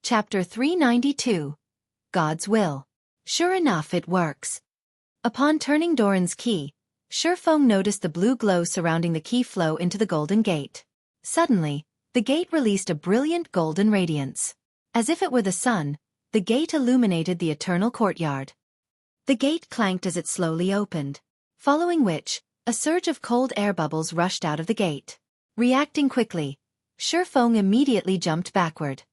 Chapter 392. God's Will. Sure enough, it works. Upon turning Doran's key, Xueqi noticed the blue glow surrounding the key flow into the golden gate. Suddenly, the gate released a brilliant golden radiance. As if it were the sun, the gate illuminated the eternal courtyard. The gate clanked as it slowly opened, following which, a surge of cold air bubbles rushed out of the gate. Reacting quickly, Xueqi immediately jumped backward.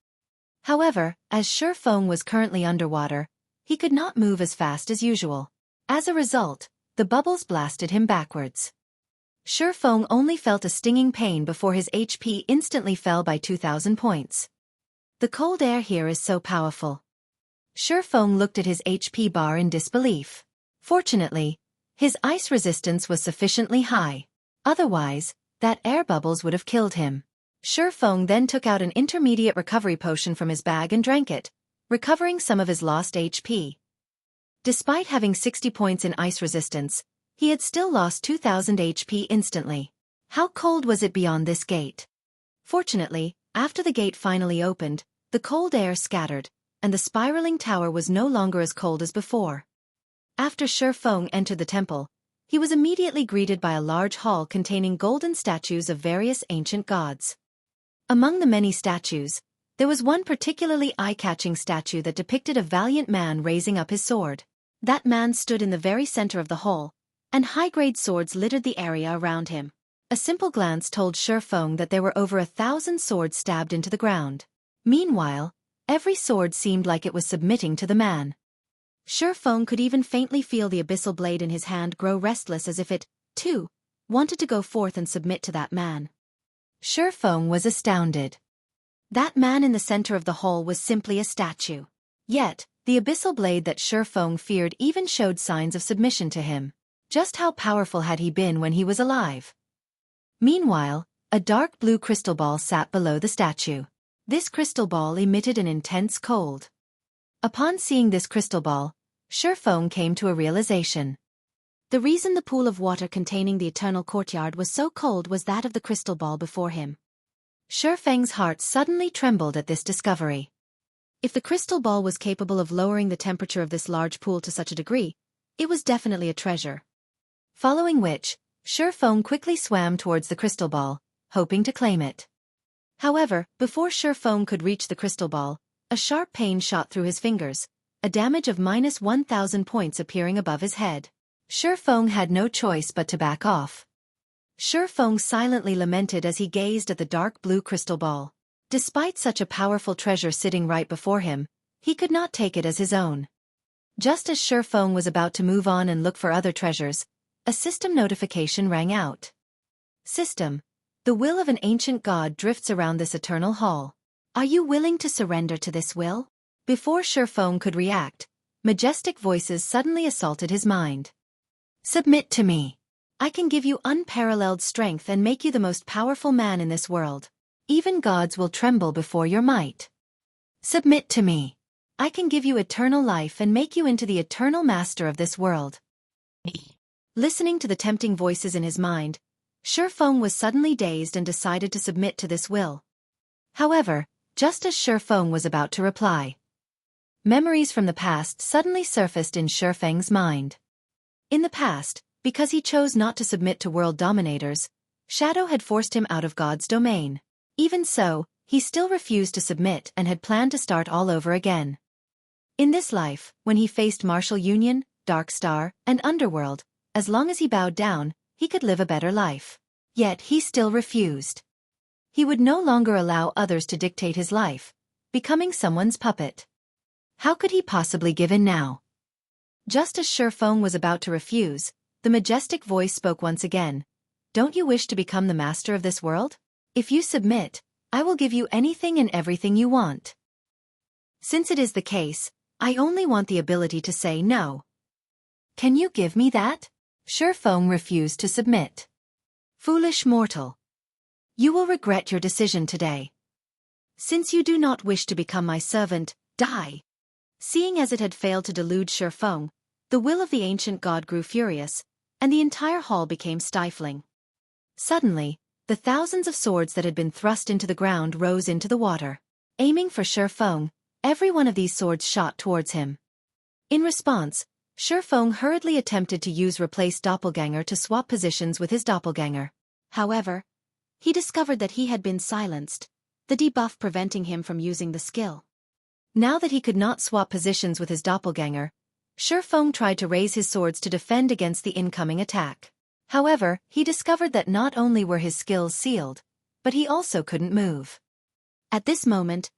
However, as Xueqi was currently underwater, he could not move as fast as usual. As a result, the bubbles blasted him backwards. Xueqi only felt a stinging pain before his HP instantly fell by 2,000 points. The cold air here is so powerful. Xueqi looked at his HP bar in disbelief. Fortunately, his ice resistance was sufficiently high. Otherwise, that air bubbles would have killed him. Xueqi then took out an intermediate recovery potion from his bag and drank it, recovering some of his lost HP. Despite having 60 points in ice resistance, he had still lost 2,000 HP instantly. How cold was it beyond this gate? Fortunately, after the gate finally opened, the cold air scattered, and the spiraling tower was no longer as cold as before. After Xueqi entered the temple, he was immediately greeted by a large hall containing golden statues of various ancient gods. Among the many statues, there was one particularly eye-catching statue that depicted a valiant man raising up his sword. That man stood in the very center of the hall, and high-grade swords littered the area around him. A simple glance told Xueqi that there were over 1,000 swords stabbed into the ground. Meanwhile, every sword seemed like it was submitting to the man. Xueqi could even faintly feel the abyssal blade in his hand grow restless as if it, too, wanted to go forth and submit to that man. Xueqi was astounded. That man in the center of the hall was simply a statue. Yet, the abyssal blade that Xueqi feared even showed signs of submission to him. Just how powerful had he been when he was alive? Meanwhile, a dark blue crystal ball sat below the statue. This crystal ball emitted an intense cold. Upon seeing this crystal ball, Xueqi came to a realization. The reason the pool of water containing the eternal courtyard was so cold was that of the crystal ball before him. Xueqi's heart suddenly trembled at this discovery. If the crystal ball was capable of lowering the temperature of this large pool to such a degree, it was definitely a treasure. Following which, Xueqi quickly swam towards the crystal ball, hoping to claim it. However, before Xueqi could reach the crystal ball, a sharp pain shot through his fingers, a damage of minus 1,000 points appearing above his head. Xueqi had no choice but to back off. Xueqi silently lamented as he gazed at the dark blue crystal ball. Despite such a powerful treasure sitting right before him, he could not take it as his own. Just as Xueqi was about to move on and look for other treasures, a system notification rang out. System, the will of an ancient god drifts around this eternal hall. Are you willing to surrender to this will? Before Xueqi could react, majestic voices suddenly assaulted his mind. Submit to me. I can give you unparalleled strength and make you the most powerful man in this world. Even gods will tremble before your might. Submit to me. I can give you eternal life and make you into the eternal master of this world. Listening to the tempting voices in his mind, Xueqi was suddenly dazed and decided to submit to this will. However, just as Xueqi was about to reply, memories from the past suddenly surfaced in Xueqi's mind. In the past, because he chose not to submit to world dominators, Shadow had forced him out of God's domain. Even so, he still refused to submit and had planned to start all over again. In this life, when he faced Martial Union, Dark Star, and Underworld, as long as he bowed down, he could live a better life. Yet he still refused. He would no longer allow others to dictate his life, becoming someone's puppet. How could he possibly give in now? Just as Xueqi was about to refuse, the majestic voice spoke once again. Don't you wish to become the master of this world? If you submit, I will give you anything and everything you want. Since it is the case, I only want the ability to say no. Can you give me that? Xueqi refused to submit. Foolish mortal. You will regret your decision today. Since you do not wish to become my servant, die. Seeing as it had failed to delude Xueqi, the will of the ancient god grew furious, and the entire hall became stifling. Suddenly, the thousands of swords that had been thrust into the ground rose into the water. Aiming for Xueqi, Every one of these swords shot towards him. In response, Xuefeng hurriedly attempted to use Replace Doppelganger to swap positions with his doppelganger. However, he discovered that he had been silenced, the debuff preventing him from using the skill. Now that he could not swap positions with his doppelganger, Xuefeng tried to raise his swords to defend against the incoming attack. However, he discovered that not only were his skills sealed, but he also couldn't move. At this moment,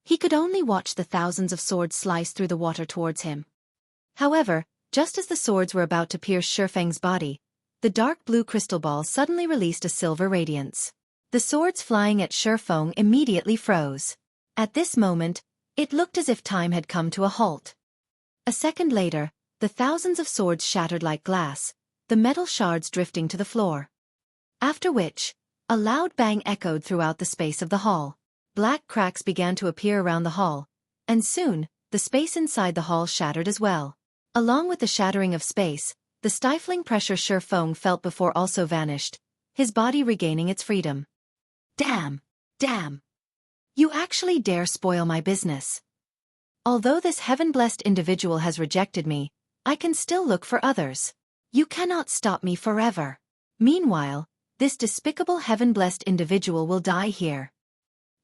he could only watch the thousands of swords slice through the water towards him. However, just as the swords were about to pierce Xuefeng's body, the dark blue crystal ball suddenly released a silver radiance. The swords flying at Xuefeng immediately froze. At this moment, it looked as if time had come to a halt. A second later, the thousands of swords shattered like glass, the metal shards drifting to the floor. After which, a loud bang echoed throughout the space of the hall. Black cracks began to appear around the hall, and soon, the space inside the hall shattered as well. Along with the shattering of space, the stifling pressure Xuefeng felt before also vanished, his body regaining its freedom. Damn! Damn! You actually dare spoil my business. Although this heaven-blessed individual has rejected me, I can still look for others. You cannot stop me forever. Meanwhile, this despicable heaven-blessed individual will die here.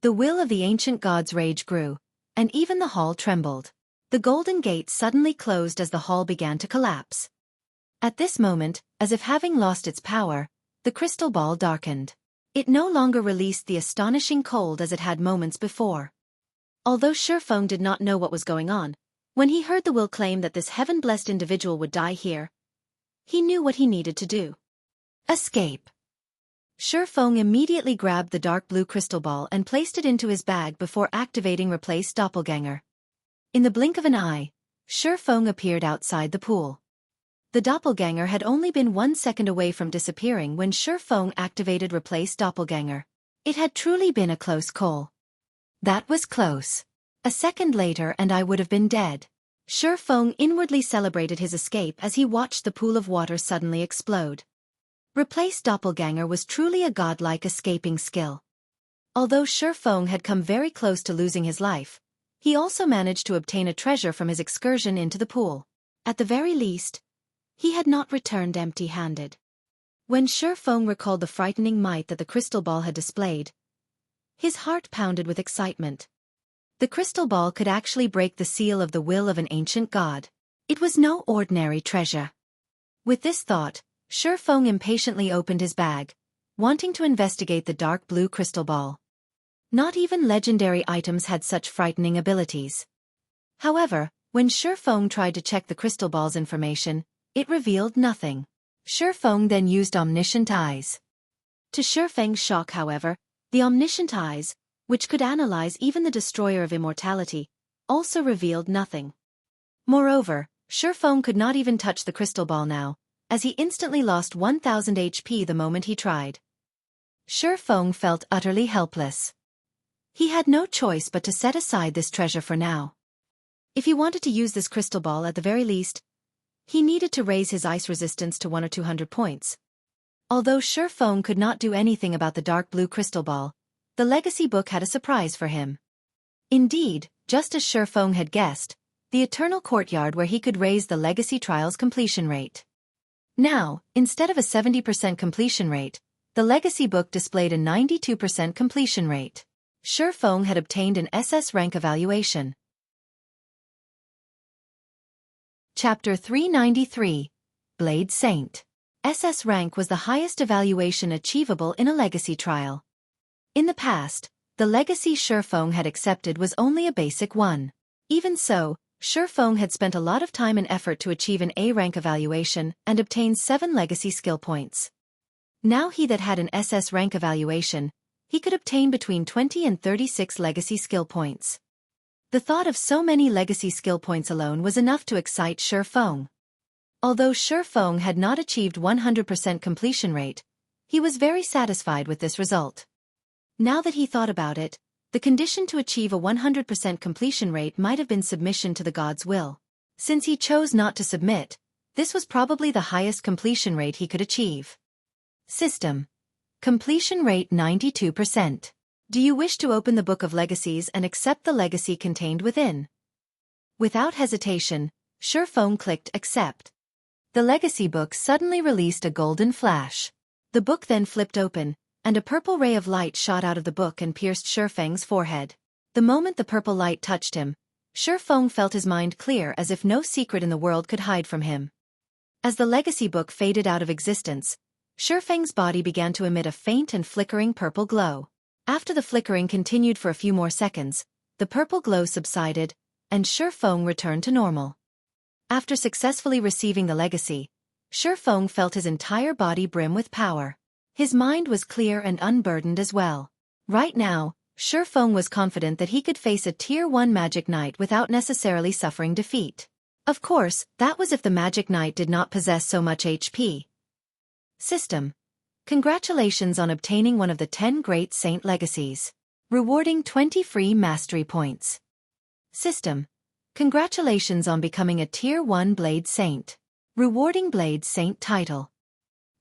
The will of the ancient god's rage grew, and even the hall trembled. The golden gate suddenly closed as the hall began to collapse. At this moment, as if having lost its power, the crystal ball darkened. It no longer released the astonishing cold as it had moments before. Although Xuefeng did not know what was going on, when he heard the will claim that this heaven-blessed individual would die here, he knew what he needed to do. Escape. Xuefeng immediately grabbed the dark blue crystal ball and placed it into his bag before activating Replace Doppelganger. In the blink of an eye, Xuefeng appeared outside the pool. The doppelganger had only been 1 second away from disappearing when Xuefeng activated Replace Doppelganger. It had truly been a close call. That was close. A second later and I would have been dead. Xuefeng inwardly celebrated his escape as he watched the pool of water suddenly explode. Replace Doppelganger was truly a godlike escaping skill. Although Xuefeng had come very close to losing his life, he also managed to obtain a treasure from his excursion into the pool. At the very least, he had not returned empty-handed. When Xuefeng recalled the frightening might that the crystal ball had displayed, his heart pounded with excitement. The crystal ball could actually break the seal of the will of an ancient god. It was no ordinary treasure. With this thought, Xuefeng impatiently opened his bag, wanting to investigate the dark blue crystal ball. Not even legendary items had such frightening abilities. However, when Xuefeng tried to check the crystal ball's information, it revealed nothing. Xuefeng then used Omniscient Eyes. To Xuefeng's shock, however, the Omniscient Eyes, which could analyze even the Destroyer of Immortality, also revealed nothing. Moreover, Xuefeng could not even touch the crystal ball now, as he instantly lost 1000 HP the moment he tried. Xuefeng felt utterly helpless. He had no choice but to set aside this treasure for now. If he wanted to use this crystal ball at the very least, he needed to raise his ice resistance to 100 or 200 points. Although Xuefeng could not do anything about the dark blue crystal ball, the legacy book had a surprise for him. Indeed, just as Xuefeng had guessed, the Eternal Courtyard where he could raise the legacy trial's completion rate. Now, instead of a 70% completion rate, the legacy book displayed a 92% completion rate. Xuefeng had obtained an SS rank evaluation. Chapter 393, Blade Saint. SS rank was the highest evaluation achievable in a legacy trial. In the past, the legacy Xuefeng had accepted was only a basic one. Even so, Xuefeng had spent a lot of time and effort to achieve an A rank evaluation and obtain 7 legacy skill points. Now he that had an SS rank evaluation, he could obtain between 20 and 36 legacy skill points. The thought of so many legacy skill points alone was enough to excite Xuefeng. Although Xuefeng had not achieved 100% completion rate, he was very satisfied with this result. Now that he thought about it, the condition to achieve a 100% completion rate might have been submission to the god's will. Since he chose not to submit, this was probably the highest completion rate he could achieve. System. Completion rate 92%. Do you wish to open the Book of Legacies and accept the legacy contained within? Without hesitation, Xueqi clicked accept. The legacy book suddenly released a golden flash. The book then flipped open, and a purple ray of light shot out of the book and pierced Xueqi's forehead. The moment the purple light touched him, Xueqi felt his mind clear as if no secret in the world could hide from him. As the legacy book faded out of existence, Xueqi's body began to emit a faint and flickering purple glow. After the flickering continued for a few more seconds, the purple glow subsided, and Xueqi returned to normal. After successfully receiving the legacy, Xueqi felt his entire body brim with power. His mind was clear and unburdened as well. Right now, Xueqi was confident that he could face a Tier 1 Magic Knight without necessarily suffering defeat. Of course, that was if the Magic Knight did not possess so much HP. System. Congratulations on obtaining one of the 10 Great Saint Legacies. Rewarding 20 free Mastery Points. System. Congratulations on becoming a Tier 1 Blade Saint. Rewarding Blade Saint title.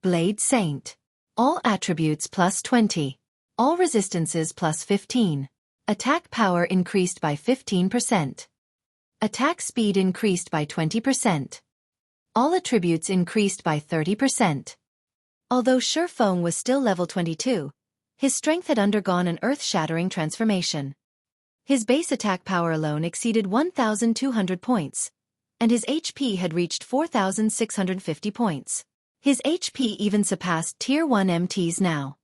Blade Saint. All attributes plus 20. All resistances plus 15. Attack power increased by 15%. Attack speed increased by 20%. All attributes increased by 30%. Although Xueqi was still level 22, his strength had undergone an earth-shattering transformation. His base attack power alone exceeded 1,200 points, and his HP had reached 4,650 points. His HP even surpassed Tier 1 MTs now.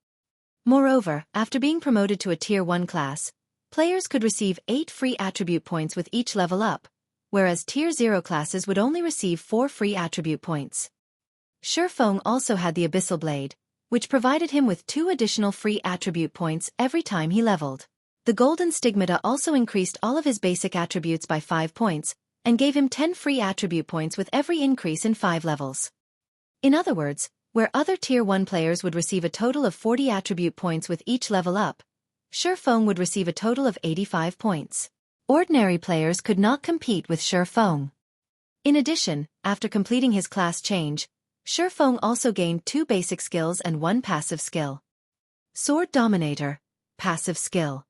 Moreover, after being promoted to a Tier 1 class, players could receive 8 free attribute points with each level up, whereas Tier 0 classes would only receive 4 free attribute points. Xueqi also had the Abyssal Blade, which provided him with 2 additional free attribute points every time he leveled. The Golden Stigmata also increased all of his basic attributes by 5 points, and gave him 10 free attribute points with every increase in 5 levels. In other words, where other Tier 1 players would receive a total of 40 attribute points with each level up, Xueqi would receive a total of 85 points. Ordinary players could not compete with Xueqi. In addition, after completing his class change, Xueqi also gained 2 basic skills and 1 passive skill. Sword Dominator, passive skill.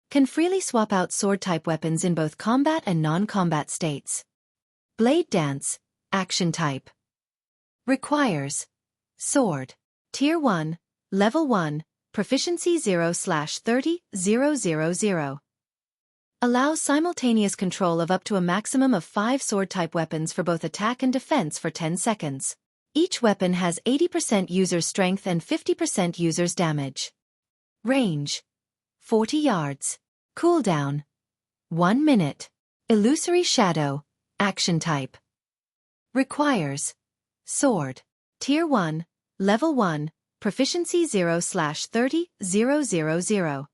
Can freely swap out sword-type weapons in both combat and non-combat states. Blade Dance, action type. Requires sword. Tier 1, Level 1, Proficiency 0/30,000. Allows simultaneous control of up to a maximum of 5 sword-type weapons for both attack and defense for 10 seconds. Each weapon has 80% user's strength and 50% user's damage. Range. 40 yards. Cooldown. 1 minute. Illusory Shadow, action type. Requires sword. Tier 1, Level 1, Proficiency 0/30,000.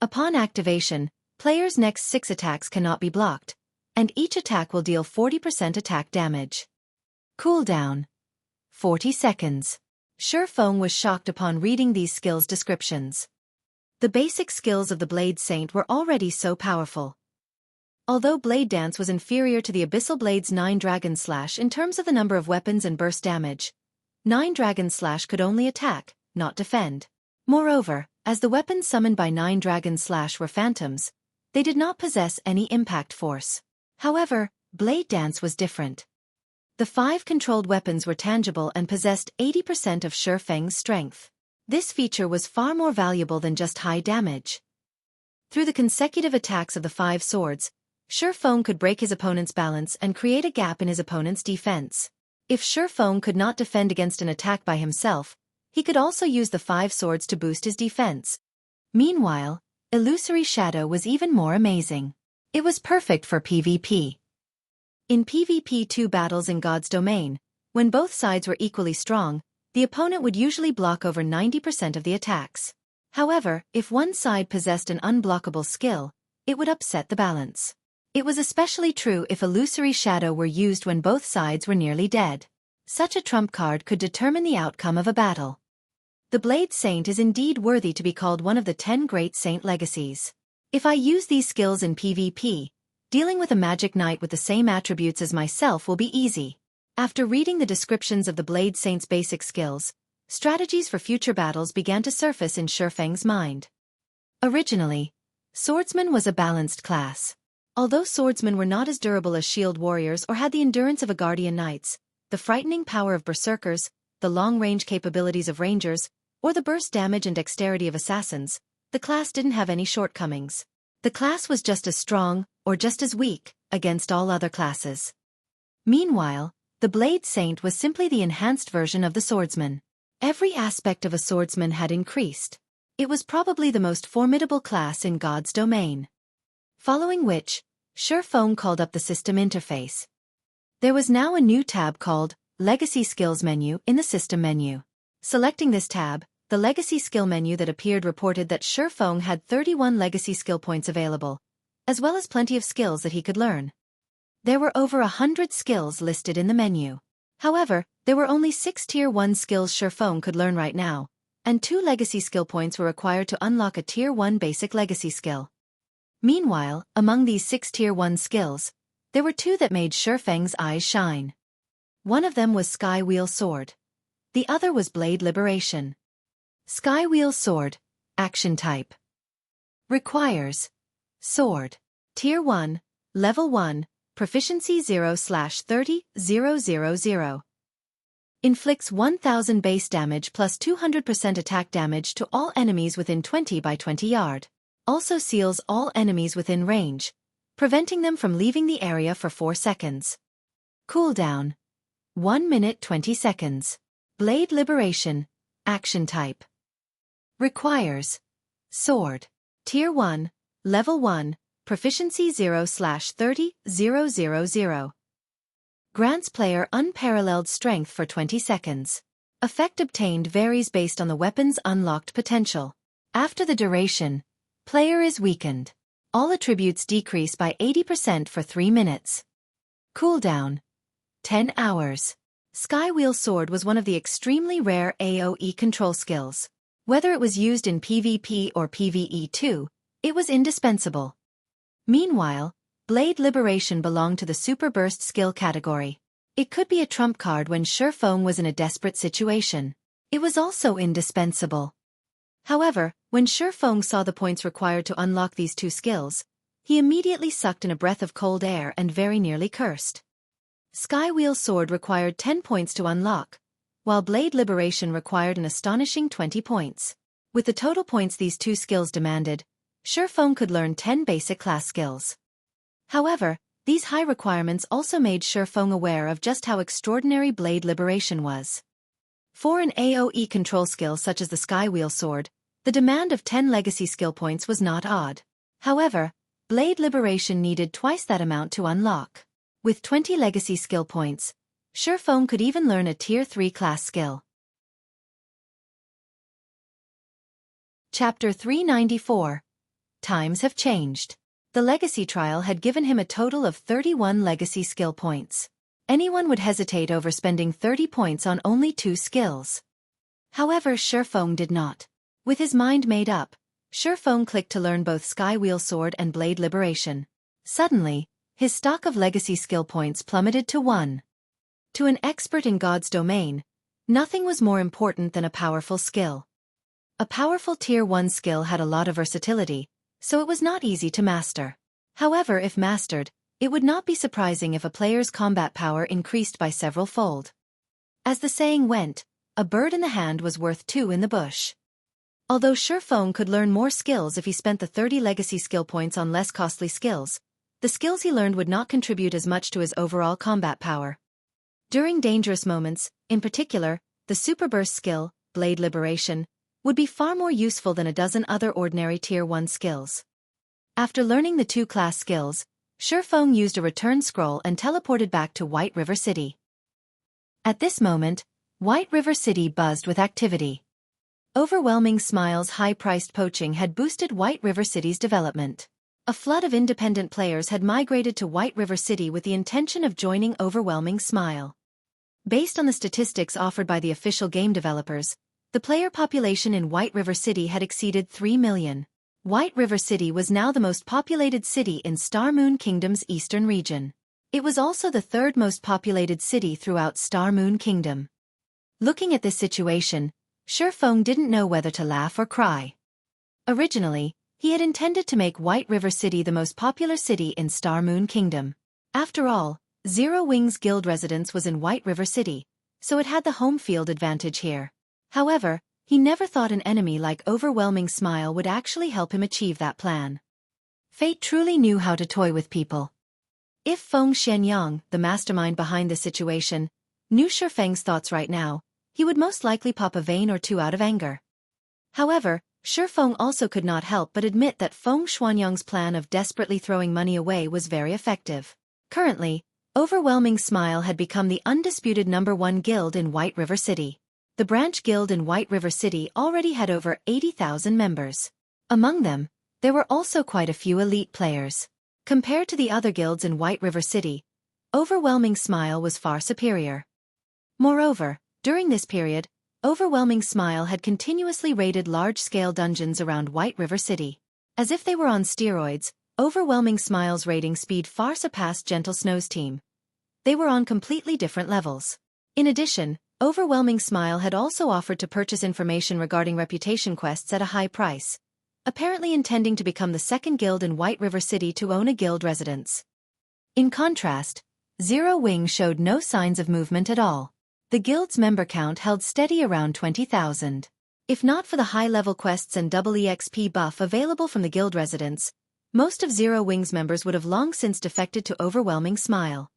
Upon activation, players' next 6 attacks cannot be blocked, and each attack will deal 40% attack damage. Cooldown. 40 seconds. Xueqi was shocked upon reading these skills descriptions. The basic skills of the Blade Saint were already so powerful. Although Blade Dance was inferior to the Abyssal Blade's 9 Dragon Slash in terms of the number of weapons and burst damage, 9 Dragon Slash could only attack, not defend. Moreover, as the weapons summoned by 9 Dragon Slash were phantoms, they did not possess any impact force. However, Blade Dance was different. The 5 controlled weapons were tangible and possessed 80% of Xueqi's strength. This feature was far more valuable than just high damage. Through the consecutive attacks of the 5 swords, Xueqi could break his opponent's balance and create a gap in his opponent's defense. If Xueqi could not defend against an attack by himself, he could also use the 5 swords to boost his defense. Meanwhile, Illusory Shadow was even more amazing. It was perfect for PvP. In PvP 2 battles in God's Domain, when both sides were equally strong, the opponent would usually block over 90% of the attacks. However, if one side possessed an unblockable skill, it would upset the balance. It was especially true if Illusory Shadow were used when both sides were nearly dead. Such a trump card could determine the outcome of a battle. The Blade Saint is indeed worthy to be called one of the 10 Great Saint Legacies. If I use these skills in PvP, dealing with a Magic Knight with the same attributes as myself will be easy. After reading the descriptions of the Blade Saint's basic skills, strategies for future battles began to surface in Xueqi's mind. Originally, swordsman was a balanced class. Although swordsmen were not as durable as shield warriors or had the endurance of a guardian knights, the frightening power of berserkers, the long-range capabilities of rangers, or the burst damage and dexterity of assassins, the class didn't have any shortcomings. The class was just as strong, or just as weak, against all other classes. Meanwhile, the Blade Saint was simply the enhanced version of the swordsman. Every aspect of a swordsman had increased. It was probably the most formidable class in God's domain. Following which, Xueqi called up the system interface. There was now a new tab called Legacy Skills menu in the system menu. Selecting this tab, the legacy skill menu that appeared reported that Xueqi had 31 legacy skill points available, as well as plenty of skills that he could learn. There were over 100 skills listed in the menu. However, there were only 6 Tier 1 skills Xueqi could learn right now, and 2 legacy skill points were required to unlock a Tier 1 basic legacy skill. Meanwhile, among these 6 Tier 1 skills, there were 2 that made Xueqi's eyes shine. One of them was Sky Wheel Sword. The other was Blade Liberation. Sky Wheel Sword, Action Type. Requires Sword. Tier 1, Level 1, Proficiency 0/30,000. Inflicts 1000 base damage plus 200% attack damage to all enemies within 20 by 20 yard. Also seals all enemies within range, preventing them from leaving the area for 4 seconds. Cooldown 1 minute 20 seconds. Blade Liberation, Action Type. Requires Sword. Tier 1, Level 1, Proficiency 0/30,000. Grants player unparalleled strength for 20 seconds. Effect obtained varies based on the weapon's unlocked potential. After the duration, player is weakened. All attributes decrease by 80% for 3 minutes. Cooldown 10 hours. Sky Wheel Sword was one of the extremely rare AoE control skills. Whether it was used in PvP or PvE too, it was indispensable. Meanwhile, Blade Liberation belonged to the Super Burst skill category. It could be a trump card when Xueqi was in a desperate situation. It was also indispensable. However, when Xueqi saw the points required to unlock these 2 skills, he immediately sucked in a breath of cold air and very nearly cursed. Sky Wheel Sword required 10 points to unlock, while Blade Liberation required an astonishing 20 points. With the total points these 2 skills demanded, Xueqi could learn 10 basic class skills. However, these high requirements also made Xueqi aware of just how extraordinary Blade Liberation was. For an AoE control skill such as the Sky Wheel Sword, the demand of 10 legacy skill points was not odd. However, Blade Liberation needed twice that amount to unlock. With 20 legacy skill points, Xueqi could even learn a Tier 3 class skill. Chapter 394. Times have changed. The legacy trial had given him a total of 31 legacy skill points. Anyone would hesitate over spending 30 points on only 2 skills. However, Xueqi did not. With his mind made up, Xueqi clicked to learn both Sky Wheel Sword and Blade Liberation. Suddenly, his stock of legacy skill points plummeted to 1. To an expert in God's domain, nothing was more important than a powerful skill. A powerful Tier 1 skill had a lot of versatility, so it was not easy to master. However, if mastered, it would not be surprising if a player's combat power increased by several fold. As the saying went, a bird in the hand was worth 2 in the bush. Although Xueqi could learn more skills if he spent the 30 legacy skill points on less costly skills, the skills he learned would not contribute as much to his overall combat power. During dangerous moments, in particular, the Super Burst skill, Blade Liberation, would be far more useful than a dozen other ordinary Tier 1 skills. After learning the 2 class skills, Xueqi used a return scroll and teleported back to White River City. At this moment, White River City buzzed with activity. Overwhelming Smile's high-priced poaching had boosted White River City's development. A flood of independent players had migrated to White River City with the intention of joining Overwhelming Smile. Based on the statistics offered by the official game developers, the player population in White River City had exceeded 3 million. White River City was now the most populated city in Star Moon Kingdom's eastern region. It was also the 3rd most populated city throughout Star Moon Kingdom. Looking at this situation, Xueqi didn't know whether to laugh or cry. Originally, He had intended to make White River City the most popular city in Star Moon Kingdom. After all, Zero Wings Guild residence was in White River City, so it had the home field advantage here. However, he never thought an enemy like Overwhelming Smile would actually help him achieve that plan. Fate truly knew how to toy with people. If Feng Xianyang, the mastermind behind the situation, knew Shifeng's thoughts right now, he would most likely pop a vein or two out of anger. However, Shifeng also could not help but admit that Feng Xianyang's plan of desperately throwing money away was very effective. Currently, Overwhelming Smile had become the undisputed #1 guild in White River City. The branch guild in White River City already had over 80,000 members. Among them, there were also quite a few elite players. Compared to the other guilds in White River City, Overwhelming Smile was far superior. Moreover, during this period, Overwhelming Smile had continuously raided large-scale dungeons around White River City. As if they were on steroids, Overwhelming Smile's raiding speed far surpassed Gentle Snow's team. They were on completely different levels. In addition, Overwhelming Smile had also offered to purchase information regarding reputation quests at a high price, apparently intending to become the second guild in White River City to own a guild residence. In contrast, Zero Wing showed no signs of movement at all. The guild's member count held steady around 20,000. If not for the high-level quests and double EXP buff available from the guild residence, most of Zero Wing's members would have long since defected to Overwhelming Smile.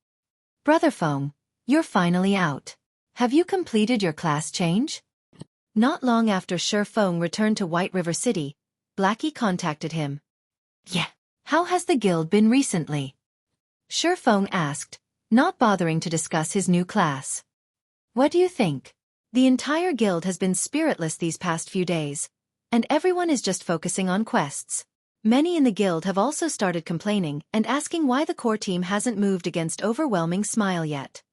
Brother Feng, you're finally out. Have you completed your class change? Not long after Shifeng returned to White River City, Blackie contacted him. Yeah. How has the guild been recently? Shifeng asked, not bothering to discuss his new class. What do you think? The entire guild has been spiritless these past few days, and everyone is just focusing on quests. Many in the guild have also started complaining and asking why the core team hasn't moved against Overwhelming Smile yet.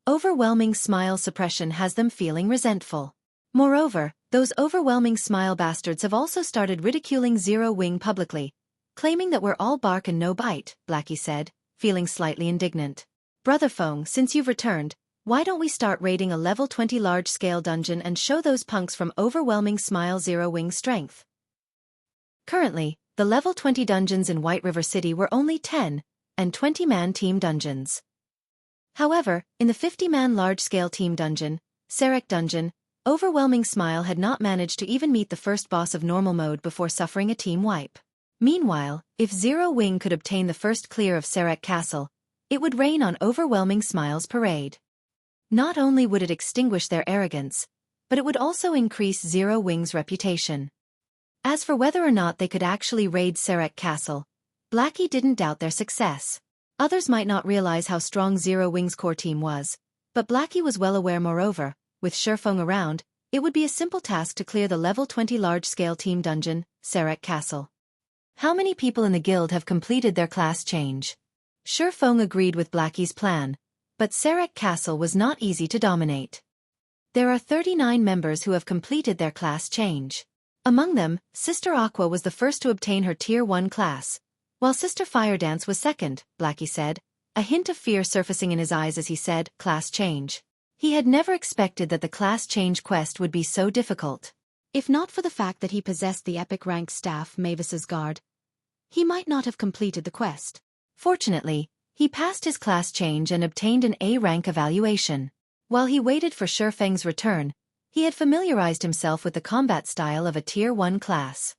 Overwhelming Smile suppression has them feeling resentful. Moreover, those Overwhelming Smile bastards have also started ridiculing Zero Wing publicly, claiming that we're all bark and no bite, Blackie said, feeling slightly indignant. Brother Feng, since you've returned, why don't we start raiding a level 20 large-scale dungeon and show those punks from Overwhelming Smile Zero Wing strength? Currently, the level 20 dungeons in White River City were only 10 and 20-man team dungeons. However, in the 50-man large-scale team dungeon, Sarek Dungeon, Overwhelming Smile had not managed to even meet the first boss of normal mode before suffering a team wipe. Meanwhile, if Zero Wing could obtain the first clear of Sarek Castle, it would rain on Overwhelming Smile's parade. Not only would it extinguish their arrogance, but it would also increase Zero Wing's reputation. As for whether or not they could actually raid Sarek Castle, Blackie didn't doubt their success. Others might not realize how strong Zero Wing's core team was, but Blackie was well aware. Moreover, with Shifeng around, it would be a simple task to clear the level 20 large-scale team dungeon, Sarek Castle. How many people in the guild have completed their class change? Shifeng agreed with Blackie's plan, but Sarek Castle was not easy to dominate. There are 39 members who have completed their class change. Among them, Sister Aqua was the first to obtain her Tier 1 class, while Sister Firedance was second, Blackie said, a hint of fear surfacing in his eyes as he said, class change. He had never expected that the class change quest would be so difficult. If not for the fact that he possessed the epic rank staff Mavis's Guard, he might not have completed the quest. Fortunately, he passed his class change and obtained an A rank evaluation. While he waited for Shifeng's return, he had familiarized himself with the combat style of a Tier 1 class.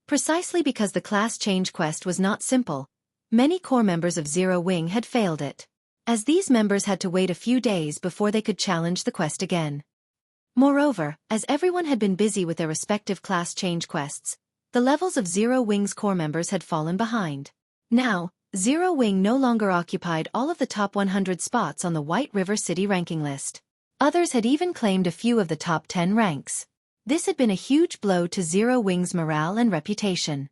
Precisely because the class change quest was not simple, many core members of Zero Wing had failed it, as these members had to wait a few days before they could challenge the quest again. Moreover, as everyone had been busy with their respective class change quests, the levels of Zero Wing's core members had fallen behind. Now, Zero Wing no longer occupied all of the top 100 spots on the White River City ranking list. Others had even claimed a few of the top 10 ranks. This had been a huge blow to Zero Wing's morale and reputation.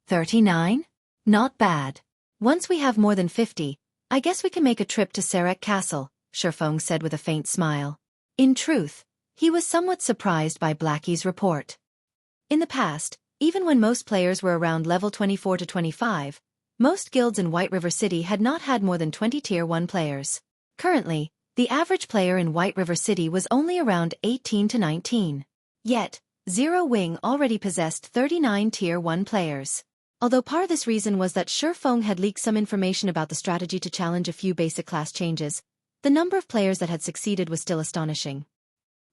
39? Not bad. Once we have more than 50, I guess we can make a trip to Sarek Castle, Shifeng said with a faint smile. In truth, he was somewhat surprised by Blackie's report. In the past, even when most players were around level 24 to 25, most guilds in White River City had not had more than 20 Tier 1 players. Currently, the average player in White River City was only around 18 to 19. Yet, Zero Wing already possessed 39 Tier 1 players. Although part of this reason was that Shurfeng had leaked some information about the strategy to challenge a few basic class changes, the number of players that had succeeded was still astonishing.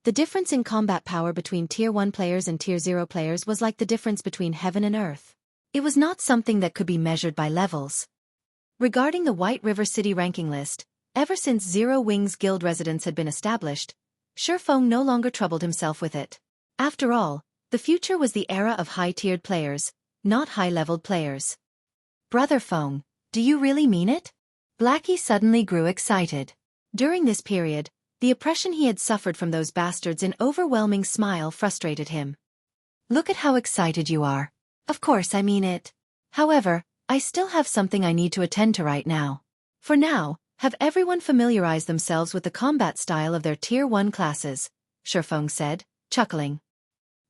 The difference in combat power between Tier 1 players and Tier 0 players was like the difference between heaven and earth. It was not something that could be measured by levels. Regarding the White River City ranking list, ever since Zero Wing's guild residence had been established, Shurfeng no longer troubled himself with it. After all, the future was the era of high-tiered players, not high-leveled players. Brother Feng, do you really mean it? Blackie suddenly grew excited. During this period, the oppression he had suffered from those bastards in overwhelming smile frustrated him. Look at how excited you are. Of course I mean it. However, I still have something I need to attend to right now. For now, have everyone familiarized themselves with the combat style of their Tier 1 classes, Shurfeng said, chuckling.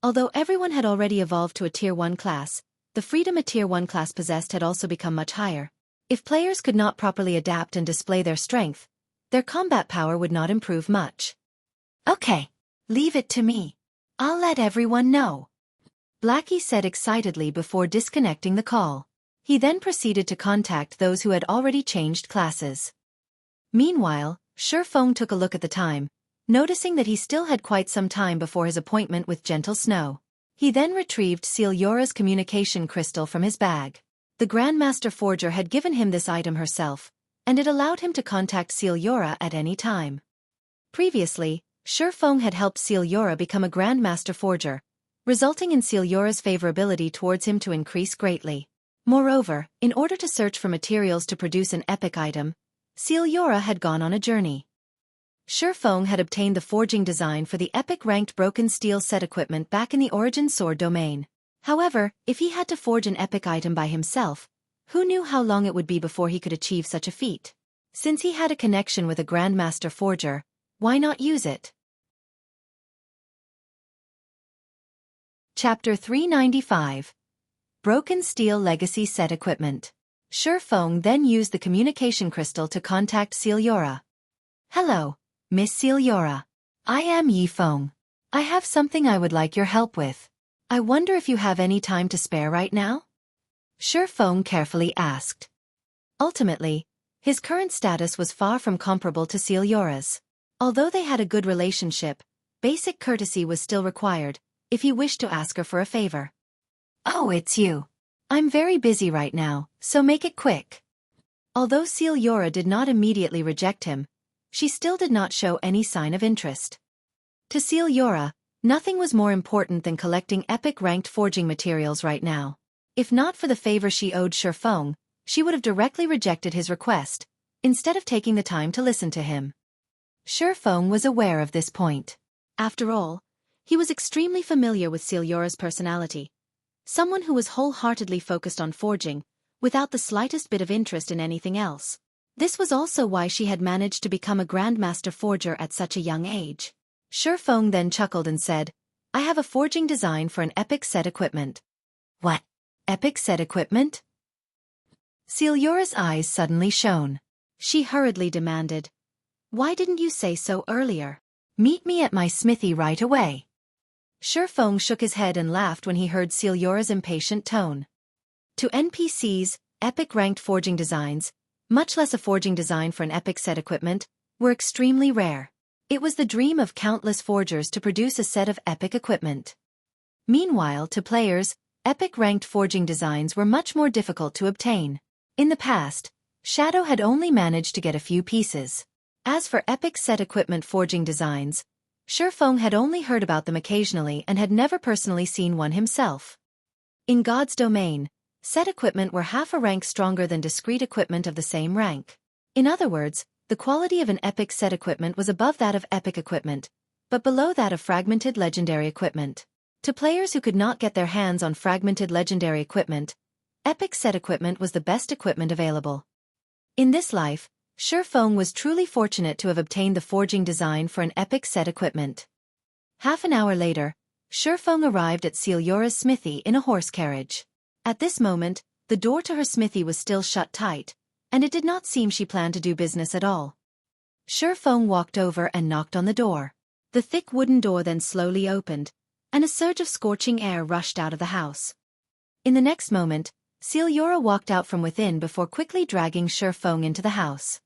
Although everyone had already evolved to a Tier 1 class, the freedom a Tier 1 class possessed had also become much higher. If players could not properly adapt and display their strength, their combat power would not improve much. Okay, leave it to me. I'll let everyone know. Blackie said excitedly before disconnecting the call. He then proceeded to contact those who had already changed classes. Meanwhile, Shurfeng took a look at the time, noticing that he still had quite some time before his appointment with Gentle Snow. He then retrieved Sealyora's communication crystal from his bag. The Grandmaster Forger had given him this item herself, and it allowed him to contact Sealyora at any time. Previously, Shurfeng had helped Sealyora become a Grandmaster Forger, resulting in Sealyora's favorability towards him to increase greatly. Moreover, in order to search for materials to produce an epic item, Sealyora had gone on a journey. Shurfeng had obtained the forging design for the epic-ranked broken steel set equipment back in the Origin Sword domain. However, if he had to forge an epic item by himself, who knew how long it would be before he could achieve such a feat? Since he had a connection with a Grandmaster Forger, why not use it? Chapter 395. Broken Steel Legacy Set Equipment. Shurfeng then used the communication crystal to contact Sealyora. Hello, Miss Sealyora. I am Yifeng. I have something I would like your help with. I wonder if you have any time to spare right now? Shurfeng carefully asked. Ultimately, his current status was far from comparable to Sealyora's. Although they had a good relationship, basic courtesy was still required, if he wished to ask her for a favor. Oh, it's you. I'm very busy right now, so make it quick. Although Sealyora did not immediately reject him, she still did not show any sign of interest. To Sealyora, nothing was more important than collecting epic-ranked forging materials right now. If not for the favor she owed Shurfeng, she would have directly rejected his request, instead of taking the time to listen to him. Shurfeng was aware of this point. After all, he was extremely familiar with Sealyora's personality. Someone who was wholeheartedly focused on forging, without the slightest bit of interest in anything else. This was also why she had managed to become a Grandmaster Forger at such a young age. Shurfeng then chuckled and said, I have a forging design for an epic set equipment. What? Epic set equipment? Sealyora's eyes suddenly shone. She hurriedly demanded, Why didn't you say so earlier? Meet me at my smithy right away. Shurfeng shook his head and laughed when he heard Sealyora's impatient tone. To NPCs, epic-ranked forging designs, much less a forging design for an epic set equipment, were extremely rare. It was the dream of countless forgers to produce a set of epic equipment. Meanwhile, to players, epic-ranked forging designs were much more difficult to obtain. In the past, Shadow had only managed to get a few pieces. As for epic set equipment forging designs, Shurfeng had only heard about them occasionally and had never personally seen one himself. In God's domain, set equipment were half a rank stronger than discrete equipment of the same rank. In other words, the quality of an epic set equipment was above that of epic equipment, but below that of fragmented legendary equipment. To players who could not get their hands on fragmented legendary equipment, epic set equipment was the best equipment available. In this life, Shurfeng was truly fortunate to have obtained the forging design for an epic set equipment. Half an hour later, Shurfeng arrived at Sealyora's smithy in a horse carriage. At this moment, the door to her smithy was still shut tight, and it did not seem she planned to do business at all. Shurfeng walked over and knocked on the door. The thick wooden door then slowly opened, and a surge of scorching air rushed out of the house. In the next moment, Xueqi walked out from within before quickly dragging Shifeng into the house.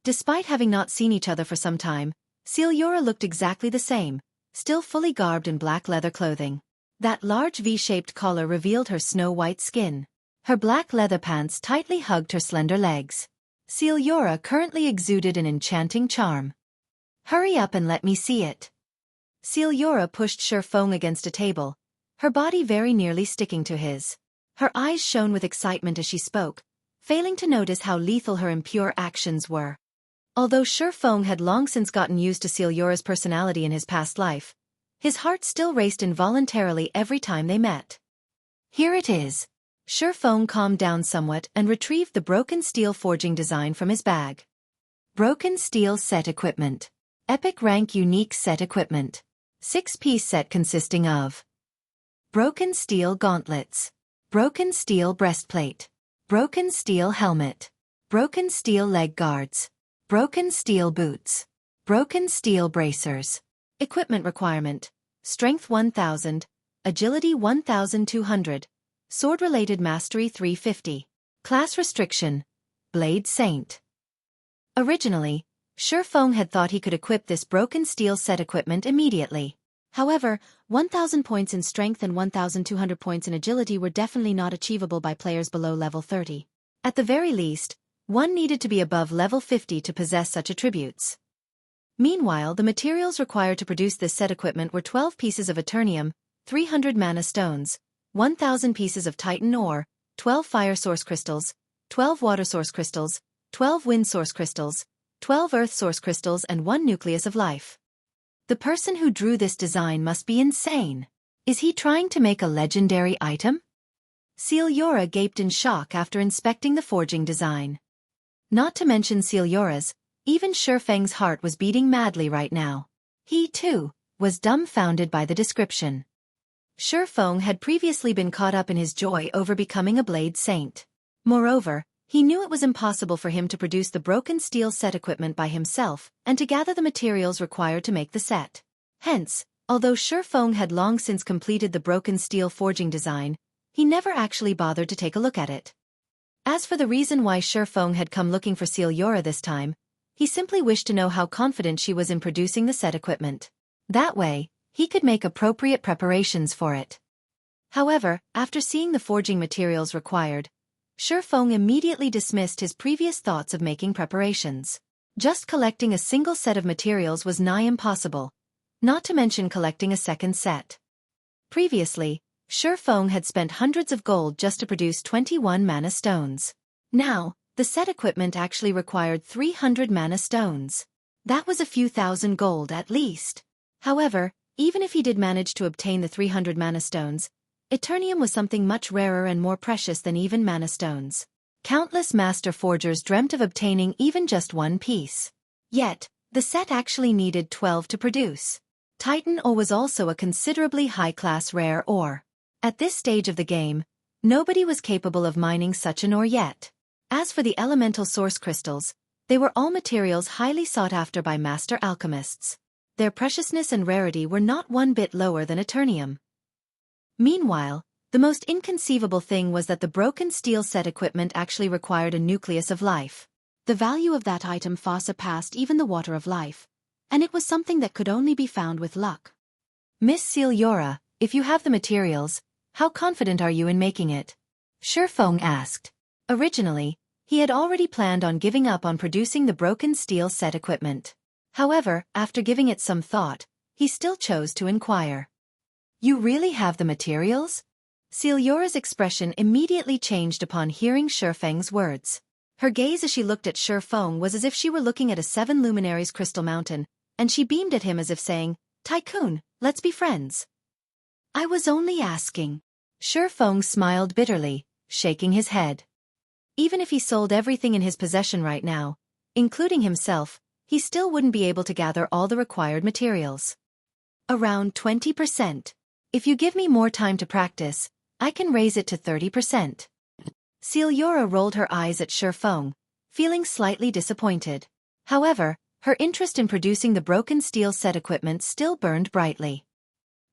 Despite having not seen each other for some time, Xueqi looked exactly the same, still fully garbed in black leather clothing. That large V-shaped collar revealed her snow-white skin. Her black leather pants tightly hugged her slender legs. Xueqi currently exuded an enchanting charm. "Hurry up and let me see it." Xueqi pushed Shifeng against a table, her body very nearly sticking to his. Her eyes shone with excitement as she spoke, failing to notice how lethal her impure actions were. Although Shifeng had long since gotten used to Xueqi's personality in his past life, his heart still raced involuntarily every time they met. "Here it is." Shifeng calmed down somewhat and retrieved the broken steel forging design from his bag. Broken steel set equipment. Epic rank unique set equipment. 6-piece set consisting of broken steel gauntlets, broken steel breastplate, broken steel helmet, broken steel leg guards, broken steel boots, broken steel bracers. Equipment requirement: Strength 1000, Agility 1200, Sword-related Mastery 350. Class restriction: Blade Saint. Originally, Shifeng had thought he could equip this broken steel set equipment immediately. However, 1,000 points in strength and 1,200 points in agility were definitely not achievable by players below level 30. At the very least, one needed to be above level 50 to possess such attributes. Meanwhile, the materials required to produce this set equipment were 12 pieces of Eternium, 300 mana stones, 1,000 pieces of Titan ore, 12 fire source crystals, 12 water source crystals, 12 wind source crystals, 12 earth source crystals and 1 nucleus of life. The person who drew this design must be insane. Is he trying to make a legendary item? Xueqi gaped in shock after inspecting the forging design. Not to mention Xueqi's, even Shifeng's heart was beating madly right now. He, too, was dumbfounded by the description. Shifeng had previously been caught up in his joy over becoming a Blade Saint. Moreover, he knew it was impossible for him to produce the broken steel set equipment by himself and to gather the materials required to make the set. Hence, although Shifeng had long since completed the broken steel forging design, he never actually bothered to take a look at it. As for the reason why Shifeng had come looking for Xueqi this time, he simply wished to know how confident she was in producing the set equipment. That way, he could make appropriate preparations for it. However, after seeing the forging materials required, Shifeng immediately dismissed his previous thoughts of making preparations. Just collecting a single set of materials was nigh impossible, not to mention collecting a second set. Previously, Shifeng had spent hundreds of gold just to produce 21 mana stones. Now, the set equipment actually required 300 mana stones. That was a few thousand gold at least. However, even if he did manage to obtain the 300 mana stones, Eternium was something much rarer and more precious than even mana stones. Countless master forgers dreamt of obtaining even just one piece. Yet, the set actually needed 12 to produce. Titan ore was also a considerably high-class rare ore. At this stage of the game, nobody was capable of mining such an ore yet. As for the elemental source crystals, they were all materials highly sought after by master alchemists. Their preciousness and rarity were not one bit lower than Eternium. Meanwhile, the most inconceivable thing was that the broken steel set equipment actually required a nucleus of life. The value of that item far surpassed even the water of life, and it was something that could only be found with luck. "Miss Xueqi, if you have the materials, how confident are you in making it?" Shifeng asked. Originally, he had already planned on giving up on producing the broken steel set equipment. However, after giving it some thought, he still chose to inquire. "You really have the materials?" Xueqi's expression immediately changed upon hearing Shifeng's words. Her gaze as she looked at Shifeng was as if she were looking at a 7 luminaries crystal mountain, and she beamed at him as if saying, "Tycoon, let's be friends." "I was only asking." Shifeng smiled bitterly, shaking his head. Even if he sold everything in his possession right now, including himself, he still wouldn't be able to gather all the required materials. "Around 20%. If you give me more time to practice, I can raise it to 30%. Xueqi rolled her eyes at Shifeng, feeling slightly disappointed. However, her interest in producing the broken steel set equipment still burned brightly.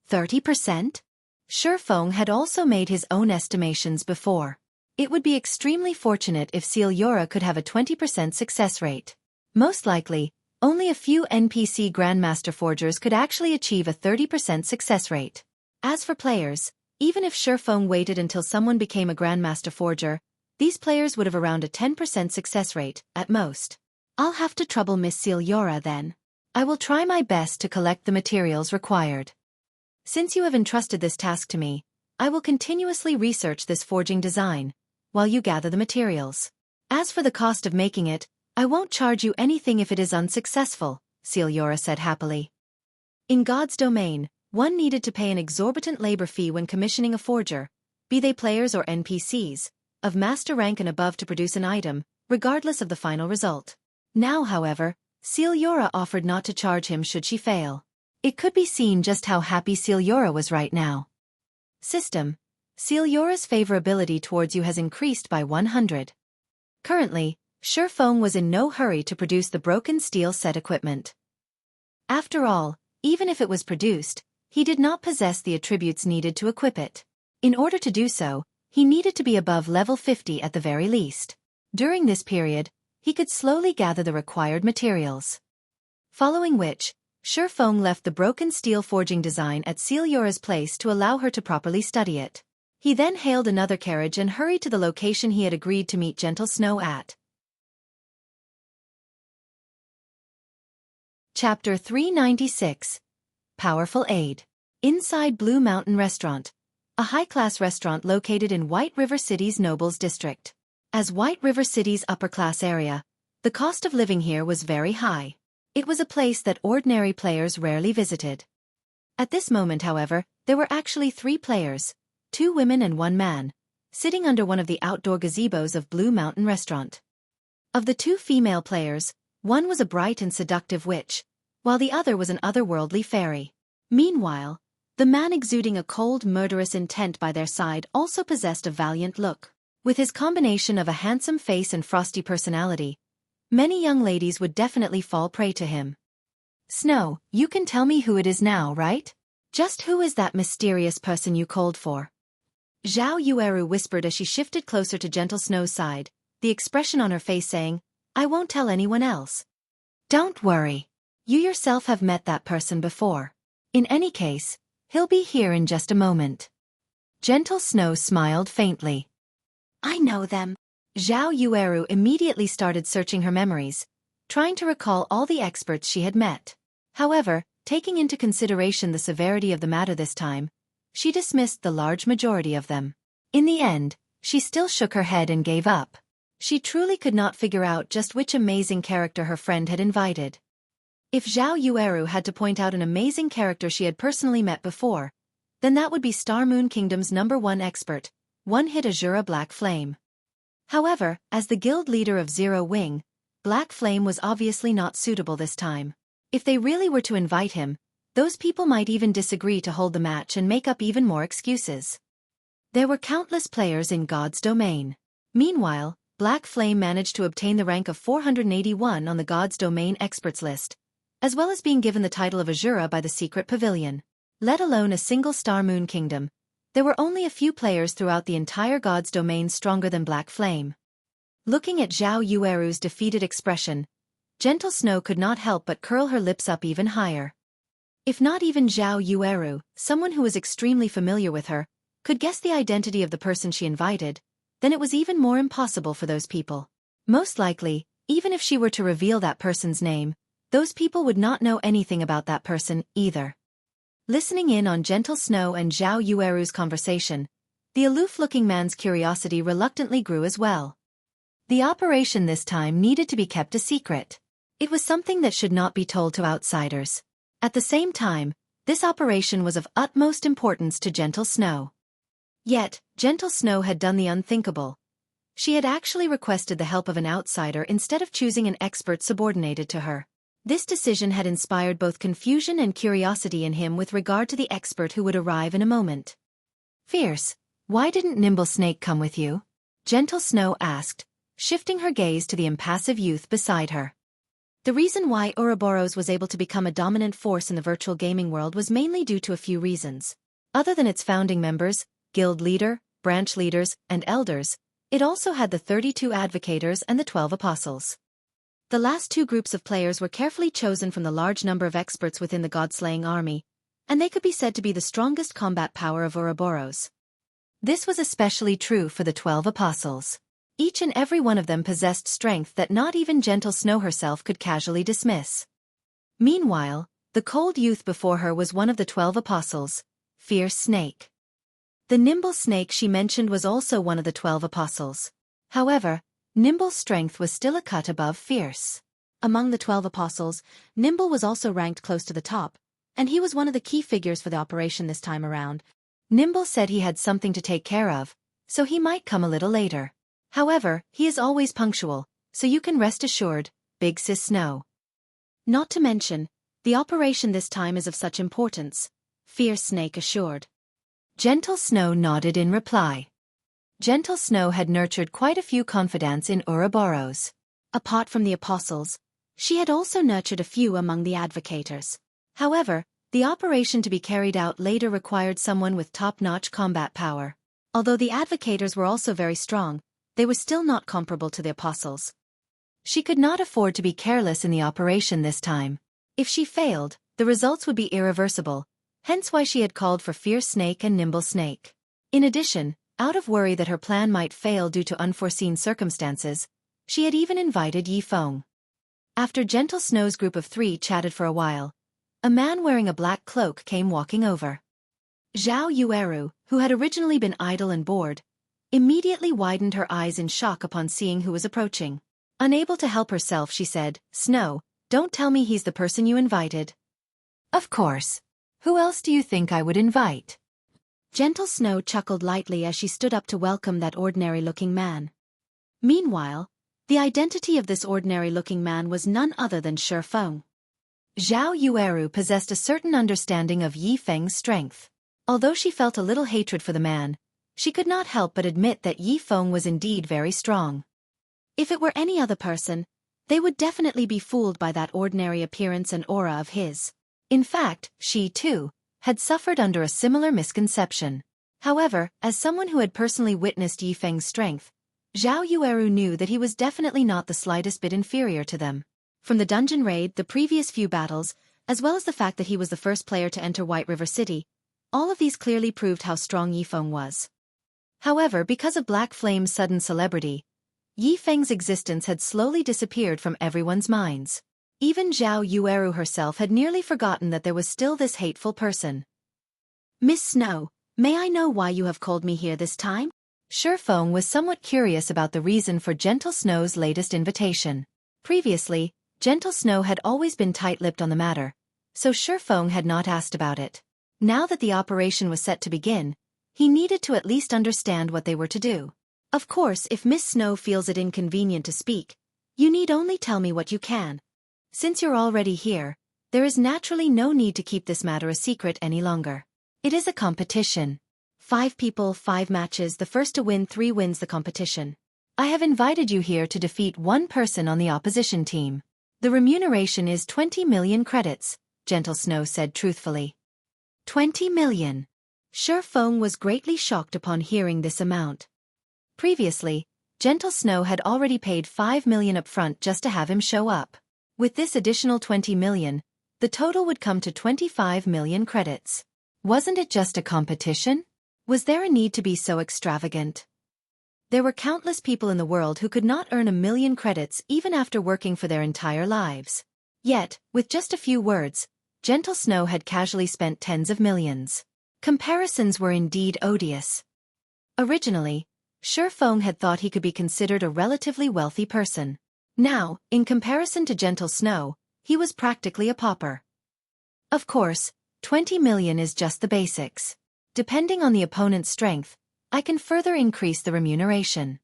30%? Shurfeng had also made his own estimations before. It would be extremely fortunate if Seelyora could have a 20% success rate. Most likely, only a few NPC Grandmaster Forgers could actually achieve a 30% success rate. As for players, even if Shurfeng waited until someone became a Grandmaster Forger, these players would have around a 10% success rate, at most. I'll have to trouble Miss Seelyora then. I will try my best to collect the materials required. Since you have entrusted this task to me, I will continuously research this forging design, while you gather the materials. As for the cost of making it, I won't charge you anything if it is unsuccessful, Seelyora said happily. In God's domain, one needed to pay an exorbitant labor fee when commissioning a forger, be they players or NPCs, of master rank and above to produce an item, regardless of the final result. Now, however, Seelyora offered not to charge him should she fail. It could be seen just how happy Seelyora was right now. System: Seelyora's favorability towards you has increased by 100. Currently, Shurfeng was in no hurry to produce the broken steel set equipment. After all, even if it was produced, he did not possess the attributes needed to equip it. In order to do so, he needed to be above level 50 at the very least. During this period, he could slowly gather the required materials. Following which, Shurfeng left the broken steel forging design at Seelyora's place to allow her to properly study it. He then hailed another carriage and hurried to the location he had agreed to meet Gentle Snow at. Chapter 396. Powerful Aid. Inside Blue Mountain Restaurant, a high-class restaurant located in White River City's Nobles District. As White River City's upper-class area, the cost of living here was very high. It was a place that ordinary players rarely visited. At this moment, however, there were actually 3 players, 2 women and 1 man, sitting under one of the outdoor gazebos of Blue Mountain Restaurant. Of the 2 female players, one was a bright and seductive witch, while the other was an otherworldly fairy. Meanwhile, the man exuding a cold, murderous intent by their side also possessed a valiant look. With his combination of a handsome face and frosty personality, many young ladies would definitely fall prey to him. Snow, you can tell me who it is now, right? Just who is that mysterious person you called for? Zhao Yueru whispered as she shifted closer to Gentle Snow's side, the expression on her face saying, I won't tell anyone else. Don't worry. You yourself have met that person before. In any case, he'll be here in just a moment. Gentle Snow smiled faintly. I know them. Zhao Yueru immediately started searching her memories, trying to recall all the experts she had met. However, taking into consideration the severity of the matter this time, she dismissed the large majority of them. In the end, she still shook her head and gave up. She truly could not figure out just which amazing character her friend had invited. If Zhao Yueru had to point out an amazing character she had personally met before, then that would be Star Moon Kingdom's #1 expert, one-hit Azura Black Flame. However, as the guild leader of Zero Wing, Black Flame was obviously not suitable this time. If they really were to invite him, those people might even disagree to hold the match and make up even more excuses. There were countless players in God's domain. Meanwhile, Black Flame managed to obtain the rank of 481 on the God's domain experts list, as well as being given the title of Azura by the Secret Pavilion. Let alone a single Star Moon Kingdom, there were only a few players throughout the entire God's domain stronger than Black Flame. Looking at Zhao Yueru's defeated expression, Gentle Snow could not help but curl her lips up even higher. If not even Zhao Yueru, someone who was extremely familiar with her, could guess the identity of the person she invited, then it was even more impossible for those people. Most likely, even if she were to reveal that person's name, those people would not know anything about that person either. Listening in on Gentle Snow and Zhao Yueru's conversation, the aloof-looking man's curiosity reluctantly grew as well. The operation this time needed to be kept a secret. It was something that should not be told to outsiders. At the same time, this operation was of utmost importance to Gentle Snow. Yet, Gentle Snow had done the unthinkable. She had actually requested the help of an outsider instead of choosing an expert subordinated to her. This decision had inspired both confusion and curiosity in him with regard to the expert who would arrive in a moment. Fierce, why didn't Nimble Snake come with you? Gentle Snow asked, shifting her gaze to the impassive youth beside her. The reason why Ouroboros was able to become a dominant force in the virtual gaming world was mainly due to a few reasons. Other than its founding members, guild leader, branch leaders, and elders, it also had the 32 advocators and the 12 apostles. The last two groups of players were carefully chosen from the large number of experts within the god-slaying army, and they could be said to be the strongest combat power of Ouroboros. This was especially true for the 12 apostles. Each and every one of them possessed strength that not even gentle Snow herself could casually dismiss. Meanwhile, the cold youth before her was one of the 12 apostles, Fierce Snake. The nimble snake she mentioned was also one of the 12 apostles. However, Nimble's strength was still a cut above Fierce. Among the 12 apostles, Nimble was also ranked close to the top, and he was one of the key figures for the operation this time around. Nimble said he had something to take care of, so he might come a little later. However, he is always punctual, so you can rest assured, Big Sis Snow. Not to mention, the operation this time is of such importance, Fierce Snake assured. Gentle Snow nodded in reply. Gentle Snow had nurtured quite a few confidants in Ouroboros. Apart from the apostles, she had also nurtured a few among the advocators. However, the operation to be carried out later required someone with top-notch combat power. Although the advocators were also very strong, they were still not comparable to the apostles. She could not afford to be careless in the operation this time. If she failed, the results would be irreversible, hence why she had called for Fierce Snake and Nimble Snake. In addition, out of worry that her plan might fail due to unforeseen circumstances, she had even invited Yi Feng. After Gentle Snow's group of 3 chatted for a while, a man wearing a black cloak came walking over. Zhao Yueru, who had originally been idle and bored, immediately widened her eyes in shock upon seeing who was approaching. Unable to help herself, she said, "Snow, don't tell me he's the person you invited." "Of course. Who else do you think I would invite?" Gentle Snow chuckled lightly as she stood up to welcome that ordinary-looking man. Meanwhile, the identity of this ordinary-looking man was none other than Shi Feng. Zhao Yueru possessed a certain understanding of Yi Feng's strength. Although she felt a little hatred for the man, she could not help but admit that Yi Feng was indeed very strong. If it were any other person, they would definitely be fooled by that ordinary appearance and aura of his. In fact, she, too, had suffered under a similar misconception. However, as someone who had personally witnessed Yi Feng's strength, Zhao Yueru knew that he was definitely not the slightest bit inferior to them. From the dungeon raid, the previous few battles, as well as the fact that he was the first player to enter White River City, all of these clearly proved how strong Yi Feng was. However, because of Black Flame's sudden celebrity, Yi Feng's existence had slowly disappeared from everyone's minds. Even Zhao Yueru herself had nearly forgotten that there was still this hateful person. "Miss Snow, may I know why you have called me here this time?" Shi Feng was somewhat curious about the reason for Gentle Snow's latest invitation. Previously, Gentle Snow had always been tight-lipped on the matter, so Shi Feng had not asked about it. Now that the operation was set to begin, he needed to at least understand what they were to do. "Of course, if Miss Snow feels it inconvenient to speak, you need only tell me what you can. Since you're already here, there is naturally no need to keep this matter a secret any longer. It is a competition. 5 people, 5 matches, the first to win 3 wins the competition. I have invited you here to defeat 1 person on the opposition team. The remuneration is 20 million credits, Gentle Snow said truthfully. 20 million. Shi Feng was greatly shocked upon hearing this amount. Previously, Gentle Snow had already paid 5 million upfront just to have him show up. With this additional 20 million, the total would come to 25 million credits. Wasn't it just a competition? Was there a need to be so extravagant? There were countless people in the world who could not earn 1 million credits even after working for their entire lives. Yet, with just a few words, Gentle Snow had casually spent tens of millions. Comparisons were indeed odious. Originally, Shi Feng had thought he could be considered a relatively wealthy person. Now, in comparison to Gentle Snow, he was practically a pauper. Of course, 20 million is just the basics. Depending on the opponent's strength, I can further increase the remuneration.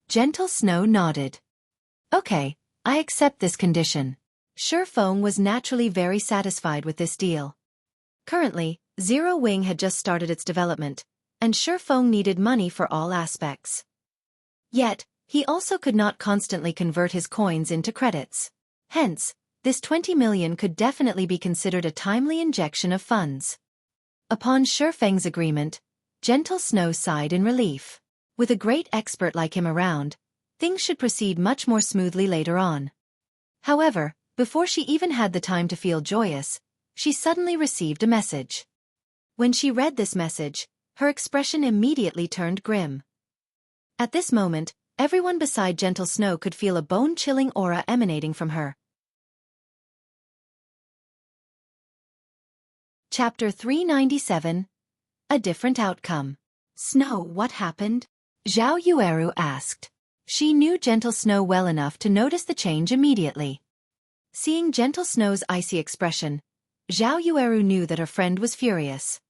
Gentle Snow nodded. Okay, I accept this condition. Shi Feng was naturally very satisfied with this deal. Currently, Zero Wing had just started its development, and Shi Feng needed money for all aspects. Yet, he also could not constantly convert his coins into credits. Hence, this 20 million could definitely be considered a timely injection of funds. Upon Shifeng's agreement, Gentle Snow sighed in relief. With a great expert like him around, things should proceed much more smoothly later on. However, before she even had the time to feel joyous, she suddenly received a message. When she read this message, her expression immediately turned grim. At this moment, everyone beside Gentle Snow could feel a bone-chilling aura emanating from her. Chapter 397. A Different Outcome. Snow, what happened? Zhao Yueru asked. She knew Gentle Snow well enough to notice the change immediately. Seeing Gentle Snow's icy expression, Zhao Yueru knew that her friend was furious.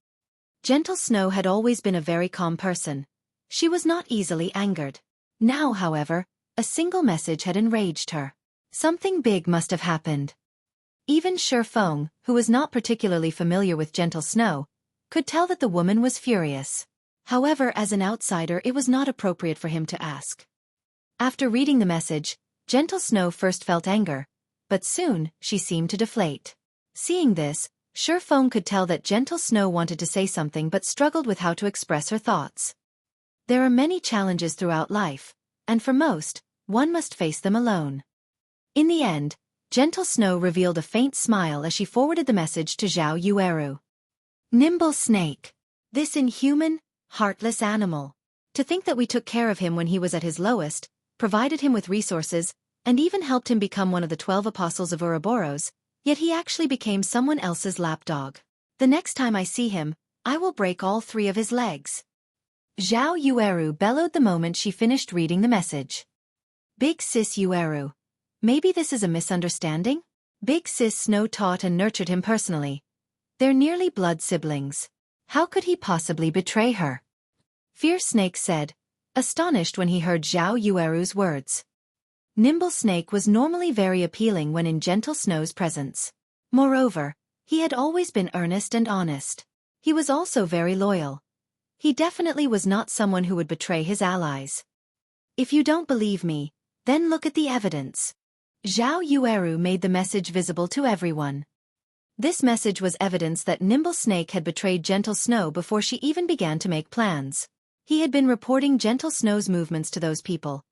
Gentle Snow had always been a very calm person. She was not easily angered. Now, however, a single message had enraged her. Something big must have happened. Even Shifeng, who was not particularly familiar with Gentle Snow, could tell that the woman was furious. However, as an outsider, it was not appropriate for him to ask. After reading the message, Gentle Snow first felt anger, but soon she seemed to deflate. Seeing this, Shifeng could tell that Gentle Snow wanted to say something but struggled with how to express her thoughts. There are many challenges throughout life, and for most, one must face them alone. In the end, Gentle Snow revealed a faint smile as she forwarded the message to Zhao Yueru. Nimble Snake. This inhuman, heartless animal. To think that we took care of him when he was at his lowest, provided him with resources, and even helped him become one of the 12 apostles of Ouroboros, yet he actually became someone else's lapdog. The next time I see him, I will break all 3 of his legs. Zhao Yueru bellowed the moment she finished reading the message. Big Sis Yueru. Maybe this is a misunderstanding? Big Sis Snow taught and nurtured him personally. They're nearly blood siblings. How could he possibly betray her? Fierce Snake said, astonished when he heard Zhao Yueru's words. Nimble Snake was normally very appealing when in Gentle Snow's presence. Moreover, he had always been earnest and honest. He was also very loyal. He definitely was not someone who would betray his allies. If you don't believe me, then look at the evidence. Zhao Yueru made the message visible to everyone. This message was evidence that Nimble Snake had betrayed Gentle Snow before she even began to make plans. He had been reporting Gentle Snow's movements to those people,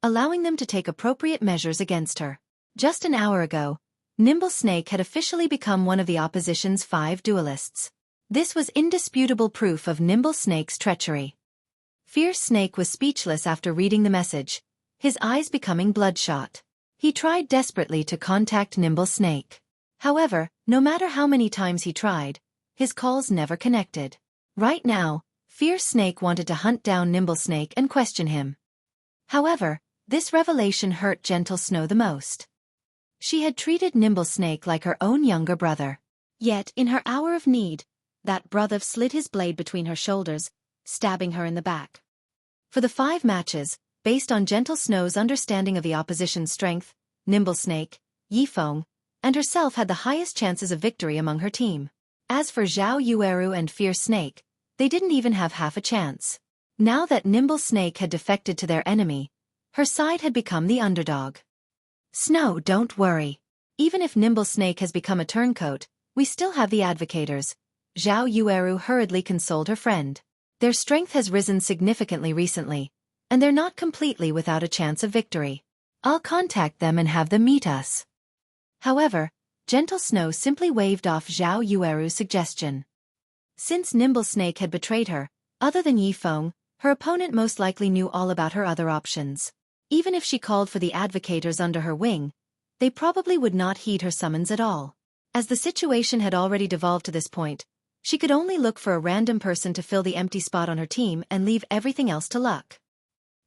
allowing them to take appropriate measures against her. Just an hour ago, Nimble Snake had officially become one of the opposition's 5 duelists. This was indisputable proof of Nimble Snake's treachery. Fierce Snake was speechless after reading the message, his eyes becoming bloodshot. He tried desperately to contact Nimble Snake. However, no matter how many times he tried, his calls never connected. Right now, Fierce Snake wanted to hunt down Nimble Snake and question him. However, this revelation hurt Gentle Snow the most. She had treated Nimble Snake like her own younger brother. Yet, in her hour of need, that brother slid his blade between her shoulders, stabbing her in the back. For the 5 matches, based on Gentle Snow's understanding of the opposition's strength, Nimble Snake, Yifeng, and herself had the highest chances of victory among her team. As for Zhao Yueru and Fierce Snake, they didn't even have half a chance. Now that Nimble Snake had defected to their enemy, her side had become the underdog. Snow, don't worry. Even if Nimble Snake has become a turncoat, we still have the advocators. Zhao Yueru hurriedly consoled her friend. Their strength has risen significantly recently, and they're not completely without a chance of victory. I'll contact them and have them meet us. However, Gentle Snow simply waved off Zhao Yueru's suggestion. Since Nimble Snake had betrayed her, other than Yifeng, her opponent most likely knew all about her other options. Even if she called for the advocators under her wing, they probably would not heed her summons at all. As the situation had already devolved to this point, she could only look for a random person to fill the empty spot on her team and leave everything else to luck.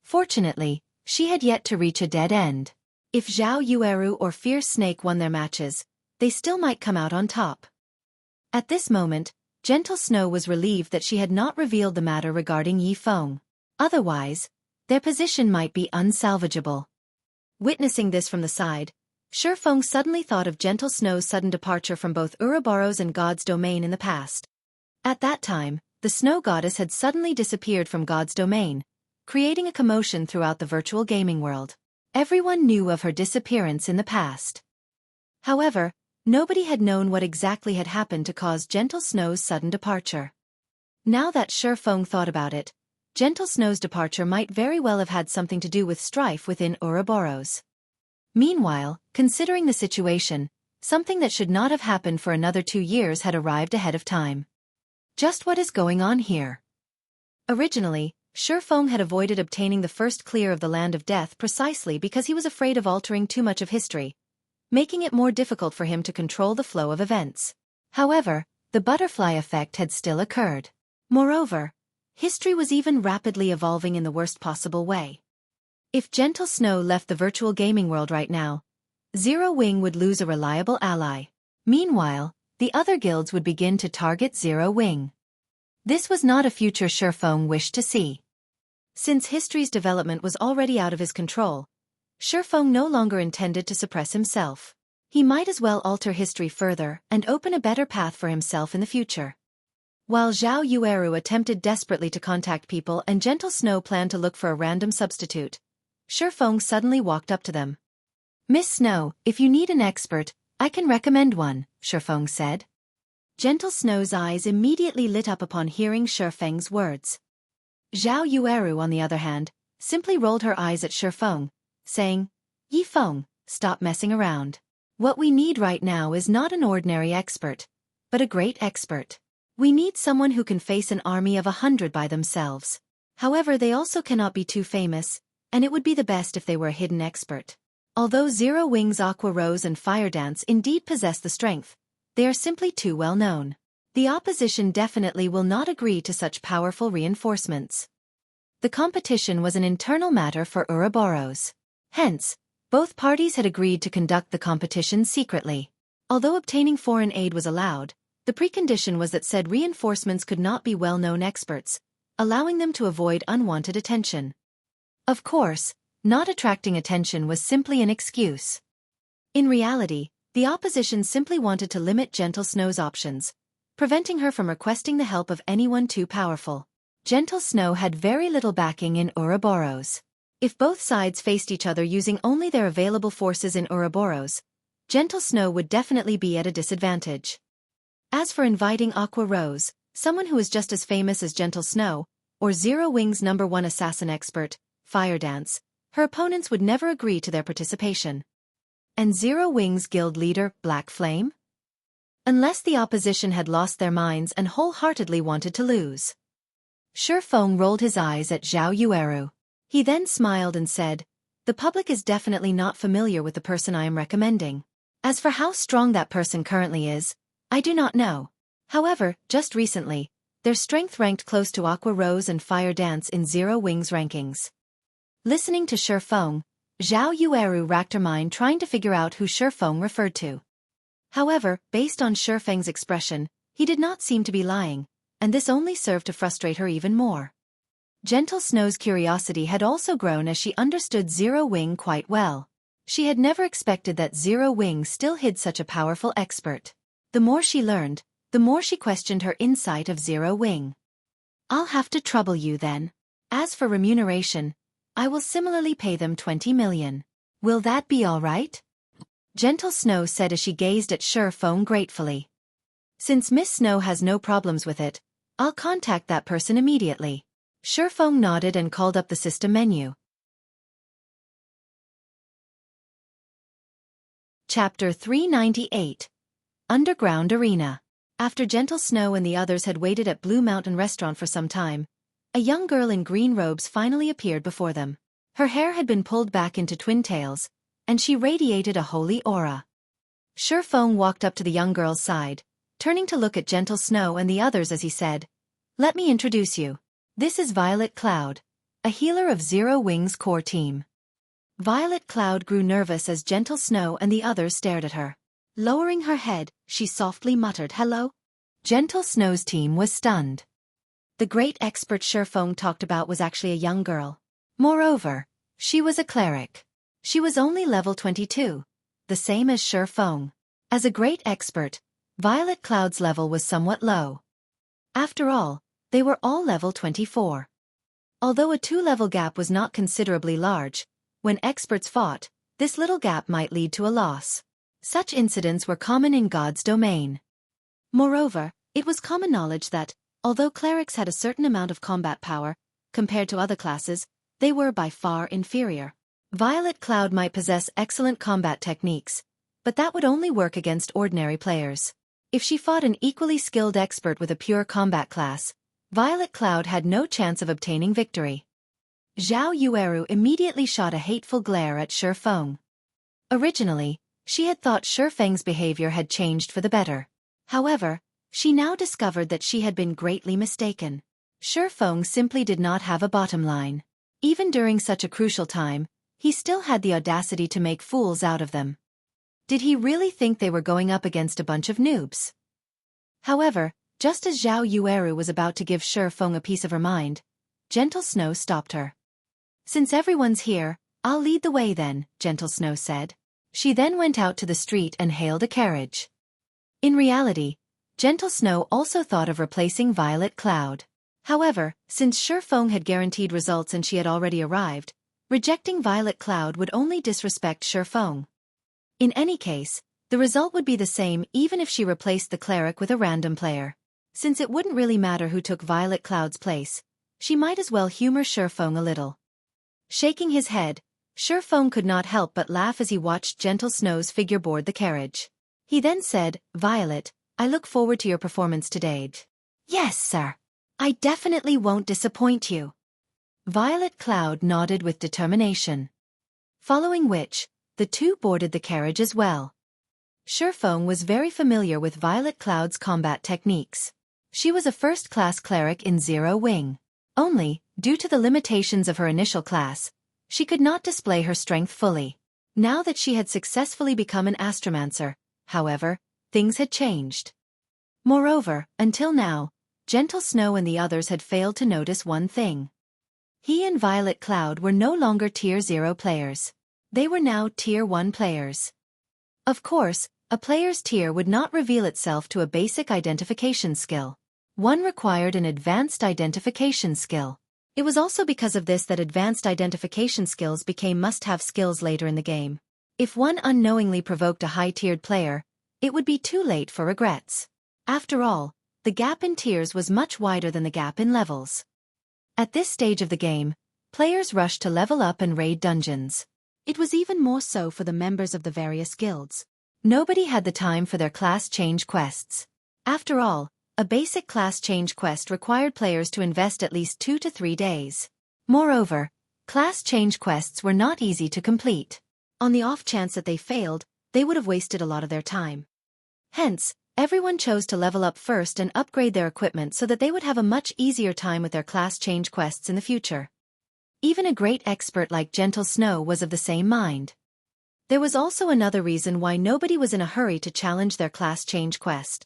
Fortunately, she had yet to reach a dead end. If Zhao Yueru or Fierce Snake won their matches, they still might come out on top. At this moment, Gentle Snow was relieved that she had not revealed the matter regarding Yifeng. Otherwise, their position might be unsalvageable. Witnessing this from the side, Shifeng suddenly thought of Gentle Snow's sudden departure from both Ouroboros and God's domain in the past. At that time, the Snow Goddess had suddenly disappeared from God's domain, creating a commotion throughout the virtual gaming world. Everyone knew of her disappearance in the past. However, nobody had known what exactly had happened to cause Gentle Snow's sudden departure. Now that Xuefeng thought about it, Gentle Snow's departure might very well have had something to do with strife within Ouroboros. Meanwhile, considering the situation, something that should not have happened for another 2 years had arrived ahead of time. Just what is going on here? Originally, Xuefeng had avoided obtaining the first clear of the Land of Death precisely because he was afraid of altering too much of history, making it more difficult for him to control the flow of events. However, the butterfly effect had still occurred. Moreover, history was even rapidly evolving in the worst possible way. If Gentle Snow left the virtual gaming world right now, Zero Wing would lose a reliable ally. Meanwhile, the other guilds would begin to target Zero Wing. This was not a future Xuefeng wished to see. Since history's development was already out of his control, Xuefeng no longer intended to suppress himself. He might as well alter history further and open a better path for himself in the future. While Zhao Yueru attempted desperately to contact people and Gentle Snow planned to look for a random substitute, Xuefeng suddenly walked up to them. "Miss Snow, if you need an expert, I can recommend one," Xuefeng said. Gentle Snow's eyes immediately lit up upon hearing Xuefeng's words. Zhao Yueru, on the other hand, simply rolled her eyes at Xuefeng, saying, "Yi Feng, stop messing around. What we need right now is not an ordinary expert, but a great expert. We need someone who can face an army of 100 by themselves. However, they also cannot be too famous, and it would be the best if they were a hidden expert. Although Zero Wing's Aqua Rose and Fire Dance indeed possess the strength, they are simply too well known. The opposition definitely will not agree to such powerful reinforcements." The competition was an internal matter for Ouroboros. Hence, both parties had agreed to conduct the competition secretly. Although obtaining foreign aid was allowed, the precondition was that said reinforcements could not be well-known experts, allowing them to avoid unwanted attention. Of course, not attracting attention was simply an excuse. In reality, the opposition simply wanted to limit Gentle Snow's options, preventing her from requesting the help of anyone too powerful. Gentle Snow had very little backing in Ouroboros. If both sides faced each other using only their available forces in Ouroboros, Gentle Snow would definitely be at a disadvantage. As for inviting Aqua Rose, someone who is just as famous as Gentle Snow, or Zero Wing's #1 assassin expert, Fire Dance, her opponents would never agree to their participation. And Zero Wing's guild leader, Black Flame? Unless the opposition had lost their minds and wholeheartedly wanted to lose. Xuefeng rolled his eyes at Zhao Yueru. He then smiled and said, "The public is definitely not familiar with the person I am recommending. As for how strong that person currently is, I do not know. However, just recently, their strength ranked close to Aqua Rose and Fire Dance in Zero Wing's rankings." Listening to Xuefeng, Zhao Yueru racked her mind trying to figure out who Xuefeng referred to. However, based on Xuefeng's expression, he did not seem to be lying, and this only served to frustrate her even more. Gentle Snow's curiosity had also grown as she understood Zero Wing quite well. She had never expected that Zero Wing still hid such a powerful expert. The more she learned, the more she questioned her insight of Zero Wing. "I'll have to trouble you then. As for remuneration, I will similarly pay them 20 million. Will that be all right?" Gentle Snow said as she gazed at Xuefeng gratefully. "Since Miss Snow has no problems with it, I'll contact that person immediately." Xuefeng nodded and called up the system menu. Chapter 398. Underground Arena. After Gentle Snow and the others had waited at Blue Mountain Restaurant for some time, a young girl in green robes finally appeared before them. Her hair had been pulled back into twin tails, and she radiated a holy aura. Xuefeng walked up to the young girl's side, turning to look at Gentle Snow and the others as he said, "Let me introduce you. This is Violet Cloud, a healer of Zero Wing's core team." Violet Cloud grew nervous as Gentle Snow and the others stared at her. Lowering her head, she softly muttered, "Hello?" Gentle Snow's team was stunned. The great expert Xuefeng talked about was actually a young girl. Moreover, she was a cleric. She was only level 22, the same as Xuefeng. As a great expert, Violet Cloud's level was somewhat low. After all, they were all level 24. Although a 2-level gap was not considerably large, when experts fought, this little gap might lead to a loss. Such incidents were common in God's domain. Moreover, it was common knowledge that, although clerics had a certain amount of combat power, compared to other classes, they were by far inferior. Violet Cloud might possess excellent combat techniques, but that would only work against ordinary players. If she fought an equally skilled expert with a pure combat class, Violet Cloud had no chance of obtaining victory. Zhao Yueru immediately shot a hateful glare at Shi Feng. Originally, she had thought Shi Feng's behavior had changed for the better. However, she now discovered that she had been greatly mistaken. Shi Feng simply did not have a bottom line. Even during such a crucial time, he still had the audacity to make fools out of them. Did he really think they were going up against a bunch of noobs? However, just as Zhao Yueru was about to give Shi Feng a piece of her mind, Gentle Snow stopped her. "Since everyone's here, I'll lead the way then," Gentle Snow said. She then went out to the street and hailed a carriage. In reality, Gentle Snow also thought of replacing Violet Cloud. However, since Shi Feng had guaranteed results and she had already arrived, rejecting Violet Cloud would only disrespect Shi Feng. In any case, the result would be the same even if she replaced the cleric with a random player. Since it wouldn't really matter who took Violet Cloud's place, she might as well humor Shi Feng a little. Shaking his head, Shi Feng could not help but laugh as he watched Gentle Snow's figure board the carriage. He then said, "Violet, I look forward to your performance today." "Yes, sir. I definitely won't disappoint you." Violet Cloud nodded with determination. Following which, the two boarded the carriage as well. Shi Feng was very familiar with Violet Cloud's combat techniques. She was a first-class cleric in Zero Wing. Only, due to the limitations of her initial class, she could not display her strength fully. Now that she had successfully become an Astromancer, however, things had changed. Moreover, until now, Gentle Snow and the others had failed to notice one thing. He and Violet Cloud were no longer Tier 0 players. They were now Tier 1 players. Of course, a player's tier would not reveal itself to a basic identification skill. One required an advanced identification skill. It was also because of this that advanced identification skills became must-have skills later in the game. If one unknowingly provoked a high-tiered player, it would be too late for regrets. After all, the gap in tiers was much wider than the gap in levels. At this stage of the game, players rushed to level up and raid dungeons. It was even more so for the members of the various guilds. Nobody had the time for their class change quests. After all, a basic class change quest required players to invest at least 2 to 3 days. Moreover, class change quests were not easy to complete. On the off chance that they failed, they would have wasted a lot of their time. Hence, everyone chose to level up first and upgrade their equipment so that they would have a much easier time with their class change quests in the future. Even a great expert like Gentle Snow was of the same mind. There was also another reason why nobody was in a hurry to challenge their class change quest.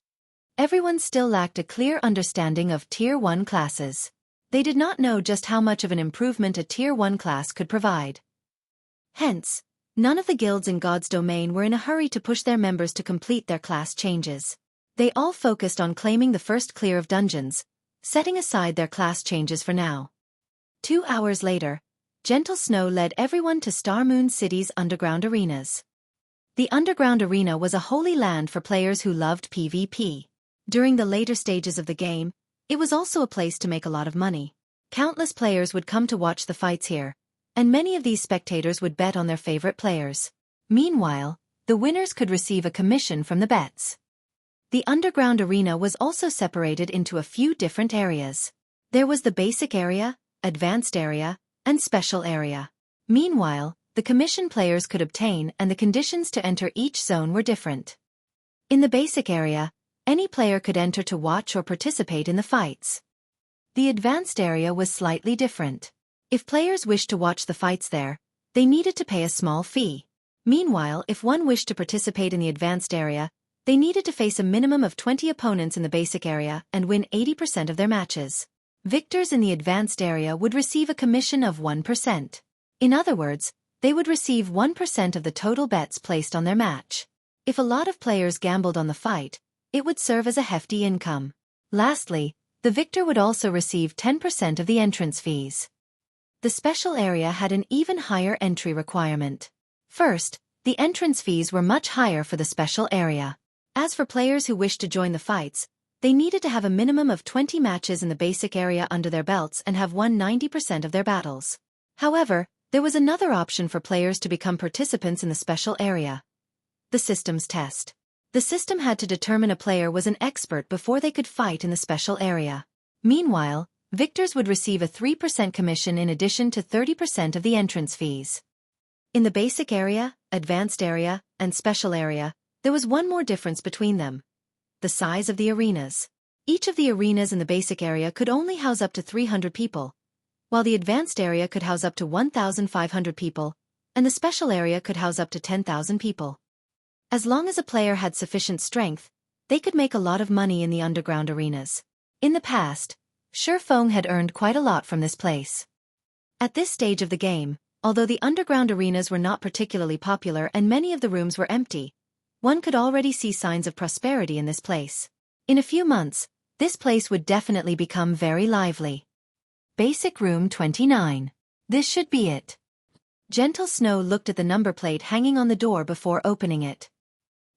Everyone still lacked a clear understanding of Tier 1 classes. They did not know just how much of an improvement a Tier 1 class could provide. Hence, none of the guilds in God's domain were in a hurry to push their members to complete their class changes. They all focused on claiming the first clear of dungeons, setting aside their class changes for now. 2 hours later, Gentle Snow led everyone to Star Moon City's underground arenas. The underground arena was a holy land for players who loved PvP. During the later stages of the game, it was also a place to make a lot of money. Countless players would come to watch the fights here, and many of these spectators would bet on their favorite players. Meanwhile, the winners could receive a commission from the bets. The underground arena was also separated into a few different areas. There was the basic area, advanced area, and special area. Meanwhile, the commission players could obtain and the conditions to enter each zone were different. In the basic area, any player could enter to watch or participate in the fights. The advanced area was slightly different. If players wished to watch the fights there, they needed to pay a small fee. Meanwhile, if one wished to participate in the advanced area, they needed to face a minimum of 20 opponents in the basic area and win 80% of their matches. Victors in the advanced area would receive a commission of 1%. In other words, they would receive 1% of the total bets placed on their match. If a lot of players gambled on the fight, it would serve as a hefty income. Lastly, the victor would also receive 10% of the entrance fees. The special area had an even higher entry requirement. First, The entrance fees were much higher for the special area. As for players who wished to join the fights, they needed to have a minimum of 20 matches in the basic area under their belts and have won 90% of their battles. However, there was another option for players to become participants in the special area. The systems test. The system had to determine a player was an expert before they could fight in the special area. Meanwhile, victors would receive a 3% commission in addition to 30% of the entrance fees. In the basic area, advanced area, and special area, there was one more difference between them: the size of the arenas. Each of the arenas in the basic area could only house up to 300 people, while the advanced area could house up to 1,500 people, and the special area could house up to 10,000 people. As long as a player had sufficient strength, they could make a lot of money in the underground arenas. In the past, Xueqi had earned quite a lot from this place. At this stage of the game, although the underground arenas were not particularly popular and many of the rooms were empty, one could already see signs of prosperity in this place. In a few months, this place would definitely become very lively. Basic Room 29. This should be it. Gentle Snow looked at the number plate hanging on the door before opening it.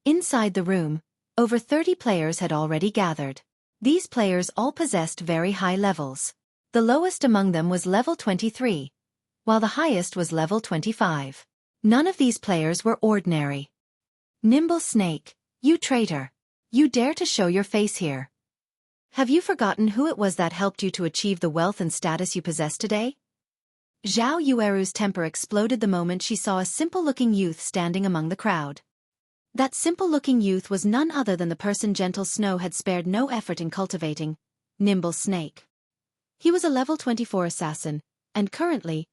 Inside the room, over 30 players had already gathered. These players all possessed very high levels. The lowest among them was level 23, while the highest was level 25. None of these players were ordinary. Nimble Snake, you traitor. You dare to show your face here. Have you forgotten who it was that helped you to achieve the wealth and status you possess today? Zhao Yueru's temper exploded the moment she saw a simple-looking youth standing among the crowd. That simple-looking youth was none other than the person Gentle Snow had spared no effort in cultivating, Nimble Snake. He was a level 24 assassin, and currently,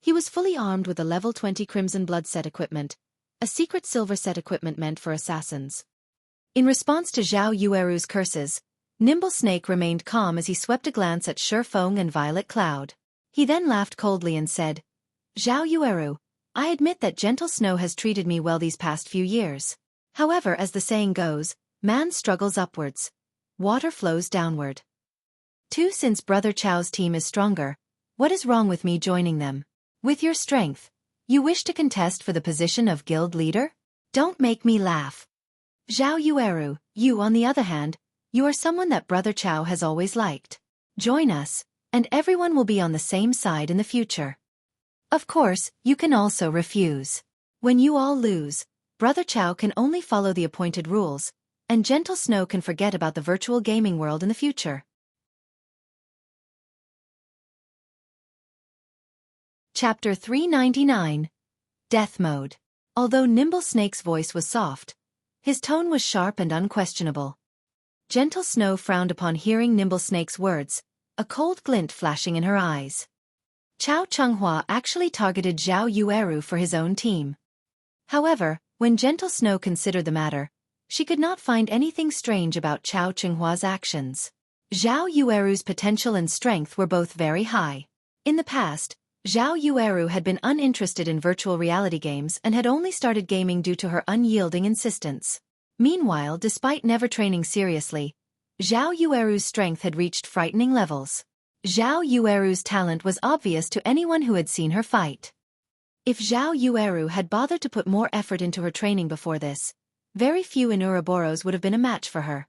he was fully armed with a level 20 Crimson Blood set equipment, a secret silver set equipment meant for assassins. In response to Zhao Yueru's curses, Nimble Snake remained calm as he swept a glance at Xueqi and Violet Cloud. He then laughed coldly and said, "Zhao Yueru, I admit that Gentle Snow has treated me well these past few years. However, as the saying goes, man struggles upwards. Water flows downward. Since Brother Chao's team is stronger, what is wrong with me joining them? With your strength, you wish to contest for the position of guild leader? Don't make me laugh. Zhao Yueru, you on the other hand, you are someone that Brother Chao has always liked. Join us, and everyone will be on the same side in the future. Of course, you can also refuse. When you all lose, Brother Chao can only follow the appointed rules, and Gentle Snow can forget about the virtual gaming world in the future." Chapter 399. Death Mode. Although Nimble Snake's voice was soft, his tone was sharp and unquestionable. Gentle Snow frowned upon hearing Nimble Snake's words, a cold glint flashing in her eyes. Chao Chenghua actually targeted Zhao Yueru for his own team. However, when Gentle Snow considered the matter, she could not find anything strange about Chao Chenghua's actions. Zhao Yueru's potential and strength were both very high. In the past, Zhao Yueru had been uninterested in virtual reality games and had only started gaming due to her unyielding insistence. Meanwhile, despite never training seriously, Zhao Yueru's strength had reached frightening levels. Zhao Yueru's talent was obvious to anyone who had seen her fight. If Zhao Yueru had bothered to put more effort into her training before this, very few in Ouroboros would have been a match for her.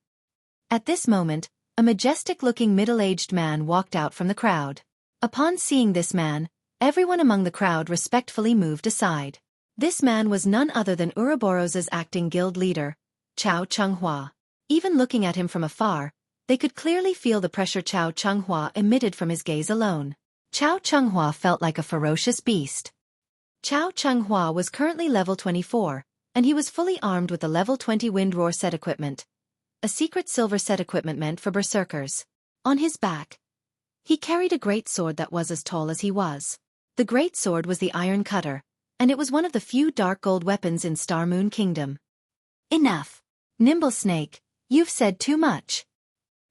At this moment, a majestic-looking middle-aged man walked out from the crowd. Upon seeing this man, everyone among the crowd respectfully moved aside. This man was none other than Ouroboros' acting guild leader, Chao Chenghua. Even looking at him from afar, they could clearly feel the pressure Chao Chenghua emitted from his gaze alone. Chao Chenghua felt like a ferocious beast. Chao Chenghua was currently level 24, and he was fully armed with the level 20 Wind Roar set equipment, a secret silver set equipment meant for berserkers. On his back, he carried a great sword that was as tall as he was. The great sword was the Iron Cutter, and it was one of the few dark gold weapons in Star Moon Kingdom. "Enough! Nimble Snake, you've said too much."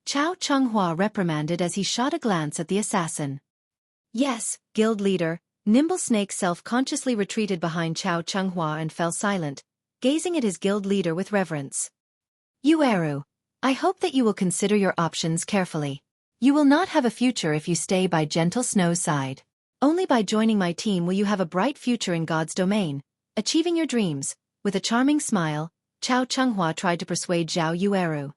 Chao Chenghua reprimanded as he shot a glance at the assassin. "Yes, guild leader." Nimble Snake self-consciously retreated behind Chao Chenghua and fell silent, gazing at his guild leader with reverence. "Yueru, I hope that you will consider your options carefully. You will not have a future if you stay by Gentle Snow's side. Only by joining my team will you have a bright future in God's domain, achieving your dreams. With a charming smile, Chao Chenghua tried to persuade Zhao Yueru.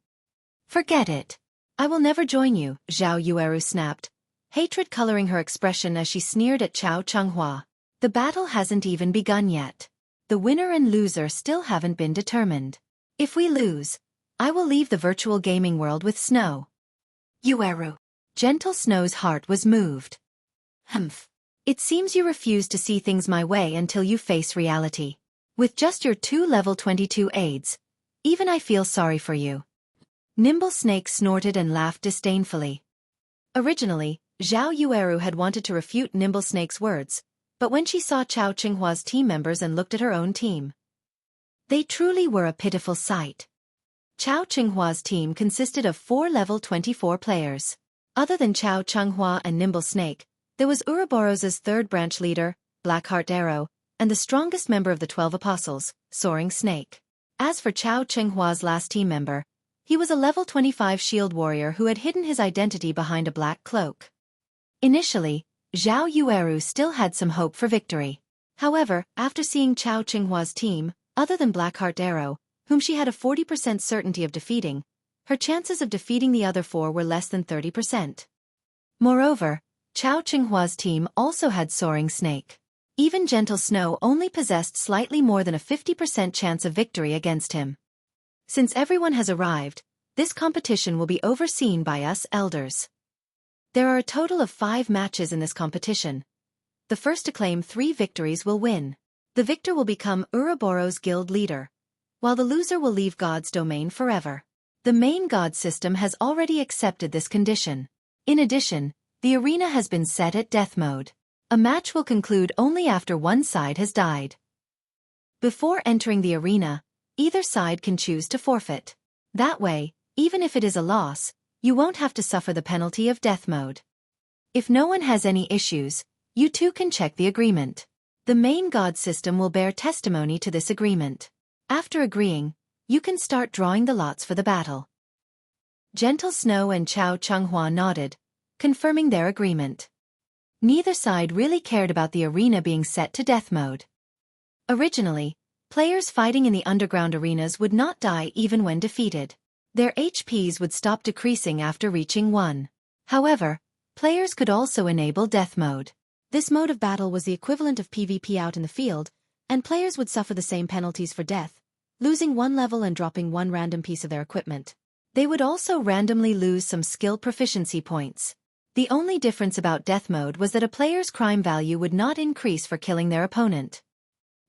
Forget it. I will never join you, Zhao Yueru snapped, hatred coloring her expression as she sneered at Chao Chenghua. The battle hasn't even begun yet. The winner and loser still haven't been determined. If we lose, I will leave the virtual gaming world with Snow. Yueru. Gentle Snow's heart was moved. Humph. It seems you refuse to see things my way until you face reality. With just your 2 level 22 aids, even I feel sorry for you. Nimble Snake snorted and laughed disdainfully. Originally, Zhao Yueru had wanted to refute Nimble Snake's words, but when she saw Chao Chenghua's team members and looked at her own team, they truly were a pitiful sight. Chao Chenghua's team consisted of 4 level 24 players. Other than Chao Chenghua and Nimble Snake, there was Ouroboros's third branch leader, Blackheart Arrow, and the strongest member of the 12 Apostles, Soaring Snake. As for Chao Chenghua's last team member, he was a level 25 shield warrior who had hidden his identity behind a black cloak. Initially, Zhao Yueru still had some hope for victory. However, after seeing Chao Chenghua's team, other than Blackheart Arrow, whom she had a 40% certainty of defeating, her chances of defeating the other 4 were less than 30%. Moreover, Chao Chenghua's team also had Soaring Snake. Even Gentle Snow only possessed slightly more than a 50% chance of victory against him. Since everyone has arrived, this competition will be overseen by us elders. There are a total of 5 matches in this competition. The first to claim 3 victories will win. The victor will become Ouroboros guild leader, while the loser will leave God's domain forever. The main God system has already accepted this condition. In addition, the arena has been set at death mode. A match will conclude only after one side has died. Before entering the arena, either side can choose to forfeit. That way, even if it is a loss, you won't have to suffer the penalty of death mode. If no one has any issues, you too can check the agreement. The main God system will bear testimony to this agreement. After agreeing, you can start drawing the lots for the battle. Gentle Snow and Chao Chenghua nodded, confirming their agreement. Neither side really cared about the arena being set to death mode. Originally, players fighting in the underground arenas would not die even when defeated. Their HPs would stop decreasing after reaching 1. However, players could also enable death mode. This mode of battle was the equivalent of PvP out in the field, and players would suffer the same penalties for death, losing 1 level and dropping 1 random piece of their equipment. They would also randomly lose some skill proficiency points. The only difference about death mode was that a player's crime value would not increase for killing their opponent.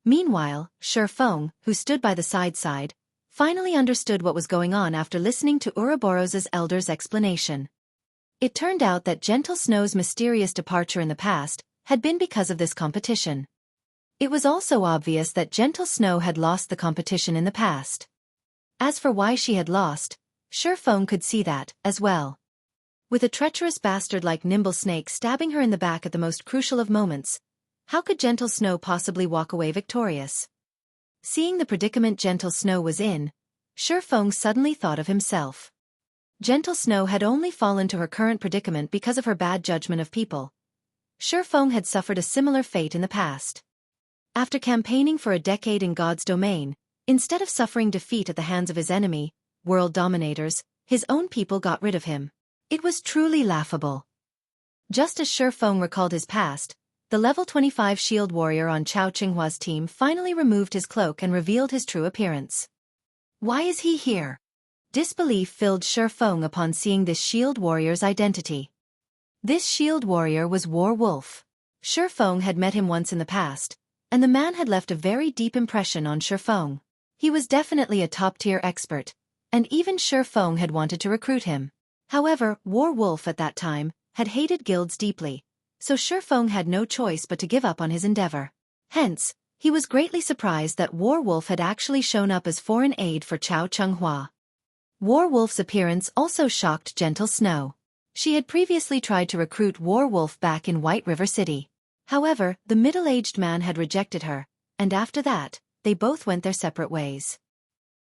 Meanwhile, Shurfeng, who stood by the side, finally understood what was going on after listening to Ouroboros's elder's explanation. It turned out that Gentle Snow's mysterious departure in the past had been because of this competition. It was also obvious that Gentle Snow had lost the competition in the past. As for why she had lost, Shurfeng could see that, as well. With a treacherous bastard like Nimble Snake stabbing her in the back at the most crucial of moments, how could Gentle Snow possibly walk away victorious? Seeing the predicament Gentle Snow was in, Shurfeng suddenly thought of himself. Gentle Snow had only fallen to her current predicament because of her bad judgment of people. Shurfeng had suffered a similar fate in the past. After campaigning for a decade in God's domain, instead of suffering defeat at the hands of his enemy, world dominators, his own people got rid of him. It was truly laughable. Just as Shurfeng recalled his past, the level 25 shield warrior on Chao Chenghua's team finally removed his cloak and revealed his true appearance. Why is he here? Disbelief filled Shurfeng upon seeing this shield warrior's identity. This shield warrior was War Wolf. Shurfeng had met him once in the past, and the man had left a very deep impression on Shurfeng. He was definitely a top-tier expert, and even Shurfeng had wanted to recruit him. However, War Wolf at that time had hated guilds deeply, so Shurfeng had no choice but to give up on his endeavor. Hence, he was greatly surprised that War Wolf had actually shown up as foreign aid for Chao Chenghua. War Wolf's appearance also shocked Gentle Snow. She had previously tried to recruit War Wolf back in White River City. However, the middle-aged man had rejected her, and after that, they both went their separate ways.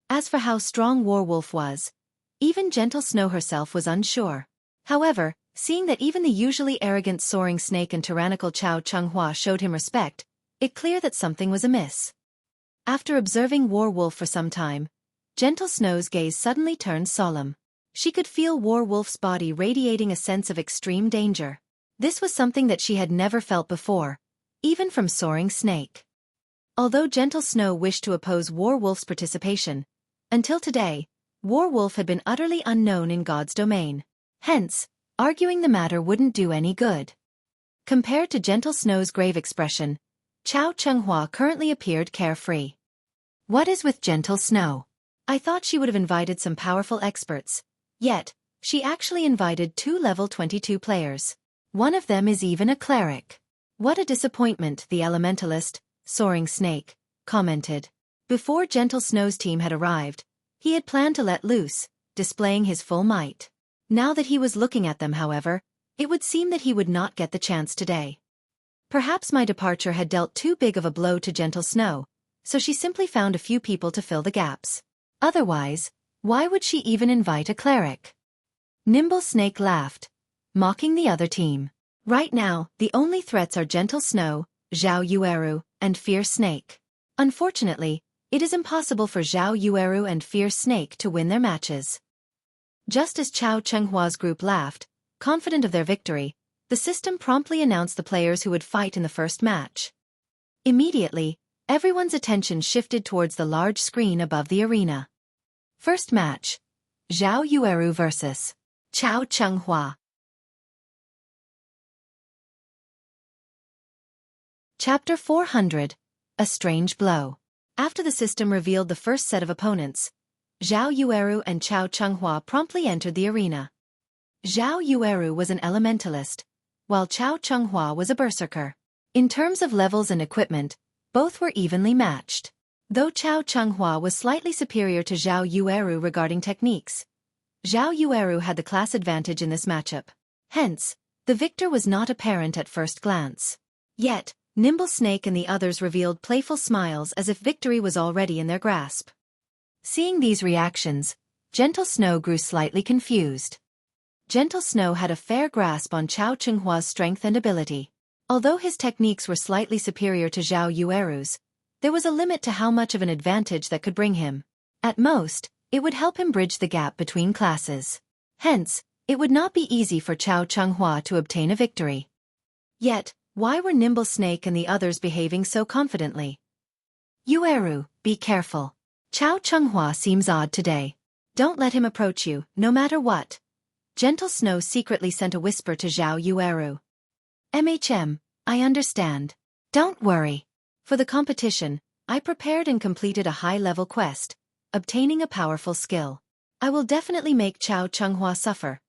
As for how strong War Wolf was, even Gentle Snow herself was unsure. However, seeing that even the usually arrogant Soaring Snake and tyrannical Chao Chenghua showed him respect, it clear that something was amiss. After observing Warwolf for some time, Gentle Snow's gaze suddenly turned solemn. She could feel Warwolf's body radiating a sense of extreme danger. This was something that she had never felt before, even from Soaring Snake. Although Gentle Snow wished to oppose Warwolf's participation, until today, Warwolf had been utterly unknown in God's domain. Hence, arguing the matter wouldn't do any good. Compared to Gentle Snow's grave expression, Chao Chenghua currently appeared carefree. What is with Gentle Snow? I thought she would have invited some powerful experts. Yet, she actually invited 2 level 22 players. One of them is even a cleric. What a disappointment, the Elementalist, Soaring Snake, commented. Before Gentle Snow's team had arrived, he had planned to let loose, displaying his full might. Now that he was looking at them, however, it would seem that he would not get the chance today. Perhaps my departure had dealt too big of a blow to Gentle Snow, so she simply found a few people to fill the gaps. Otherwise, why would she even invite a cleric? Nimble Snake laughed, mocking the other team. Right now, the only threats are Gentle Snow, Zhao Yueru, and Fierce Snake. Unfortunately, it is impossible for Zhao Yueru and Fierce Snake to win their matches. Just as Chao Chenghua's group laughed, confident of their victory, the system promptly announced the players who would fight in the first match. Immediately, everyone's attention shifted towards the large screen above the arena. First match: Zhao Yueru vs. Chao Chenghua. Chapter 400, A Strange Blow. After the system revealed the first set of opponents, Zhao Yueru and Chao Chenghua promptly entered the arena. Zhao Yueru was an elementalist, while Chao Chenghua was a berserker. In terms of levels and equipment, both were evenly matched. Though Chao Chenghua was slightly superior to Zhao Yueru regarding techniques, Zhao Yueru had the class advantage in this matchup. Hence, the victor was not apparent at first glance. Yet, Nimble Snake and the others revealed playful smiles as if victory was already in their grasp. Seeing these reactions, Gentle Snow grew slightly confused. Gentle Snow had a fair grasp on Chao Chenghua's strength and ability. Although his techniques were slightly superior to Zhao Yueru's, there was a limit to how much of an advantage that could bring him. At most, it would help him bridge the gap between classes. Hence, it would not be easy for Chao Chenghua to obtain a victory. Yet, why were Nimble Snake and the others behaving so confidently? Yueru, be careful. Chao Chenghua seems odd today. Don't let him approach you, no matter what. Gentle Snow secretly sent a whisper to Zhao Yueru. I understand. Don't worry. For the competition, I prepared and completed a high-level quest, obtaining a powerful skill. I will definitely make Chao Chenghua suffer.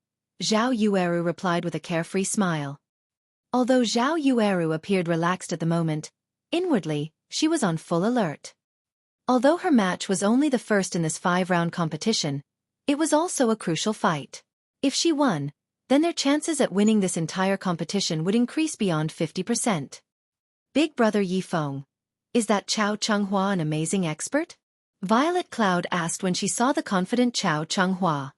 Zhao Yueru replied with a carefree smile. Although Zhao Yueru appeared relaxed at the moment, inwardly, she was on full alert. Although her match was only the first in this 5-round competition, it was also a crucial fight. If she won, then their chances at winning this entire competition would increase beyond 50%. Big Brother Yifeng, is that Chao Chenghua an amazing expert? Violet Cloud asked when she saw the confident Chao Chenghua.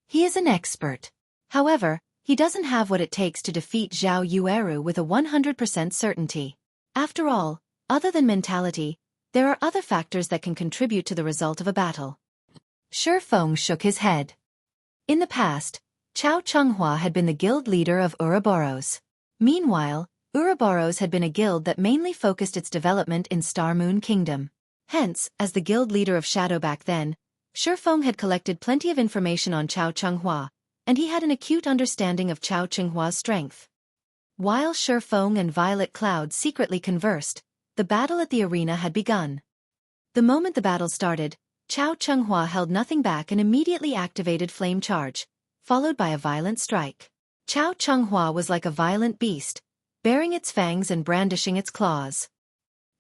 He is an expert. However, he doesn't have what it takes to defeat Zhao Yueru with a 100% certainty. After all, other than mentality, there are other factors that can contribute to the result of a battle. Xueqi shook his head. In the past, Chao Chenghua had been the guild leader of Ouroboros. Meanwhile, Ouroboros had been a guild that mainly focused its development in Star Moon Kingdom. Hence, as the guild leader of Shadow back then, Xueqi had collected plenty of information on Chao Chenghua, and he had an acute understanding of Chao Chenghua's strength. While Xueqi and Violet Cloud secretly conversed, the battle at the arena had begun. The moment the battle started, Chao Chenghua held nothing back and immediately activated Flame Charge, followed by a violent strike. Chao Chenghua was like a violent beast, baring its fangs and brandishing its claws.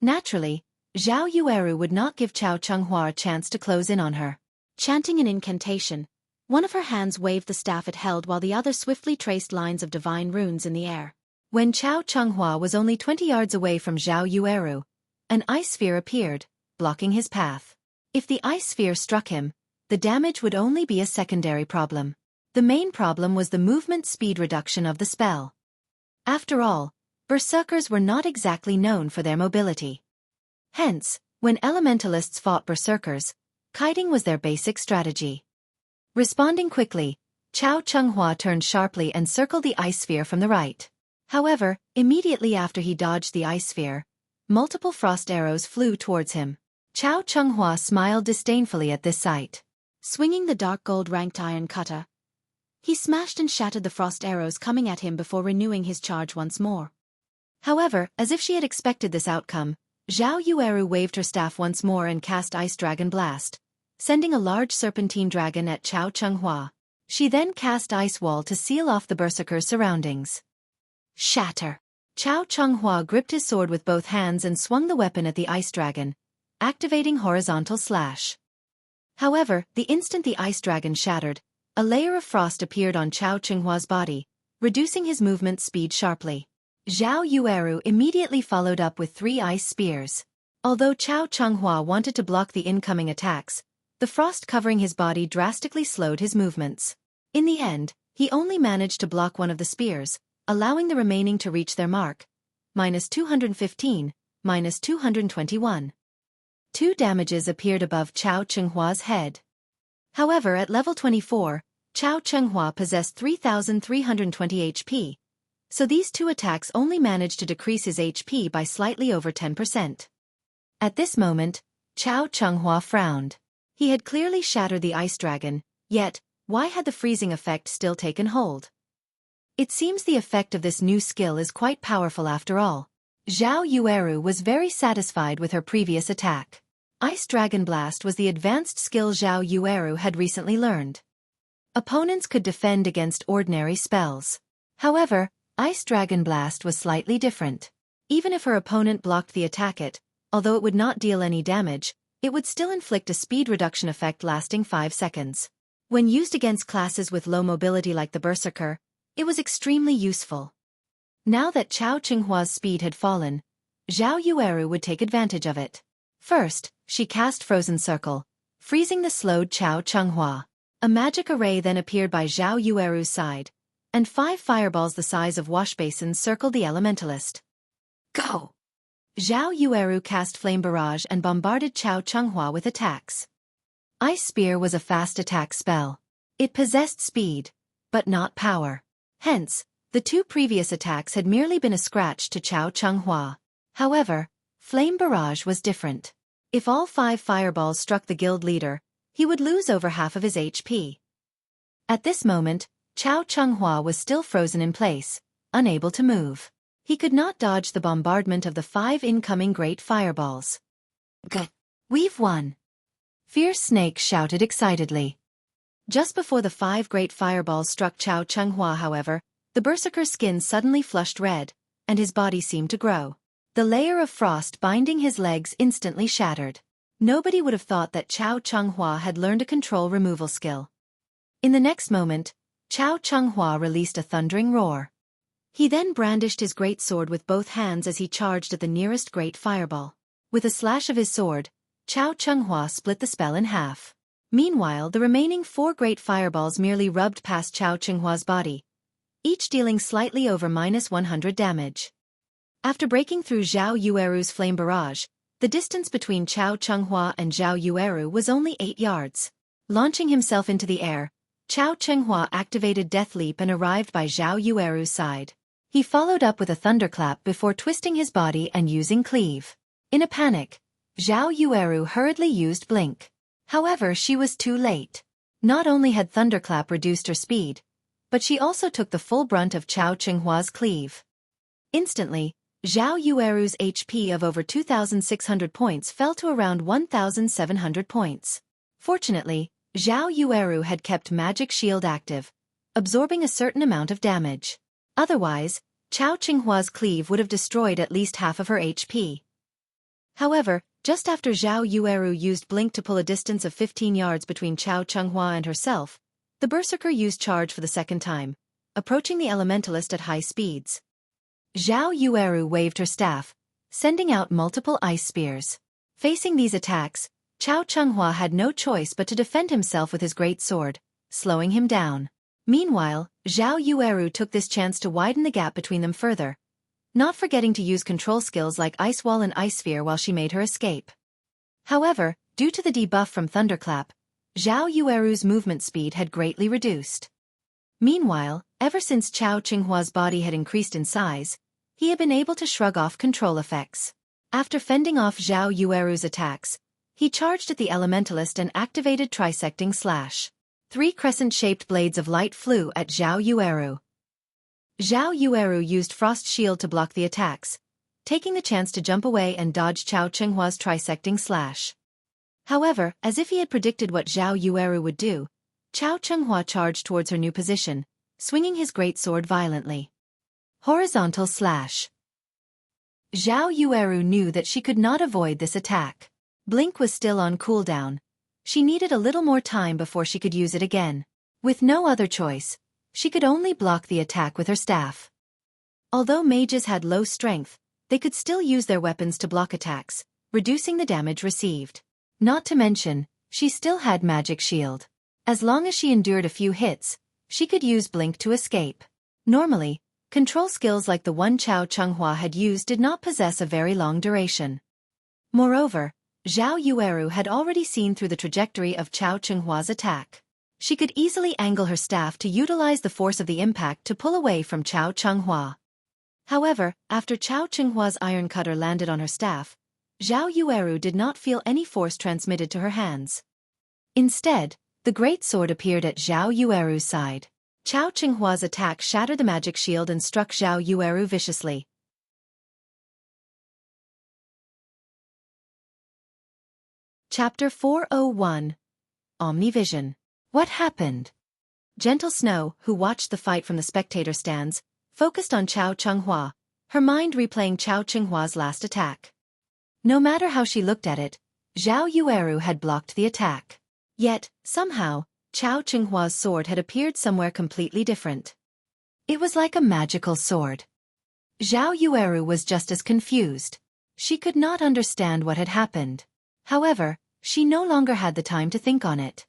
Naturally, Zhao Yueru would not give Chao Chenghua a chance to close in on her. Chanting an incantation, one of her hands waved the staff it held while the other swiftly traced lines of divine runes in the air. When Chao Chenghua was only 20 yards away from Zhao Yueru, an ice sphere appeared, blocking his path. If the ice sphere struck him, the damage would only be a secondary problem. The main problem was the movement speed reduction of the spell. After all, berserkers were not exactly known for their mobility. Hence, When elementalists fought berserkers, kiting was their basic strategy. Responding quickly, Chao Chunghua turned sharply and circled the ice sphere from the right. However, immediately after he dodged the ice sphere, multiple frost arrows flew towards him. Chao Chunghua smiled disdainfully at this sight. Swinging the dark gold ranked iron cutter, he smashed and shattered the frost arrows coming at him before renewing his charge once more. However, as if she had expected this outcome, Zhao Yueru waved her staff once more and cast Ice Dragon Blast, sending a large serpentine dragon at Chao Chunghua. She then cast Ice Wall to seal off the berserker's surroundings. Shatter! Chao Chunghua gripped his sword with both hands and swung the weapon at the ice dragon, activating Horizontal Slash. However, the instant the ice dragon shattered, a layer of frost appeared on Chao Chunghua's body, reducing his movement speed sharply. Zhao Yueru immediately followed up with 3 ice spears. Although Chao Chunghua wanted to block the incoming attacks, the frost covering his body drastically slowed his movements. In the end, he only managed to block one of the spears, allowing the remaining to reach their mark, -215, -221. 2 damages appeared above Chao Chunghua's head. However, at level 24, Chao Chunghua possessed 3,320 HP, so these 2 attacks only managed to decrease his HP by slightly over 10%. At this moment, Chao Chunghua frowned. He had clearly shattered the ice dragon, yet, why had the freezing effect still taken hold? It seems the effect of this new skill is quite powerful after all. Zhao Yueru was very satisfied with her previous attack. Ice Dragon Blast was the advanced skill Zhao Yueru had recently learned. Opponents could defend against ordinary spells. However, Ice Dragon Blast was slightly different. Even if her opponent blocked the attack, although it would not deal any damage, it would still inflict a speed reduction effect lasting 5 seconds. When used against classes with low mobility like the Berserker, it was extremely useful. Now that Chao Chunghua's speed had fallen, Zhao Yueru would take advantage of it. First, she cast Frozen Circle, freezing the slowed Chao Chunghua. A magic array then appeared by Zhao Yueru's side, and 5 fireballs the size of washbasins circled the elementalist. Go! Zhao Yueru cast Flame Barrage and bombarded Chao Chunghua with attacks. Ice Spear was a fast attack spell. It possessed speed, but not power. Hence, the 2 previous attacks had merely been a scratch to Chao Chunghua. However, Flame Barrage was different. If all 5 fireballs struck the guild leader, he would lose over half of his HP. At this moment, Chao Chunghua was still frozen in place, unable to move. He could not dodge the bombardment of the 5 incoming great fireballs. Gah! We've won! Fierce Snake shouted excitedly. Just before the 5 great fireballs struck Chao Chunghua, however, the berserker's skin suddenly flushed red, and his body seemed to grow. The layer of frost binding his legs instantly shattered. Nobody would have thought that Chao Chunghua had learned a control removal skill. In the next moment, Chao Chunghua released a thundering roar. He then brandished his great sword with both hands as he charged at the nearest great fireball. With a slash of his sword, Chao Chunghua split the spell in half. Meanwhile, the remaining 4 great fireballs merely rubbed past Chao Chunghua's body, each dealing slightly over -100 damage. After breaking through Zhao Yueru's Flame Barrage, the distance between Chao Chunghua and Zhao Yueru was only 8 yards. Launching himself into the air, Chao Chunghua activated Death Leap and arrived by Zhao Yueru's side. He followed up with a thunderclap before twisting his body and using Cleave. In a panic, Zhao Yueru hurriedly used Blink. However, she was too late. Not only had Thunderclap reduced her speed, but she also took the full brunt of Chao Chunghua's Cleave. Instantly, Zhao Yueru's HP of over 2,600 points fell to around 1,700 points. Fortunately, Zhao Yueru had kept Magic Shield active, absorbing a certain amount of damage. Otherwise, Chao Chunghua's Cleave would have destroyed at least half of her HP. However, just after Zhao Yueru used Blink to pull a distance of 15 yards between Chao Chunghua and herself, the Berserker used Charge for the second time, approaching the Elementalist at high speeds. Zhao Yueru waved her staff, sending out multiple ice spears. Facing these attacks, Chao Chunghua had no choice but to defend himself with his great sword, slowing him down. Meanwhile, Zhao Yueru took this chance to widen the gap between them further, not forgetting to use control skills like Ice Wall and Ice Sphere while she made her escape. However, due to the debuff from Thunderclap, Zhao Yueru's movement speed had greatly reduced. Meanwhile, ever since Chao Qinghua's body had increased in size, he had been able to shrug off control effects. After fending off Zhao Yueru's attacks, he charged at the Elementalist and activated Trisecting Slash. 3 crescent-shaped blades of light flew at Zhao Yueru. Zhao Yueru used Frost Shield to block the attacks, taking the chance to jump away and dodge Chao Qinghua's Trisecting Slash. However, as if he had predicted what Zhao Yueru would do, Chao Qinghua charged towards her new position, swinging his greatsword violently. Horizontal Slash. Zhao Yueru knew that she could not avoid this attack. Blink was still on cooldown. She needed a little more time before she could use it again. With no other choice, she could only block the attack with her staff. Although mages had low strength, they could still use their weapons to block attacks, reducing the damage received. Not to mention, she still had magic shield. As long as she endured a few hits, she could use Blink to escape. Normally, control skills like the one Chao Qinghua had used did not possess a very long duration. Moreover, Zhao Yueru had already seen through the trajectory of Chao Qinghua's attack. She could easily angle her staff to utilize the force of the impact to pull away from Chao Qinghua. However, after Chao Qinghua's iron cutter landed on her staff, Zhao Yueru did not feel any force transmitted to her hands. Instead, the great sword appeared at Zhao Yueru's side. Chao Qinghua's attack shattered the magic shield and struck Zhao Yueru viciously. Chapter 401. Omnivision. What happened? Gentle Snow, who watched the fight from the spectator stands, focused on Chao Qinghua, her mind replaying Chao Qinghua's last attack. No matter how she looked at it, Zhao Yueru had blocked the attack. Yet, somehow, Chao Qinghua's sword had appeared somewhere completely different. It was like a magical sword. Zhao Yueru was just as confused. She could not understand what had happened. However, she no longer had the time to think on it.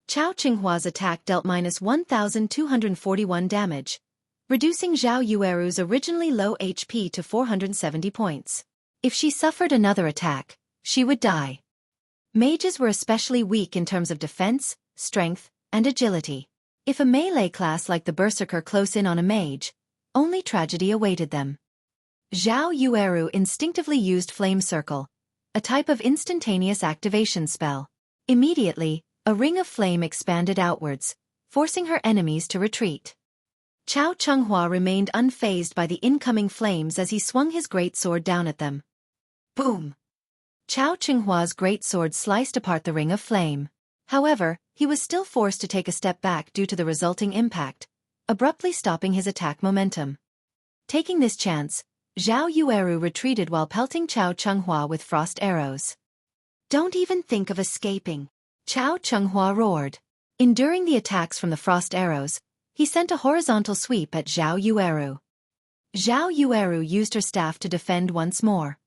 Chao Qinghua's attack dealt -1,241 damage, reducing Zhao Yueru's originally low HP to 470 points. If she suffered another attack, she would die. Mages were especially weak in terms of defense, strength, and agility. If a melee class like the Berserker close in on a mage, only tragedy awaited them. Zhao Yueru instinctively used Flame Circle, a type of instantaneous activation spell. Immediately, a ring of flame expanded outwards, forcing her enemies to retreat. Chao Qinghua remained unfazed by the incoming flames as he swung his greatsword down at them. Boom! Chao Qinghua's greatsword sliced apart the ring of flame. However, he was still forced to take a step back due to the resulting impact, abruptly stopping his attack momentum. Taking this chance, Zhao Yueru retreated while pelting Chao Qinghua with frost arrows. Don't even think of escaping, Chao Qinghua roared. Enduring the attacks from the frost arrows, he sent a horizontal sweep at Zhao Yueru. Zhao Yueru used her staff to defend once more.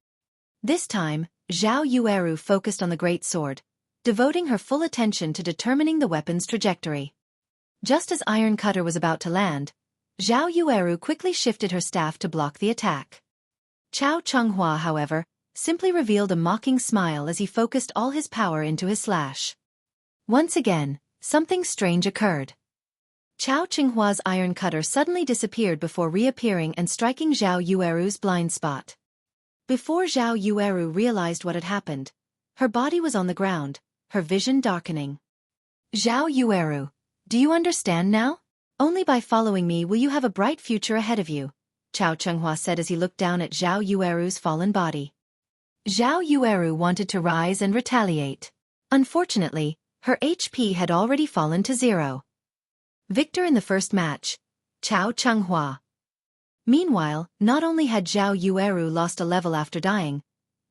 This time, Zhao Yueru focused on the greatsword, devoting her full attention to determining the weapon's trajectory. Just as Iron Cutter was about to land, Zhao Yueru quickly shifted her staff to block the attack. Chao Qinghua, however, simply revealed a mocking smile as he focused all his power into his slash. Once again, something strange occurred. Chao Qinghua's Iron Cutter suddenly disappeared before reappearing and striking Zhao Yueru's blind spot. Before Zhao Yueru realized what had happened, her body was on the ground, her vision darkening. Zhao Yueru, do you understand now? Only by following me will you have a bright future ahead of you, Chao Qinghua said as he looked down at Zhao Yueru's fallen body. Zhao Yueru wanted to rise and retaliate. Unfortunately, her HP had already fallen to 0. Victor in the first match, Chao Qinghua. Meanwhile, not only had Zhao Yueru lost a level after dying,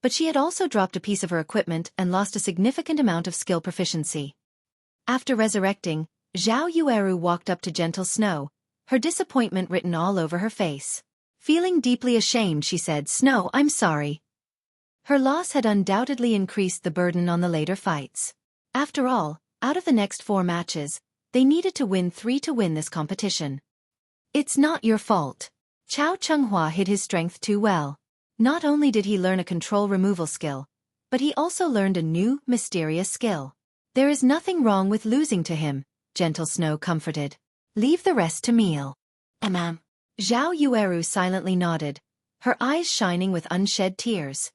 but she had also dropped a piece of her equipment and lost a significant amount of skill proficiency. After resurrecting, Zhao Yueru walked up to Gentle Snow, her disappointment written all over her face. Feeling deeply ashamed, she said, "Snow, I'm sorry." Her loss had undoubtedly increased the burden on the later fights. After all, out of the next 4 matches, they needed to win 3 to win this competition. It's not your fault. Chao Qinghua hid his strength too well. Not only did he learn a control removal skill, but he also learned a new, mysterious skill. There is nothing wrong with losing to him, Gentle Snow comforted. Leave the rest to meal. Ma'am. Zhao Yueru silently nodded, her eyes shining with unshed tears.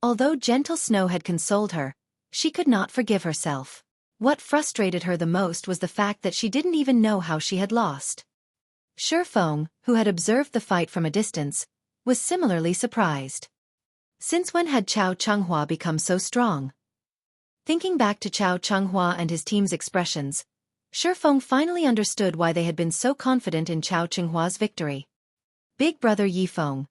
Although Gentle Snow had consoled her, she could not forgive herself. What frustrated her the most was the fact that she didn't even know how she had lost. Shifeng, who had observed the fight from a distance, was similarly surprised. Since when had Chao Chenghua become so strong? Thinking back to Chao Chenghua and his team's expressions, Shifeng finally understood why they had been so confident in Chao Chenghua's victory. Big brother Yifeng,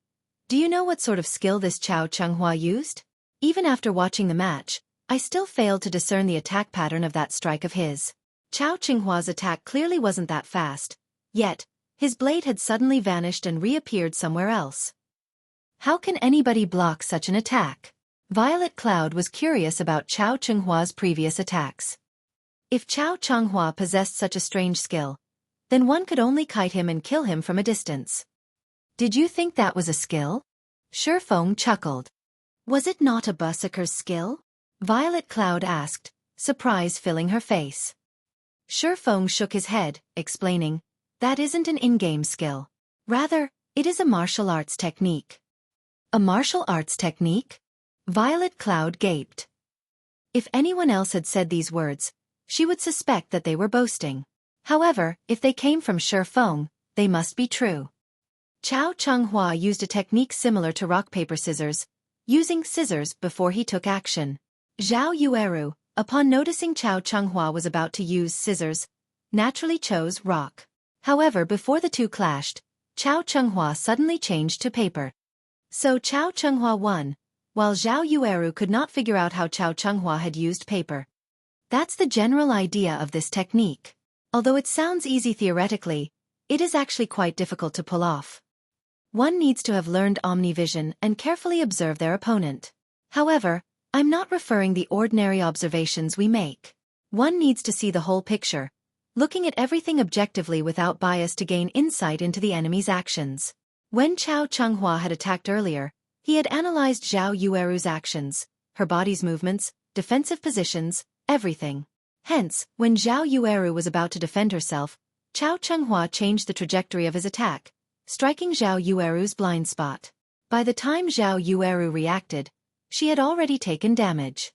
do you know what sort of skill this Chao Chenghua used? Even after watching the match, I still failed to discern the attack pattern of that strike of his. Chao Chenghua's attack clearly wasn't that fast, yet, his blade had suddenly vanished and reappeared somewhere else. How can anybody block such an attack? Violet Cloud was curious about Chao Chenghua's previous attacks. If Chao Chenghua possessed such a strange skill, then one could only kite him and kill him from a distance. Did you think that was a skill? Shifeng chuckled. Was it not a berserker's skill? Violet Cloud asked, surprise filling her face. Shifeng shook his head, explaining, that isn't an in-game skill. Rather, it is a martial arts technique. A martial arts technique? Violet Cloud gaped. If anyone else had said these words, she would suspect that they were boasting. However, if they came from Shifeng, they must be true. Chao Chenghua used a technique similar to rock-paper-scissors, using scissors before he took action. Zhao Yueru, upon noticing Chao Chenghua was about to use scissors, naturally chose rock. However, before the two clashed, Chao Chenghua suddenly changed to paper. So Chao Chenghua won, while Zhao Yueru could not figure out how Chao Chenghua had used paper. That's the general idea of this technique. Although it sounds easy theoretically, it is actually quite difficult to pull off. One needs to have learned Omnivision and carefully observe their opponent. However, I'm not referring the ordinary observations we make. One needs to see the whole picture, looking at everything objectively without bias to gain insight into the enemy's actions. When Chao Chenghua had attacked earlier, he had analyzed Zhao Yueru's actions, her body's movements, defensive positions, everything. Hence, when Zhao Yueru was about to defend herself, Chao Chenghua changed the trajectory of his attack, striking Zhao Yueru's blind spot. By the time Zhao Yueru reacted, she had already taken damage.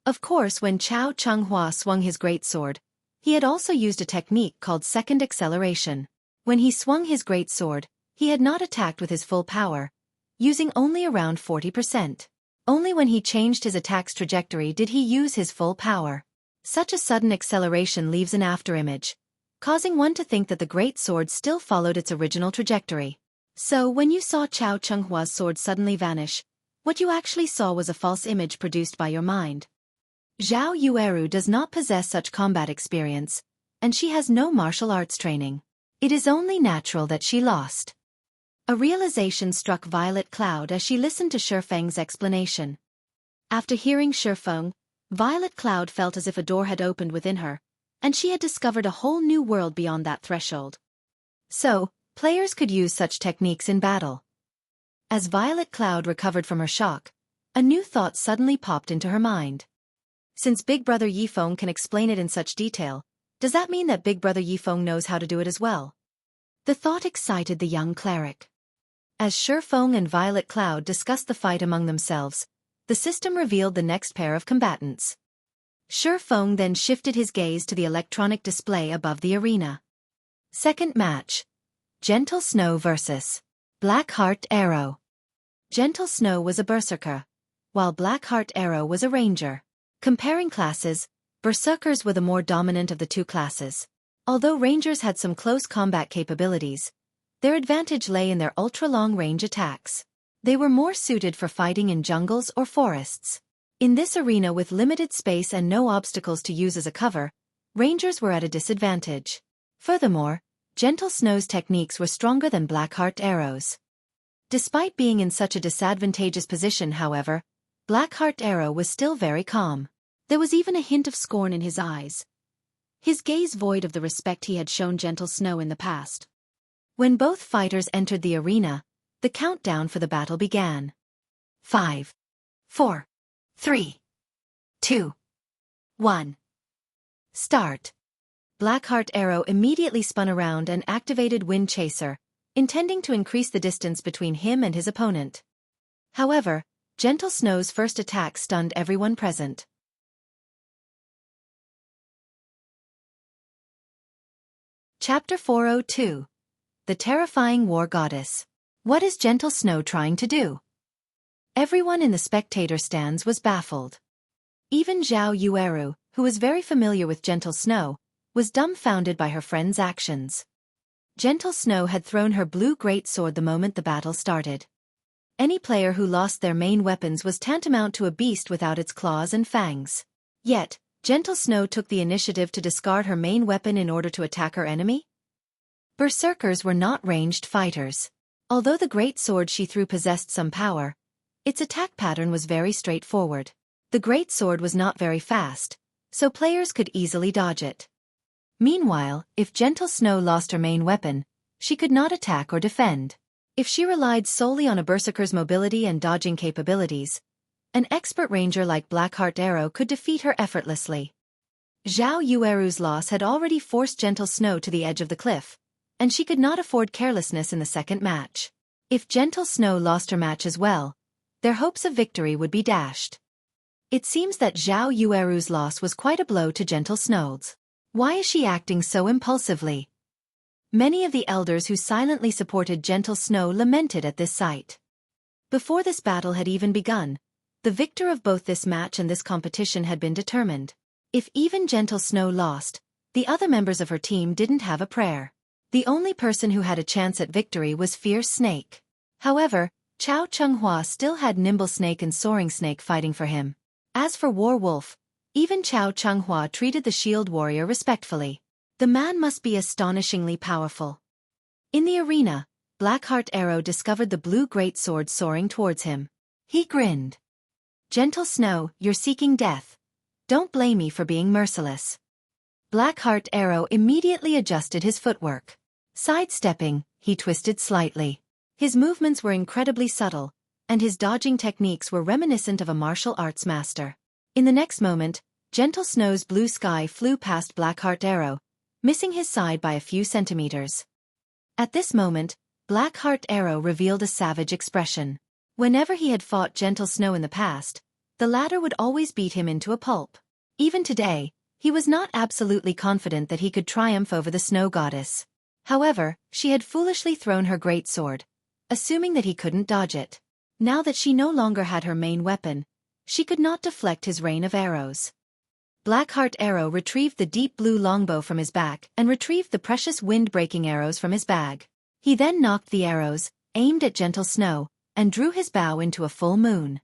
Of course, when Chao Chenghua swung his greatsword, he had also used a technique called second acceleration. When he swung his greatsword, he had not attacked with his full power, using only around 40%. Only when he changed his attack's trajectory did he use his full power. Such a sudden acceleration leaves an afterimage, causing one to think that the great sword still followed its original trajectory. So when you saw Chao Chenghua's sword suddenly vanish, what you actually saw was a false image produced by your mind. Zhao Yueru does not possess such combat experience, and she has no martial arts training. It is only natural that she lost. A realization struck Violet Cloud as she listened to Shifeng's explanation. After hearing Shifeng, Violet Cloud felt as if a door had opened within her, and she had discovered a whole new world beyond that threshold. So, players could use such techniques in battle. As Violet Cloud recovered from her shock, a new thought suddenly popped into her mind. Since Big Brother Yifeng can explain it in such detail, does that mean that Big Brother Yifeng knows how to do it as well? The thought excited the young cleric. As Shifeng and Violet Cloud discussed the fight among themselves, the system revealed the next pair of combatants. Shifeng then shifted his gaze to the electronic display above the arena. Second match. Gentle Snow vs. Blackheart Arrow. Gentle Snow was a berserker, while Blackheart Arrow was a ranger. Comparing classes, berserkers were the more dominant of the two classes. Although rangers had some close combat capabilities, their advantage lay in their ultra-long-range attacks. They were more suited for fighting in jungles or forests. In this arena with limited space and no obstacles to use as a cover, rangers were at a disadvantage. Furthermore, Gentle Snow's techniques were stronger than Blackheart Arrow's. Despite being in such a disadvantageous position, however, Blackheart Arrow was still very calm. There was even a hint of scorn in his eyes, his gaze void of the respect he had shown Gentle Snow in the past. When both fighters entered the arena, the countdown for the battle began. 5, 4, 3, 2, 1. Start. Blackheart Arrow immediately spun around and activated Wind Chaser, intending to increase the distance between him and his opponent. However, Gentle Snow's first attack stunned everyone present. Chapter 402. The Terrifying War Goddess. What is Gentle Snow trying to do? Everyone in the spectator stands was baffled. Even Zhao Yueru, who was very familiar with Gentle Snow, was dumbfounded by her friend's actions. Gentle Snow had thrown her blue greatsword the moment the battle started. Any player who lost their main weapons was tantamount to a beast without its claws and fangs. Yet, Gentle Snow took the initiative to discard her main weapon in order to attack her enemy? Berserkers were not ranged fighters. Although the greatsword she threw possessed some power, its attack pattern was very straightforward. The greatsword was not very fast, so players could easily dodge it. Meanwhile, if Gentle Snow lost her main weapon, she could not attack or defend. If she relied solely on a berserker's mobility and dodging capabilities, an expert ranger like Blackheart Arrow could defeat her effortlessly. Zhao Yueru's loss had already forced Gentle Snow to the edge of the cliff, and she could not afford carelessness in the second match. If Gentle Snow lost her match as well, their hopes of victory would be dashed. It seems that Zhao Yueru's loss was quite a blow to Gentle Snow's. Why is she acting so impulsively? Many of the elders who silently supported Gentle Snow lamented at this sight. Before this battle had even begun, the victor of both this match and this competition had been determined. If even Gentle Snow lost, the other members of her team didn't have a prayer. The only person who had a chance at victory was Fierce Snake. However, Chao Chunghua still had Nimble Snake and Soaring Snake fighting for him. As for War Wolf, even Chao Chunghua treated the shield warrior respectfully. The man must be astonishingly powerful. In the arena, Blackheart Arrow discovered the blue greatsword soaring towards him. He grinned. Gentle Snow, you're seeking death. Don't blame me for being merciless. Blackheart Arrow immediately adjusted his footwork. Sidestepping, he twisted slightly. His movements were incredibly subtle, and his dodging techniques were reminiscent of a martial arts master. In the next moment, Gentle Snow's blue sky flew past Blackheart Arrow, missing his side by a few centimeters. At this moment, Blackheart Arrow revealed a savage expression. Whenever he had fought Gentle Snow in the past, the latter would always beat him into a pulp. Even today, he was not absolutely confident that he could triumph over the Snow Goddess. However, she had foolishly thrown her greatsword, assuming that he couldn't dodge it. Now that she no longer had her main weapon, she could not deflect his rain of arrows. Blackheart Arrow retrieved the deep blue longbow from his back and retrieved the precious wind-breaking arrows from his bag. He then knocked the arrows, aimed at Gentle Snow, and drew his bow into a full moon.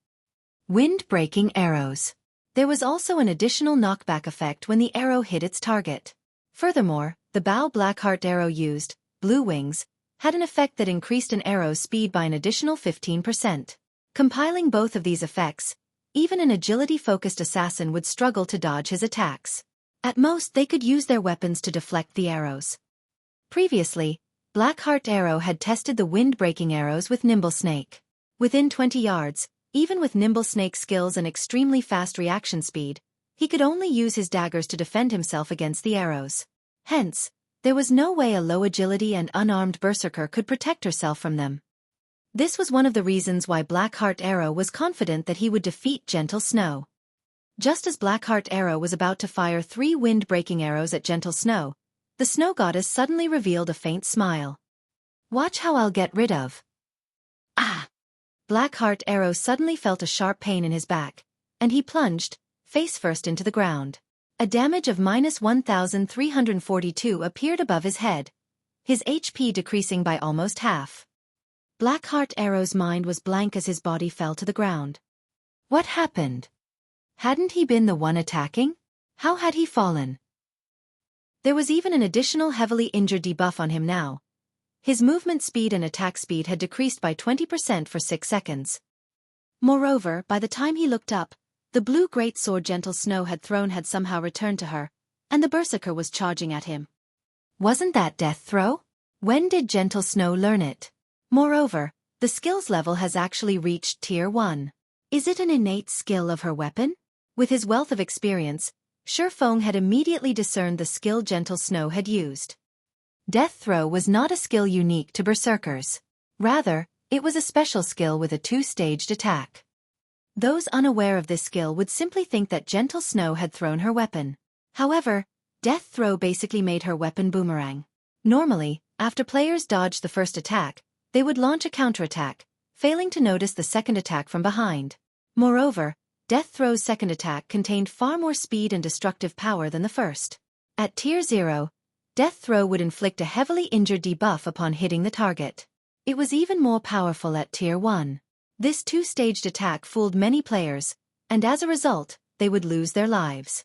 Wind-breaking arrows. There was also an additional knockback effect when the arrow hit its target. Furthermore, the bow Blackheart Arrow used, Blue Wings, had an effect that increased an arrow's speed by an additional 15%. Compiling both of these effects, even an agility-focused assassin would struggle to dodge his attacks. At most they could use their weapons to deflect the arrows. Previously, Blackheart Arrow had tested the wind-breaking arrows with Nimble Snake. Within 20 yards, even with Nimble Snake's skills and extremely fast reaction speed, he could only use his daggers to defend himself against the arrows. Hence, there was no way a low agility and unarmed berserker could protect herself from them. This was one of the reasons why Blackheart Arrow was confident that he would defeat Gentle Snow. Just as Blackheart Arrow was about to fire 3 wind-breaking arrows at Gentle Snow, the Snow Goddess suddenly revealed a faint smile. Watch how I'll get rid of. Ah! Blackheart Arrow suddenly felt a sharp pain in his back, and he plunged, face first into the ground. A damage of -1,342 appeared above his head, his HP decreasing by almost half. Blackheart Arrow's mind was blank as his body fell to the ground. What happened? Hadn't he been the one attacking? How had he fallen? There was even an additional heavily injured debuff on him now. His movement speed and attack speed had decreased by 20% for 6 seconds. Moreover, by the time he looked up, the blue greatsword Gentle Snow had thrown had somehow returned to her, and the berserker was charging at him. Wasn't that death throw? When did Gentle Snow learn it? Moreover, the skills level has actually reached Tier 1. Is it an innate skill of her weapon? With his wealth of experience, Shurfeng had immediately discerned the skill Gentle Snow had used. Death Throw was not a skill unique to berserkers. Rather, it was a special skill with a two-staged attack. Those unaware of this skill would simply think that Gentle Snow had thrown her weapon. However, Death Throw basically made her weapon boomerang. Normally, after players dodged the first attack, they would launch a counterattack, failing to notice the second attack from behind. Moreover, Death Throw's second attack contained far more speed and destructive power than the first. At Tier 0, Death Throw would inflict a heavily injured debuff upon hitting the target. It was even more powerful at Tier 1. This two-staged attack fooled many players, and as a result, they would lose their lives.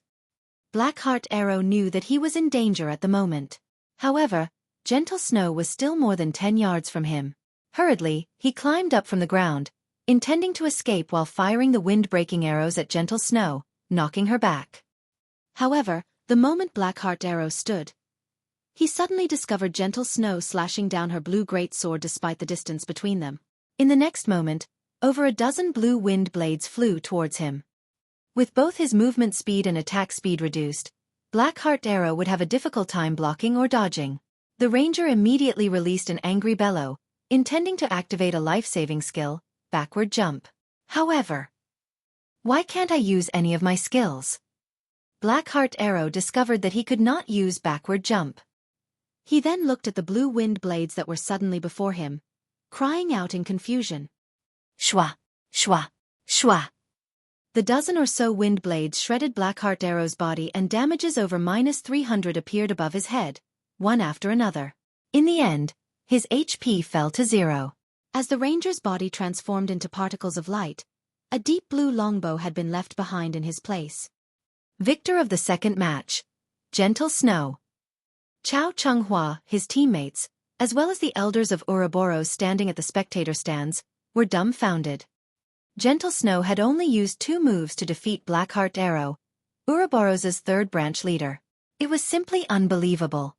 Blackheart Arrow knew that he was in danger at the moment. However, Gentle Snow was still more than 10 yards from him. Hurriedly, he climbed up from the ground, intending to escape while firing the wind-breaking arrows at Gentle Snow, knocking her back. However, the moment Blackheart Arrow stood, he suddenly discovered Gentle Snow slashing down her blue greatsword despite the distance between them. In the next moment, over a dozen blue wind blades flew towards him. With both his movement speed and attack speed reduced, Blackheart Arrow would have a difficult time blocking or dodging. The ranger immediately released an angry bellow, intending to activate a life-saving skill, Backward Jump. However, why can't I use any of my skills? Blackheart Arrow discovered that he could not use Backward Jump. He then looked at the blue wind blades that were suddenly before him, crying out in confusion. Shwa! Shwa! Shwa! The dozen or so wind blades shredded Blackheart Arrow's body and damages over -300 appeared above his head, one after another. In the end, his HP fell to 0. As the ranger's body transformed into particles of light, a deep blue longbow had been left behind in his place. Victor of the second match, Gentle Snow. Chao Chunghua, his teammates, as well as the elders of Ouroboros standing at the spectator stands, were dumbfounded. Gentle Snow had only used 2 moves to defeat Blackheart Arrow, Ouroboros' third branch leader. It was simply unbelievable.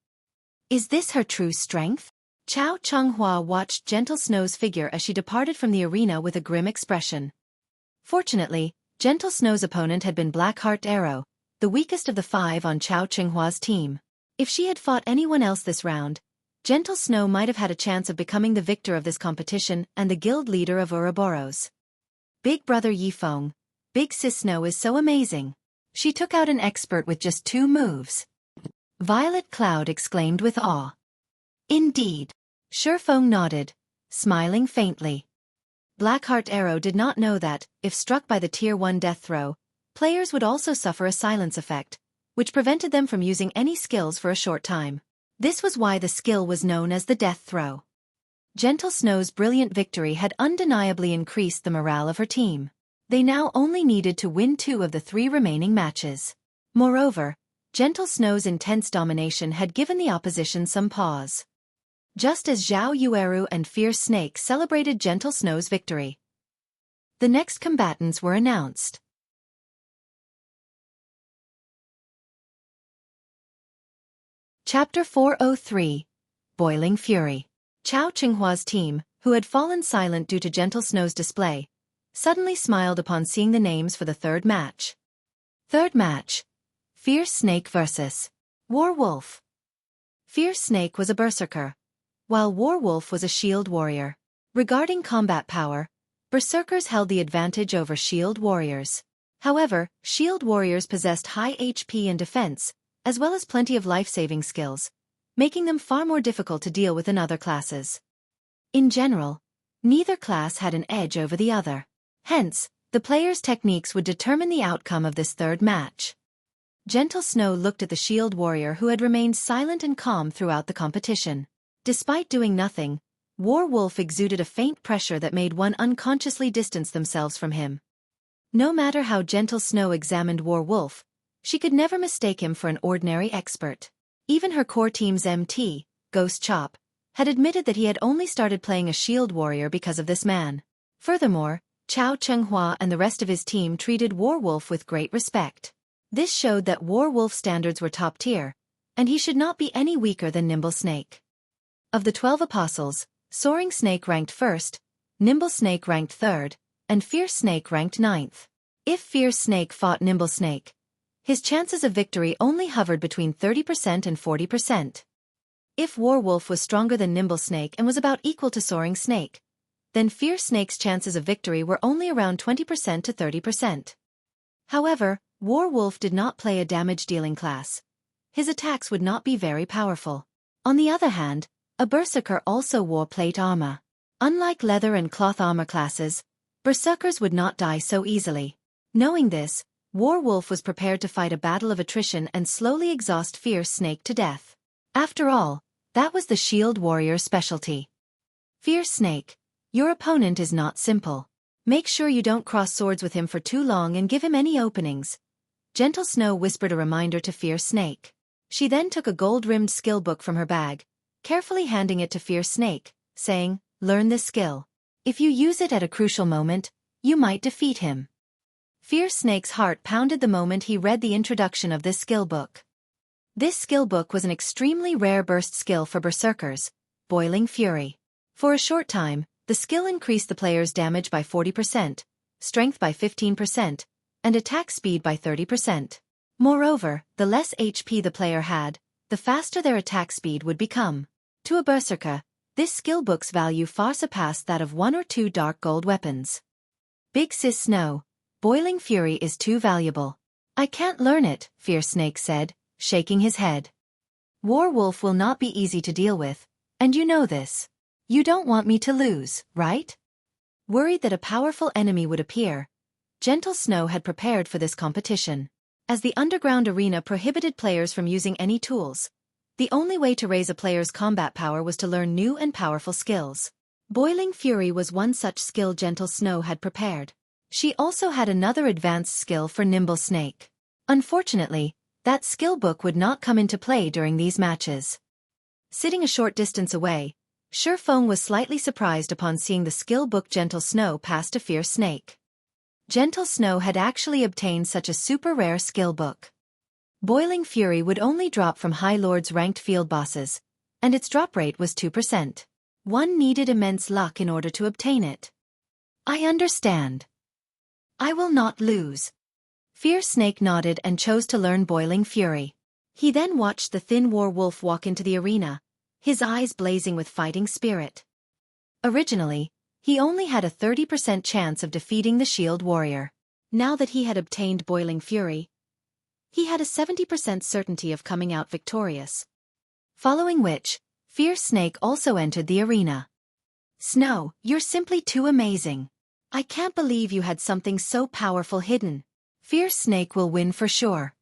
Is this her true strength? Chao Chunghua watched Gentle Snow's figure as she departed from the arena with a grim expression. Fortunately, Gentle Snow's opponent had been Blackheart Arrow, the weakest of the 5 on Chao Chunghua's team. If she had fought anyone else this round, Gentle Snow might have had a chance of becoming the victor of this competition and the guild leader of Ouroboros. Big brother Yifeng, Big Sis Snow is so amazing. She took out an expert with just 2 moves. Violet Cloud exclaimed with awe. Indeed. Shurfeng nodded, smiling faintly. Blackheart Arrow did not know that, if struck by the Tier 1 death throw, players would also suffer a silence effect, which prevented them from using any skills for a short time. This was why the skill was known as the death throw. Gentle Snow's brilliant victory had undeniably increased the morale of her team. They now only needed to win 2 of the 3 remaining matches. Moreover, Gentle Snow's intense domination had given the opposition some pause. Just as Zhao Yueru and Fierce Snake celebrated Gentle Snow's victory, the next combatants were announced. Chapter 403, Boiling Fury. Chao Chunghua's team, who had fallen silent due to Gentle Snow's display, suddenly smiled upon seeing the names for the 3rd match. Third match, Fierce Snake vs. Warwolf. Fierce Snake was a berserker, while Warwolf was a shield warrior. Regarding combat power, berserkers held the advantage over shield warriors. However, shield warriors possessed high HP and defense, as well as plenty of life-saving skills, making them far more difficult to deal with than other classes. In general, neither class had an edge over the other. Hence, the players' techniques would determine the outcome of this 3rd match. Gentle Snow looked at the shield warrior who had remained silent and calm throughout the competition. Despite doing nothing, Warwolf exuded a faint pressure that made one unconsciously distance themselves from him. No matter how Gentle Snow examined Warwolf, she could never mistake him for an ordinary expert. Even her core team's MT, Ghost Chop, had admitted that he had only started playing a shield warrior because of this man. Furthermore, Chao Chunghua and the rest of his team treated Warwolf with great respect. This showed that Warwolf's standards were top tier, and he should not be any weaker than Nimble Snake. Of the 12 apostles, Soaring Snake ranked 1st, Nimble Snake ranked 3rd, and Fierce Snake ranked 9th. If Fierce Snake fought Nimble Snake, his chances of victory only hovered between 30% and 40%. If Warwolf was stronger than Nimble Snake and was about equal to Soaring Snake, then Fierce Snake's chances of victory were only around 20% to 30%. However, Warwolf did not play a damage-dealing class. His attacks would not be very powerful. On the other hand, a Berserker also wore plate armor. Unlike leather and cloth armor classes, Berserkers would not die so easily. Knowing this, Warwolf was prepared to fight a battle of attrition and slowly exhaust Fierce Snake to death. After all, that was the Shield Warrior's specialty. Fierce Snake, your opponent is not simple. Make sure you don't cross swords with him for too long and give him any openings. Gentle Snow whispered a reminder to Fierce Snake. She then took a gold-rimmed skill book from her bag, carefully handing it to Fierce Snake, saying, "Learn this skill. If you use it at a crucial moment, you might defeat him." Fierce Snake's heart pounded the moment he read the introduction of this skill book. This skill book was an extremely rare burst skill for Berserkers, Boiling Fury. For a short time, the skill increased the player's damage by 40%, strength by 15%, and attack speed by 30%. Moreover, the less HP the player had, the faster their attack speed would become. To a Berserker, this skill book's value far surpassed that of 1 or 2 dark gold weapons. Big Sis Snow, Boiling Fury is too valuable. I can't learn it, Fierce Snake said, shaking his head. Warwolf will not be easy to deal with, and you know this. You don't want me to lose, right? Worried that a powerful enemy would appear, Gentle Snow had prepared for this competition. As the underground arena prohibited players from using any tools, the only way to raise a player's combat power was to learn new and powerful skills. Boiling Fury was one such skill Gentle Snow had prepared. She also had another advanced skill for Nimble Snake. Unfortunately, that skill book would not come into play during these matches. Sitting a short distance away, Xueqi was slightly surprised upon seeing the skill book Gentle Snow pass to Fierce Snake. Gentle Snow had actually obtained such a super rare skill book. Boiling Fury would only drop from High Lords ranked field bosses, and its drop rate was 2%. One needed immense luck in order to obtain it. I understand. I will not lose. Fierce Snake nodded and chose to learn Boiling Fury. He then watched the thin Warwolf walk into the arena, his eyes blazing with fighting spirit. Originally, he only had a 30% chance of defeating the Shield Warrior. Now that he had obtained Boiling Fury, he had a 70% certainty of coming out victorious. Following which, Fierce Snake also entered the arena. Snow, you're simply too amazing. I can't believe you had something so powerful hidden. Fierce Snake will win for sure.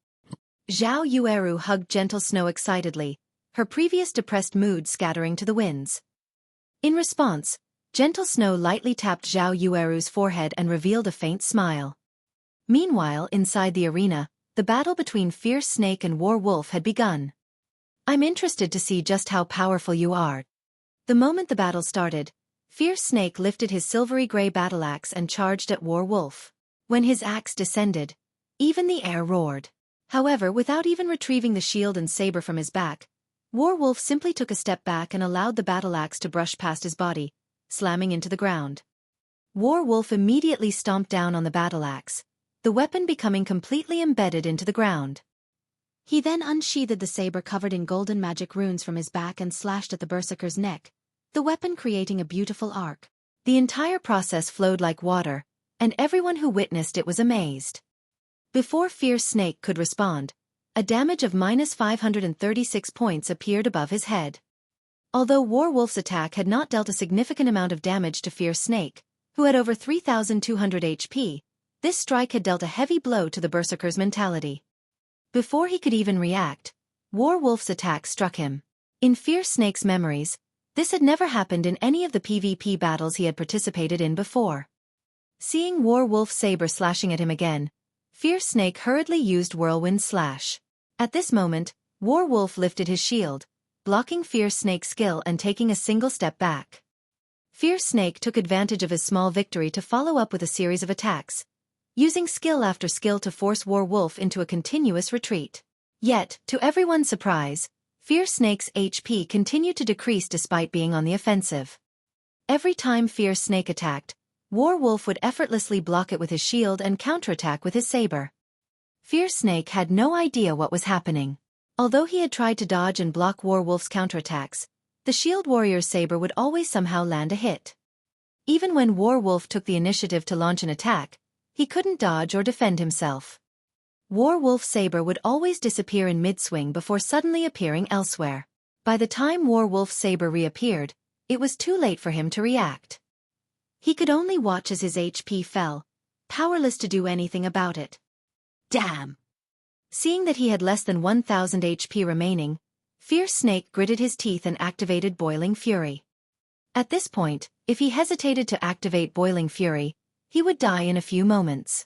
Zhao Yueru hugged Gentle Snow excitedly, her previous depressed mood scattering to the winds. In response, Gentle Snow lightly tapped Zhao Yueru's forehead and revealed a faint smile. Meanwhile, inside the arena, the battle between Fierce Snake and Warwolf had begun. I'm interested to see just how powerful you are. The moment the battle started, Fierce Snake lifted his silvery gray battle axe and charged at Warwolf. When his axe descended, even the air roared. However, without even retrieving the shield and saber from his back, Warwolf simply took a step back and allowed the battle axe to brush past his body, slamming into the ground. Warwolf immediately stomped down on the battle axe, the weapon becoming completely embedded into the ground. He then unsheathed the saber covered in golden magic runes from his back and slashed at the Berserker's neck, the weapon creating a beautiful arc. The entire process flowed like water, and everyone who witnessed it was amazed. Before Fierce Snake could respond, a damage of -536 points appeared above his head. Although Warwolf's attack had not dealt a significant amount of damage to Fierce Snake, who had over 3,200 HP, this strike had dealt a heavy blow to the Berserker's mentality. Before he could even react, Warwolf's attack struck him. In Fierce Snake's memories, this had never happened in any of the PvP battles he had participated in before. Seeing Warwolf's saber slashing at him again, Fierce Snake hurriedly used Whirlwind Slash. At this moment, Warwolf lifted his shield, blocking Fierce Snake's skill and taking a single step back. Fierce Snake took advantage of his small victory to follow up with a series of attacks, using skill after skill to force Warwolf into a continuous retreat. Yet, to everyone's surprise, Fierce Snake's HP continued to decrease despite being on the offensive. Every time Fierce Snake attacked, Warwolf would effortlessly block it with his shield and counterattack with his saber. Fierce Snake had no idea what was happening. Although he had tried to dodge and block Warwolf's counterattacks, the Shield Warrior's saber would always somehow land a hit. Even when Warwolf took the initiative to launch an attack, he couldn't dodge or defend himself. Warwolf's saber would always disappear in mid-swing before suddenly appearing elsewhere. By the time Warwolf's saber reappeared, it was too late for him to react. He could only watch as his HP fell, powerless to do anything about it. Damn! Seeing that he had less than 1,000 HP remaining, Fierce Snake gritted his teeth and activated Boiling Fury. At this point, if he hesitated to activate Boiling Fury, he would die in a few moments.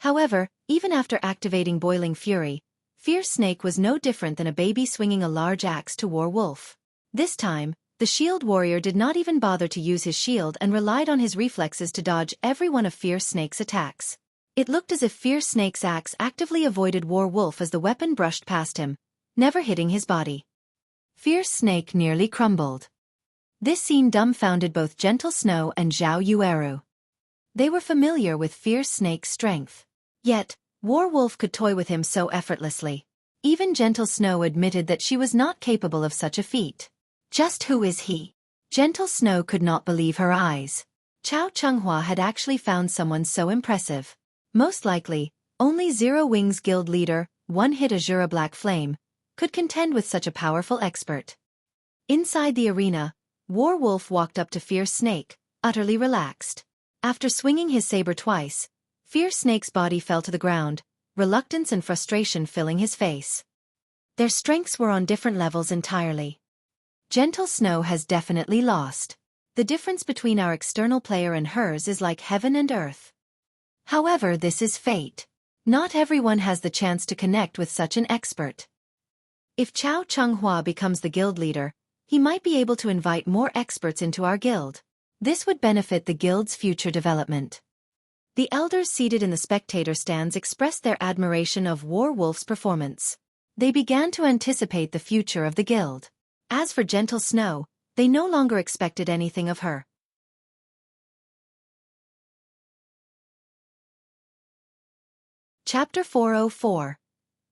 However, even after activating Boiling Fury, Fierce Snake was no different than a baby swinging a large axe to Warwolf. This time, the Shield Warrior did not even bother to use his shield and relied on his reflexes to dodge every one of Fierce Snake's attacks. It looked as if Fierce Snake's axe actively avoided Warwolf as the weapon brushed past him, never hitting his body. Fierce Snake nearly crumbled. This scene dumbfounded both Gentle Snow and Zhao Yueru. They were familiar with Fierce Snake's strength. Yet, Warwolf could toy with him so effortlessly. Even Gentle Snow admitted that she was not capable of such a feat. Just who is he? Gentle Snow could not believe her eyes. Chao Chunghua had actually found someone so impressive. Most likely, only Zero Wings Guild leader, One-Hit Azura Black Flame, could contend with such a powerful expert. Inside the arena, Warwolf walked up to Fierce Snake, utterly relaxed. After swinging his saber twice, Fierce Snake's body fell to the ground, reluctance and frustration filling his face. Their strengths were on different levels entirely. Gentle Snow has definitely lost. The difference between our external player and hers is like heaven and earth. However, this is fate. Not everyone has the chance to connect with such an expert. If Chao Chunghua becomes the guild leader, he might be able to invite more experts into our guild. This would benefit the guild's future development. The elders seated in the spectator stands expressed their admiration of Warwolf's performance. They began to anticipate the future of the guild. As for Gentle Snow, they no longer expected anything of her. Chapter 404.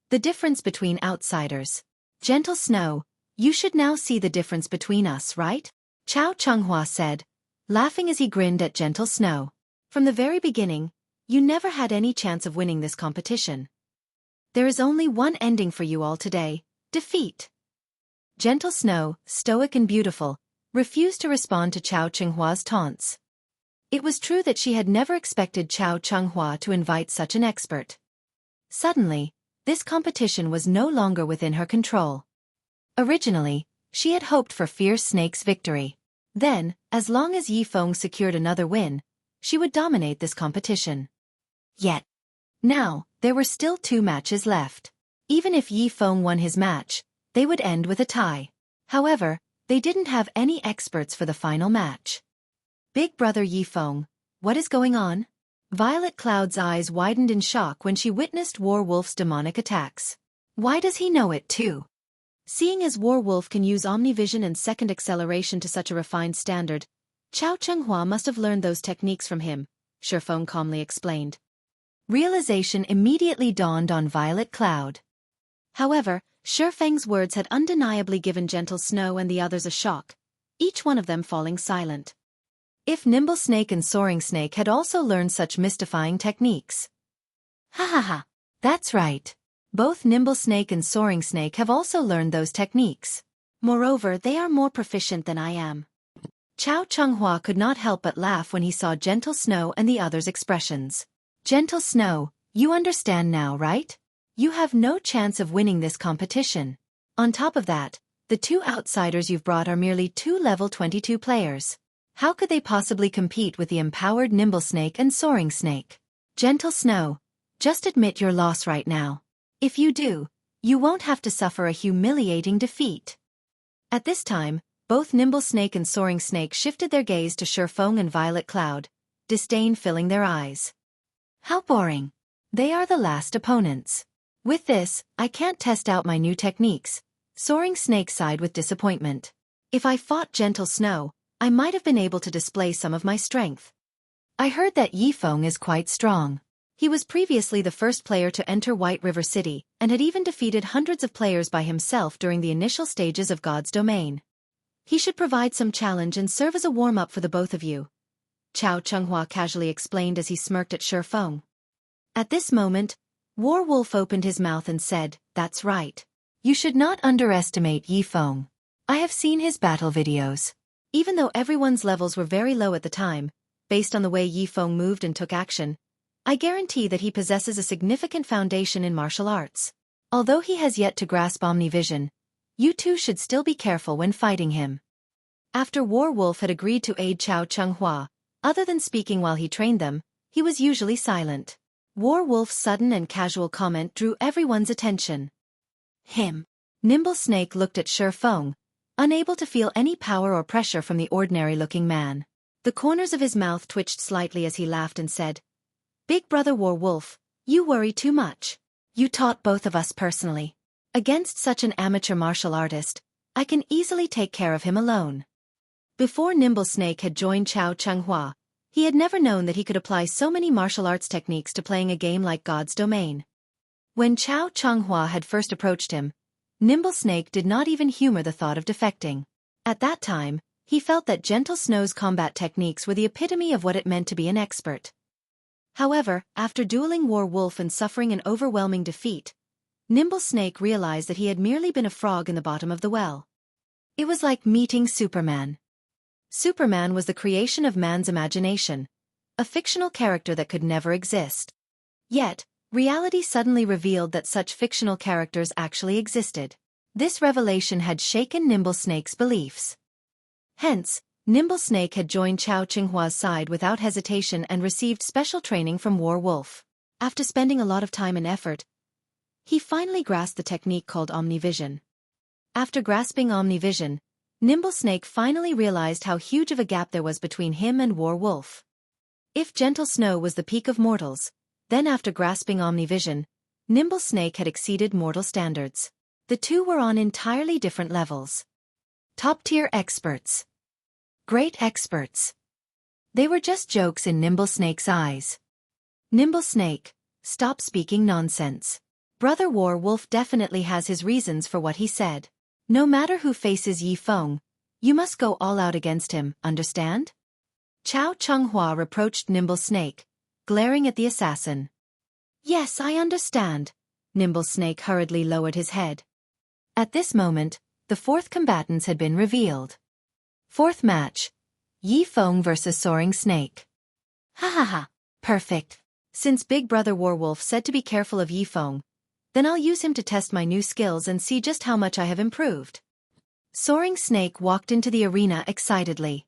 The Difference Between Outsiders. Gentle Snow, you should now see the difference between us, right? Chao Chunghua said, laughing as he grinned at Gentle Snow. From the very beginning, you never had any chance of winning this competition. There is only one ending for you all today: defeat. Gentle Snow, stoic and beautiful, refused to respond to Chao Chunghua's taunts. It was true that she had never expected Chao Chunghua to invite such an expert. Suddenly, this competition was no longer within her control. Originally, she had hoped for Fierce Snake's victory. Then, as long as Yi Feng secured another win, she would dominate this competition. Yet, now, there were still 2 matches left. Even if Yi Feng won his match, they would end with a tie. However, they didn't have any experts for the final match. Big brother Yi Feng, what is going on? Violet Cloud's eyes widened in shock when she witnessed Warwolf's demonic attacks. Why does he know it too? Seeing as Warwolf can use Omnivision and second acceleration to such a refined standard, Chao Chunghua must have learned those techniques from him, Shifeng calmly explained. Realization immediately dawned on Violet Cloud. However, Shifeng's words had undeniably given Gentle Snow and the others a shock, each one of them falling silent. If Nimble Snake and Soaring Snake had also learned such mystifying techniques. Ha ha ha, that's right. Both Nimble Snake and Soaring Snake have also learned those techniques. Moreover, they are more proficient than I am. Chao Chunghua could not help but laugh when he saw Gentle Snow and the others' expressions. Gentle Snow, you understand now, right? You have no chance of winning this competition. On top of that, the 2 outsiders you've brought are merely 2 level 22 players. How could they possibly compete with the empowered Nimble Snake and Soaring Snake? Gentle Snow, just admit your loss right now. If you do, you won't have to suffer a humiliating defeat. At this time, both Nimble Snake and Soaring Snake shifted their gaze to Shifeng and Violet Cloud, disdain filling their eyes. How boring. They are the last opponents. With this, I can't test out my new techniques. Soaring Snake sighed with disappointment. If I fought Gentle Snow, I might have been able to display some of my strength. I heard that Yifeng is quite strong. He was previously the first player to enter White River City, and had even defeated hundreds of players by himself during the initial stages of God's domain. He should provide some challenge and serve as a warm-up for the both of you, Chao Chenghua casually explained as he smirked at Shifeng. At this moment, War Wolf opened his mouth and said, "That's right. You should not underestimate Yifeng. I have seen his battle videos. Even though everyone's levels were very low at the time, based on the way Yifeng moved and took action, I guarantee that he possesses a significant foundation in martial arts. Although he has yet to grasp Omnivision, you two should still be careful when fighting him." After War Wolf had agreed to aid Chao Chenghua, other than speaking while he trained them, he was usually silent. War Wolf's sudden and casual comment drew everyone's attention. Him. Nimble Snake looked at Shifeng, unable to feel any power or pressure from the ordinary-looking man. The corners of his mouth twitched slightly as he laughed and said, "Big brother War Wolf, you worry too much. You taught both of us personally. Against such an amateur martial artist, I can easily take care of him alone." Before Nimble Snake had joined Chao Chenghua, he had never known that he could apply so many martial arts techniques to playing a game like God's Domain. When Chao Chenghua had first approached him, Nimble Snake did not even humor the thought of defecting. At that time, he felt that Gentle Snow's combat techniques were the epitome of what it meant to be an expert. However, after dueling War Wolf and suffering an overwhelming defeat, Nimble Snake realized that he had merely been a frog in the bottom of the well. It was like meeting Superman. Superman was the creation of man's imagination, a fictional character that could never exist. Yet, reality suddenly revealed that such fictional characters actually existed. This revelation had shaken Nimble Snake's beliefs. Hence, Nimble Snake had joined Chao Chenghua's side without hesitation and received special training from War Wolf. After spending a lot of time and effort, he finally grasped the technique called Omnivision. After grasping Omnivision, Nimble Snake finally realized how huge of a gap there was between him and War Wolf. If Gentle Snow was the peak of mortals, then after grasping Omnivision, Nimble Snake had exceeded mortal standards. The two were on entirely different levels. Top-tier experts. Great experts. They were just jokes in Nimble Snake's eyes. Nimble Snake, stop speaking nonsense. Brother War Wolf definitely has his reasons for what he said. No matter who faces Yifeng, you must go all out against him, understand? Chao Chenghua reproached Nimble Snake, glaring at the assassin. Yes, I understand. Nimble Snake hurriedly lowered his head. At this moment, the fourth combatants had been revealed. Fourth match. Yifeng vs. Soaring Snake. Ha ha ha. Perfect. Since Big Brother Warwolf said to be careful of Yifeng, then I'll use him to test my new skills and see just how much I have improved. Soaring Snake walked into the arena excitedly.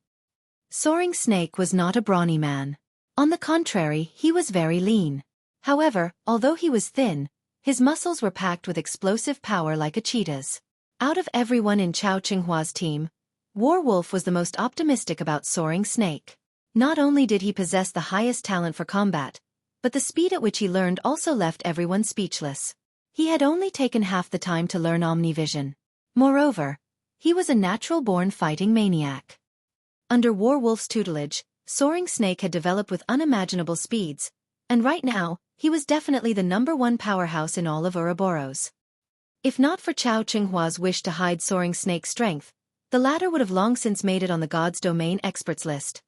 Soaring Snake was not a brawny man. On the contrary, he was very lean. However, although he was thin, his muscles were packed with explosive power like a cheetah's. Out of everyone in Chao Chenghua's team, Warwolf was the most optimistic about Soaring Snake. Not only did he possess the highest talent for combat, but the speed at which he learned also left everyone speechless. He had only taken half the time to learn Omnivision. Moreover, he was a natural-born fighting maniac. Under Warwolf's tutelage, Soaring Snake had developed with unimaginable speeds, and right now, he was definitely the #1 powerhouse in all of Ouroboros. If not for Chao Chenghua's wish to hide Soaring Snake's strength, the latter would have long since made it on the God's Domain experts list.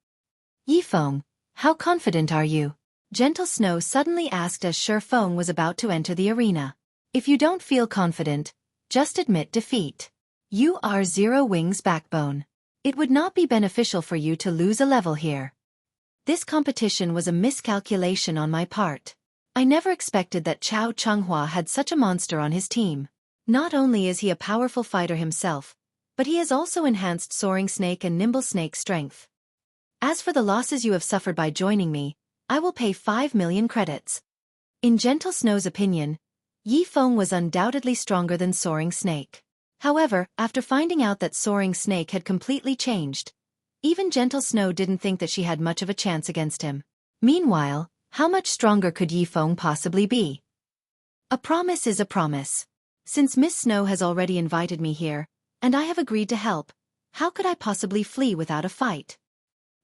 Yifeng, how confident are you? Gentle Snow suddenly asked as Shifeng was about to enter the arena. If you don't feel confident, just admit defeat. You are Zero Wing's backbone. It would not be beneficial for you to lose a level here. This competition was a miscalculation on my part. I never expected that Chao Chenghua had such a monster on his team. Not only is he a powerful fighter himself, but he has also enhanced Soaring Snake and Nimble Snake's strength. As for the losses you have suffered by joining me, I will pay 5 million credits. In Gentle Snow's opinion, Yifeng was undoubtedly stronger than Soaring Snake. However, after finding out that Soaring Snake had completely changed, even Gentle Snow didn't think that she had much of a chance against him. Meanwhile, how much stronger could Yifeng possibly be? A promise is a promise. Since Miss Snow has already invited me here, and I have agreed to help, how could I possibly flee without a fight?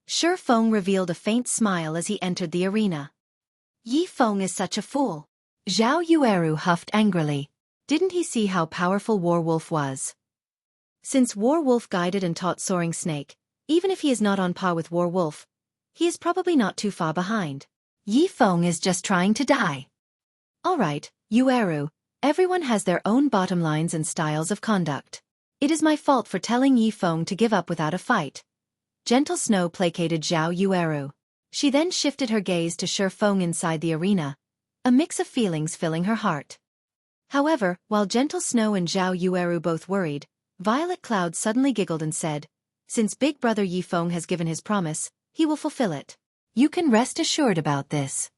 Shufeng revealed a faint smile as he entered the arena. Yifeng is such a fool. Zhao Yueru huffed angrily. Didn't he see how powerful Warwolf was? Since Warwolf guided and taught Soaring Snake, even if he is not on par with Warwolf, he is probably not too far behind. Yifeng is just trying to die. Alright, Yueru, everyone has their own bottom lines and styles of conduct. It is my fault for telling Yifeng to give up without a fight. Gentle Snow placated Zhao Yueru. She then shifted her gaze to Shufeng inside the arena, a mix of feelings filling her heart. However, while Gentle Snow and Zhao Yueru both worried, Violet Cloud suddenly giggled and said, "Since Big Brother Yifeng has given his promise, he will fulfill it. You can rest assured about this."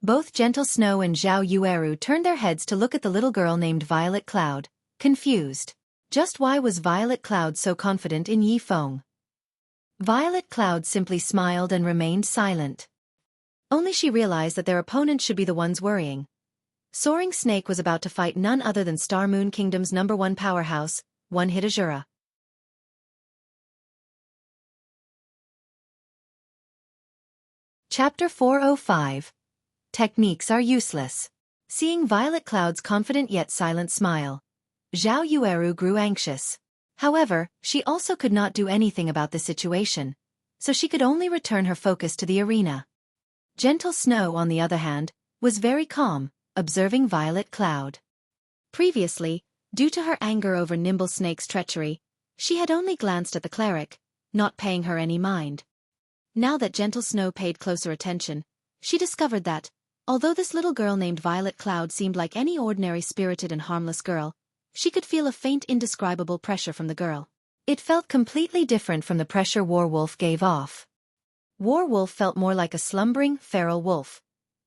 Both Gentle Snow and Zhao Yueru turned their heads to look at the little girl named Violet Cloud, confused. Just why was Violet Cloud so confident in Yifeng? Violet Cloud simply smiled and remained silent. Only she realized that their opponents should be the ones worrying. Soaring Snake was about to fight none other than Star Moon Kingdom's #1 powerhouse, One-Hit Azura. Chapter 405. Techniques are useless. Seeing Violet Cloud's confident yet silent smile, Zhao Yueru grew anxious. However, she also could not do anything about the situation, so she could only return her focus to the arena. Gentle Snow, on the other hand, was very calm, observing Violet Cloud. Previously, due to her anger over Nimble Snake's treachery, she had only glanced at the cleric, not paying her any mind. Now that Gentle Snow paid closer attention, she discovered that, although this little girl named Violet Cloud seemed like any ordinary spirited and harmless girl, she could feel a faint indescribable pressure from the girl. It felt completely different from the pressure Warwolf gave off. Warwolf felt more like a slumbering, feral wolf.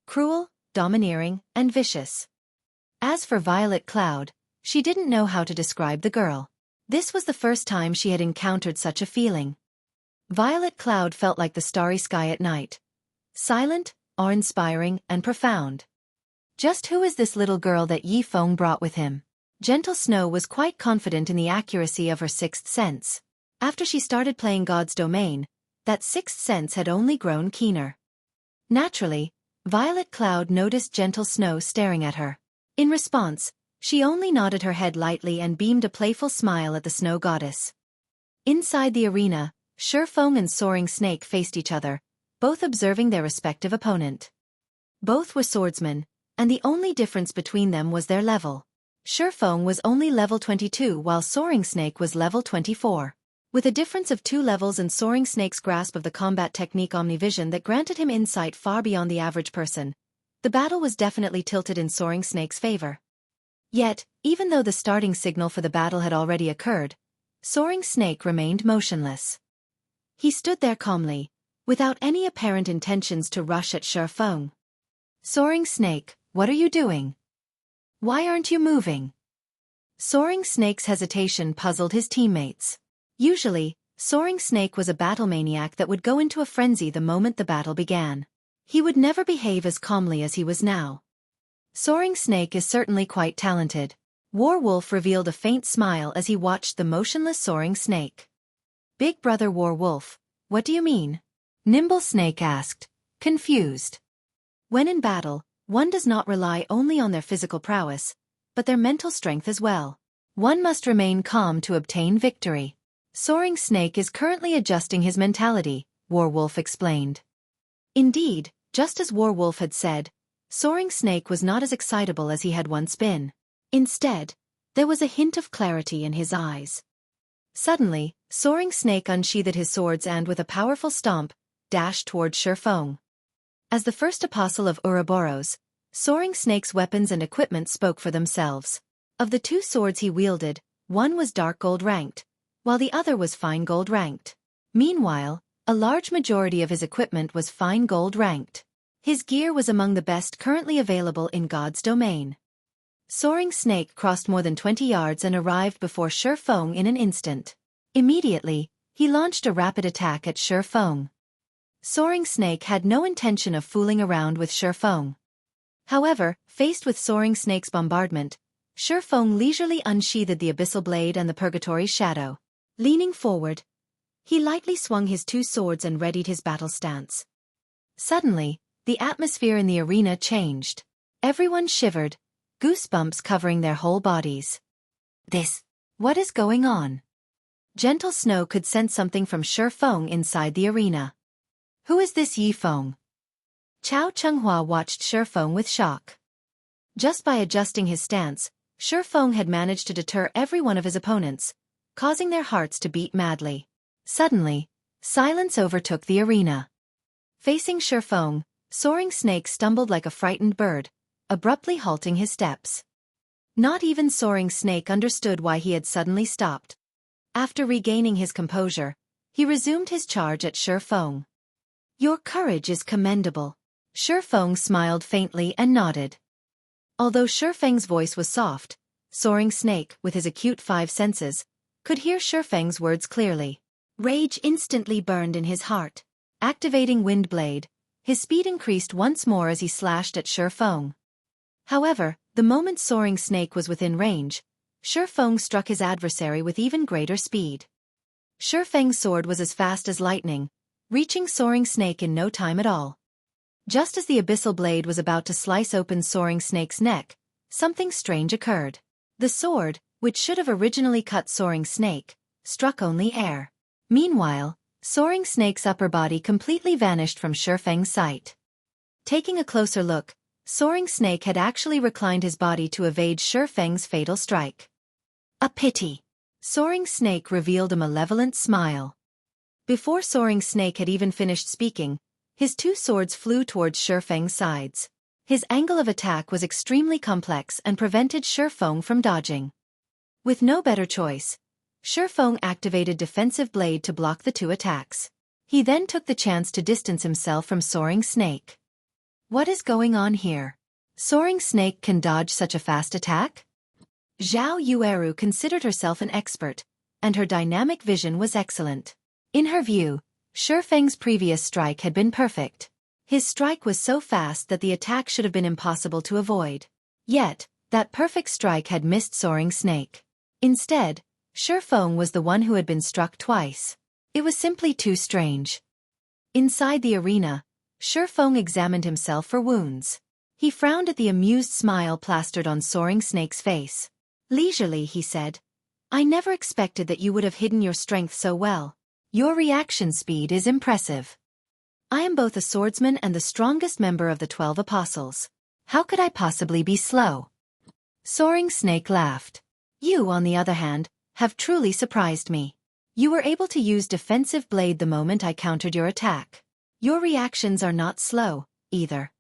Cruel, domineering, and vicious. As for Violet Cloud, she didn't know how to describe the girl. This was the first time she had encountered such a feeling. Violet Cloud felt like the starry sky at night. Silent, awe-inspiring, and profound. Just who is this little girl that Yifeng brought with him? Gentle Snow was quite confident in the accuracy of her sixth sense. After she started playing God's Domain, that sixth sense had only grown keener. Naturally, Violet Cloud noticed Gentle Snow staring at her. In response, she only nodded her head lightly and beamed a playful smile at the Snow Goddess. Inside the arena, Shufeng and Soaring Snake faced each other, both observing their respective opponent. Both were swordsmen, and the only difference between them was their level. Shufeng was only level 22 while Soaring Snake was level 24. With a difference of 2 levels and Soaring Snake's grasp of the combat technique Omnivision that granted him insight far beyond the average person, the battle was definitely tilted in Soaring Snake's favor. Yet, even though the starting signal for the battle had already occurred, Soaring Snake remained motionless. He stood there calmly, without any apparent intentions to rush at Shufeng. "Soaring Snake, what are you doing? Why aren't you moving?" Soaring Snake's hesitation puzzled his teammates. Usually, Soaring Snake was a battle maniac that would go into a frenzy the moment the battle began. He would never behave as calmly as he was now. Soaring Snake is certainly quite talented. Warwolf revealed a faint smile as he watched the motionless Soaring Snake. "Big Brother Warwolf, what do you mean?" Nimble Snake asked, confused. When in battle, one does not rely only on their physical prowess, but their mental strength as well. One must remain calm to obtain victory. Soaring Snake is currently adjusting his mentality, Warwolf explained. Indeed, just as Warwolf had said, Soaring Snake was not as excitable as he had once been. Instead, there was a hint of clarity in his eyes. Suddenly, Soaring Snake unsheathed his swords and with a powerful stomp, dashed toward Shufeng. As the first apostle of Ouroboros, Soaring Snake's weapons and equipment spoke for themselves. Of the 2 swords he wielded, one was dark gold ranked, while the other was fine gold ranked. Meanwhile, a large majority of his equipment was fine gold ranked. His gear was among the best currently available in God's Domain. Soaring Snake crossed more than 20 yards and arrived before Shufeng in an instant. Immediately, he launched a rapid attack at Shufeng. Soaring Snake had no intention of fooling around with Shufeng. However, faced with Soaring Snake's bombardment, Shufeng leisurely unsheathed the Abyssal Blade and the Purgatory's Shadow. Leaning forward, He lightly swung his two swords and readied his battle stance. Suddenly, the atmosphere in the arena changed. Everyone shivered, goosebumps covering their whole bodies. What is going on? Gentle Snow could sense something from Shifeng inside the arena. Who is this Yifeng? Chao Chenghua watched Shifeng with shock. Just by adjusting his stance, Shifeng had managed to deter every one of his opponents, causing their hearts to beat madly. Suddenly, silence overtook the arena. Facing Shifeng, Soaring Snake stumbled like a frightened bird, abruptly halting his steps. Not even Soaring Snake understood why he had suddenly stopped. After regaining his composure, he resumed his charge at Shifeng. Your courage is commendable. Shifeng smiled faintly and nodded. Although Shifeng's voice was soft, Soaring Snake, with his acute five senses, could hear Shifeng's words clearly. Rage instantly burned in his heart. Activating Windblade, his speed increased once more as he slashed at Shifeng. However, the moment Soaring Snake was within range, Shifeng struck his adversary with even greater speed. Shifeng's sword was as fast as lightning, reaching Soaring Snake in no time at all. Just as the abyssal blade was about to slice open Soaring Snake's neck, something strange occurred. The sword, which should have originally cut Soaring Snake, struck only air. Meanwhile, Soaring Snake's upper body completely vanished from Shifeng's sight. Taking a closer look, Soaring Snake had actually reclined his body to evade Shifeng's fatal strike. A pity. Soaring Snake revealed a malevolent smile. Before Soaring Snake had even finished speaking, his two swords flew towards Shifeng's sides. His angle of attack was extremely complex and prevented Shifeng from dodging. With no better choice, Shifeng activated Defensive Blade to block the two attacks. He then took the chance to distance himself from Soaring Snake. What is going on here? Soaring Snake can dodge such a fast attack? Zhao Yueru considered herself an expert, and her dynamic vision was excellent. In her view, Shifeng's previous strike had been perfect. His strike was so fast that the attack should have been impossible to avoid. Yet, that perfect strike had missed Soaring Snake. Instead, Shifeng was the one who had been struck twice. It was simply too strange. Inside the arena, Shifeng examined himself for wounds. He frowned at the amused smile plastered on Soaring Snake's face. Leisurely, he said, I never expected that you would have hidden your strength so well. Your reaction speed is impressive. I am both a swordsman and the strongest member of the 12 Apostles. How could I possibly be slow? Soaring Snake laughed. You, on the other hand, have truly surprised me. You were able to use Defensive Blade the moment I countered your attack. Your reactions are not slow, either.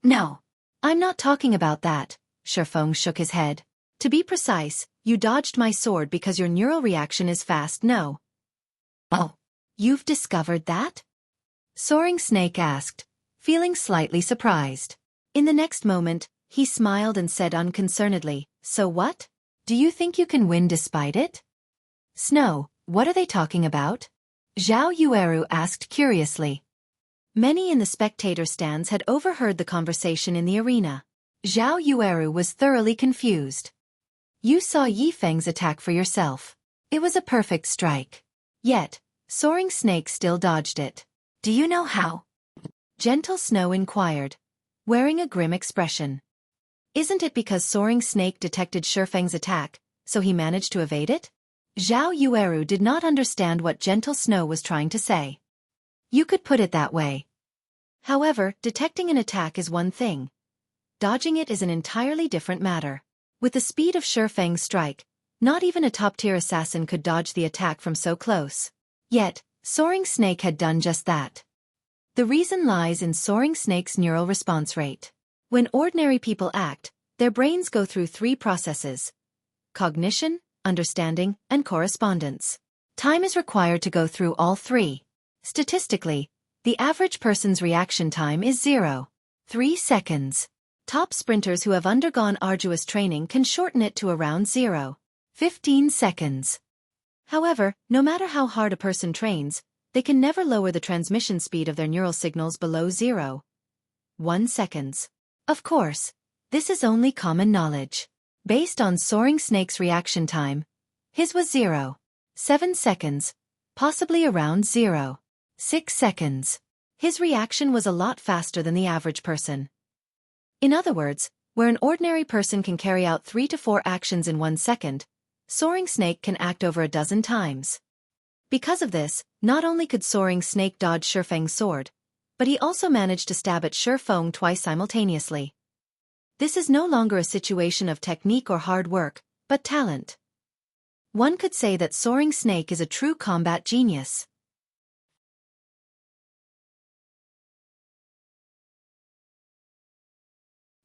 No. I'm not talking about that, Shifeng shook his head. To be precise, you dodged my sword because your neural reaction is fast, no. Oh. You've discovered that? Soaring Snake asked, feeling slightly surprised. In the next moment, he smiled and said unconcernedly, so what? Do you think you can win despite it? Snow, what are they talking about? Zhao Yueru asked curiously. Many in the spectator stands had overheard the conversation in the arena. Zhao Yueru was thoroughly confused. You saw Yifeng's attack for yourself. It was a perfect strike. Yet, Soaring Snake still dodged it. Do you know how? Gentle Snow inquired, wearing a grim expression. Isn't it because Soaring Snake detected Shifeng's attack, so he managed to evade it? Zhao Yueru did not understand what Gentle Snow was trying to say. You could put it that way. However, detecting an attack is one thing. Dodging it is an entirely different matter. With the speed of Shifeng's strike, not even a top-tier assassin could dodge the attack from so close. Yet, Soaring Snake had done just that. The reason lies in Soaring Snake's neural response rate. When ordinary people act, their brains go through three processes: cognition, understanding, and correspondence. Time is required to go through all three. Statistically, the average person's reaction time is 0.3 seconds. Top sprinters who have undergone arduous training can shorten it to around 0.15 seconds. However, no matter how hard a person trains, they can never lower the transmission speed of their neural signals below 0.1 seconds. Of course, this is only common knowledge. Based on Soaring Snake's reaction time, his was 0.7 seconds, possibly around 0.6 seconds. His reaction was a lot faster than the average person. In other words, where an ordinary person can carry out 3 to 4 actions in 1 second, Soaring Snake can act over a dozen times. Because of this, not only could Soaring Snake dodge Shifeng's sword, but he also managed to stab at Shifeng twice simultaneously. This is no longer a situation of technique or hard work, but talent. One could say that Soaring Snake is a true combat genius.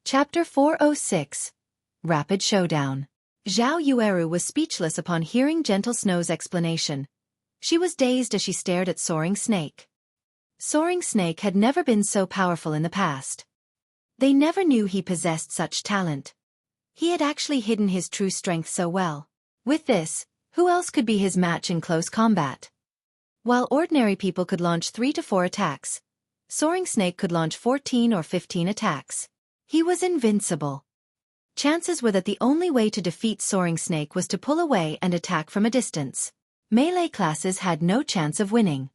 Chapter 406. Rapid Showdown. Zhao Yueru was speechless upon hearing Gentle Snow's explanation. She was dazed as she stared at Soaring Snake. Soaring Snake had never been so powerful in the past. They never knew he possessed such talent. He had actually hidden his true strength so well. With this, who else could be his match in close combat? While ordinary people could launch 3 to 4 attacks, Soaring Snake could launch 14 or 15 attacks. He was invincible. Chances were that the only way to defeat Soaring Snake was to pull away and attack from a distance. Melee classes had no chance of winning.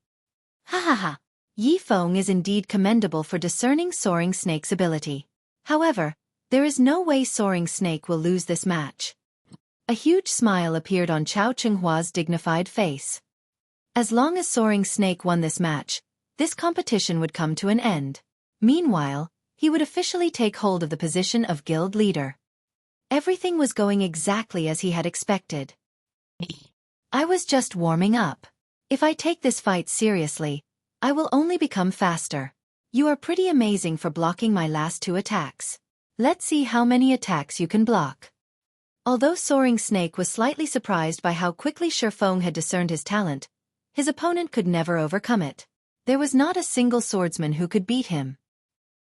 Ha ha ha. Yifeng is indeed commendable for discerning Soaring Snake's ability. However, there is no way Soaring Snake will lose this match. A huge smile appeared on Chao Chenghua's dignified face. As long as Soaring Snake won this match, this competition would come to an end. Meanwhile, he would officially take hold of the position of guild leader. Everything was going exactly as he had expected. I was just warming up. If I take this fight seriously, I will only become faster. You are pretty amazing for blocking my last 2 attacks. Let's see how many attacks you can block. Although Soaring Snake was slightly surprised by how quickly Shifeng had discerned his talent, his opponent could never overcome it. There was not a single swordsman who could beat him.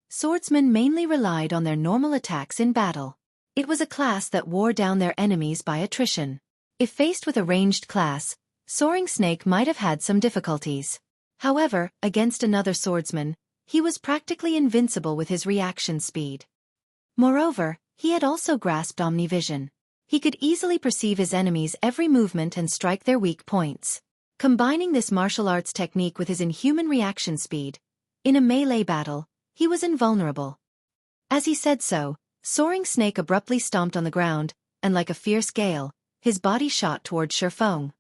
Swordsmen mainly relied on their normal attacks in battle. It was a class that wore down their enemies by attrition. If faced with a ranged class, Soaring Snake might have had some difficulties. However, against another swordsman, he was practically invincible with his reaction speed. Moreover, he had also grasped Omnivision. He could easily perceive his enemies' every movement and strike their weak points. Combining this martial arts technique with his inhuman reaction speed, in a melee battle, he was invulnerable. As he said so, Soaring Snake abruptly stomped on the ground, and like a fierce gale, his body shot toward Shifeng.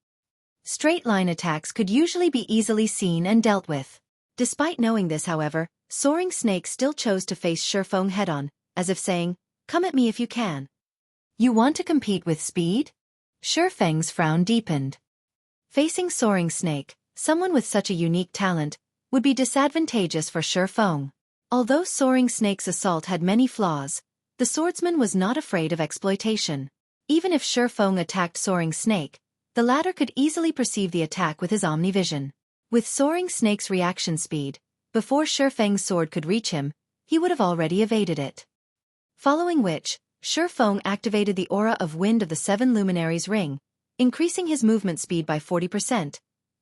Straight-line attacks could usually be easily seen and dealt with. Despite knowing this, however, Soaring Snake still chose to face Shifeng head-on, as if saying, "Come at me if you can." You want to compete with speed? Shifeng's frown deepened. Facing Soaring Snake, someone with such a unique talent, would be disadvantageous for Shifeng. Although Soaring Snake's assault had many flaws, the swordsman was not afraid of exploitation. Even if Shifeng attacked Soaring Snake, the latter could easily perceive the attack with his Omnivision. With Soaring Snake's reaction speed, before Shifeng's sword could reach him, he would have already evaded it. Following which, Shifeng activated the aura of wind of the 7 luminaries ring, increasing his movement speed by 40%,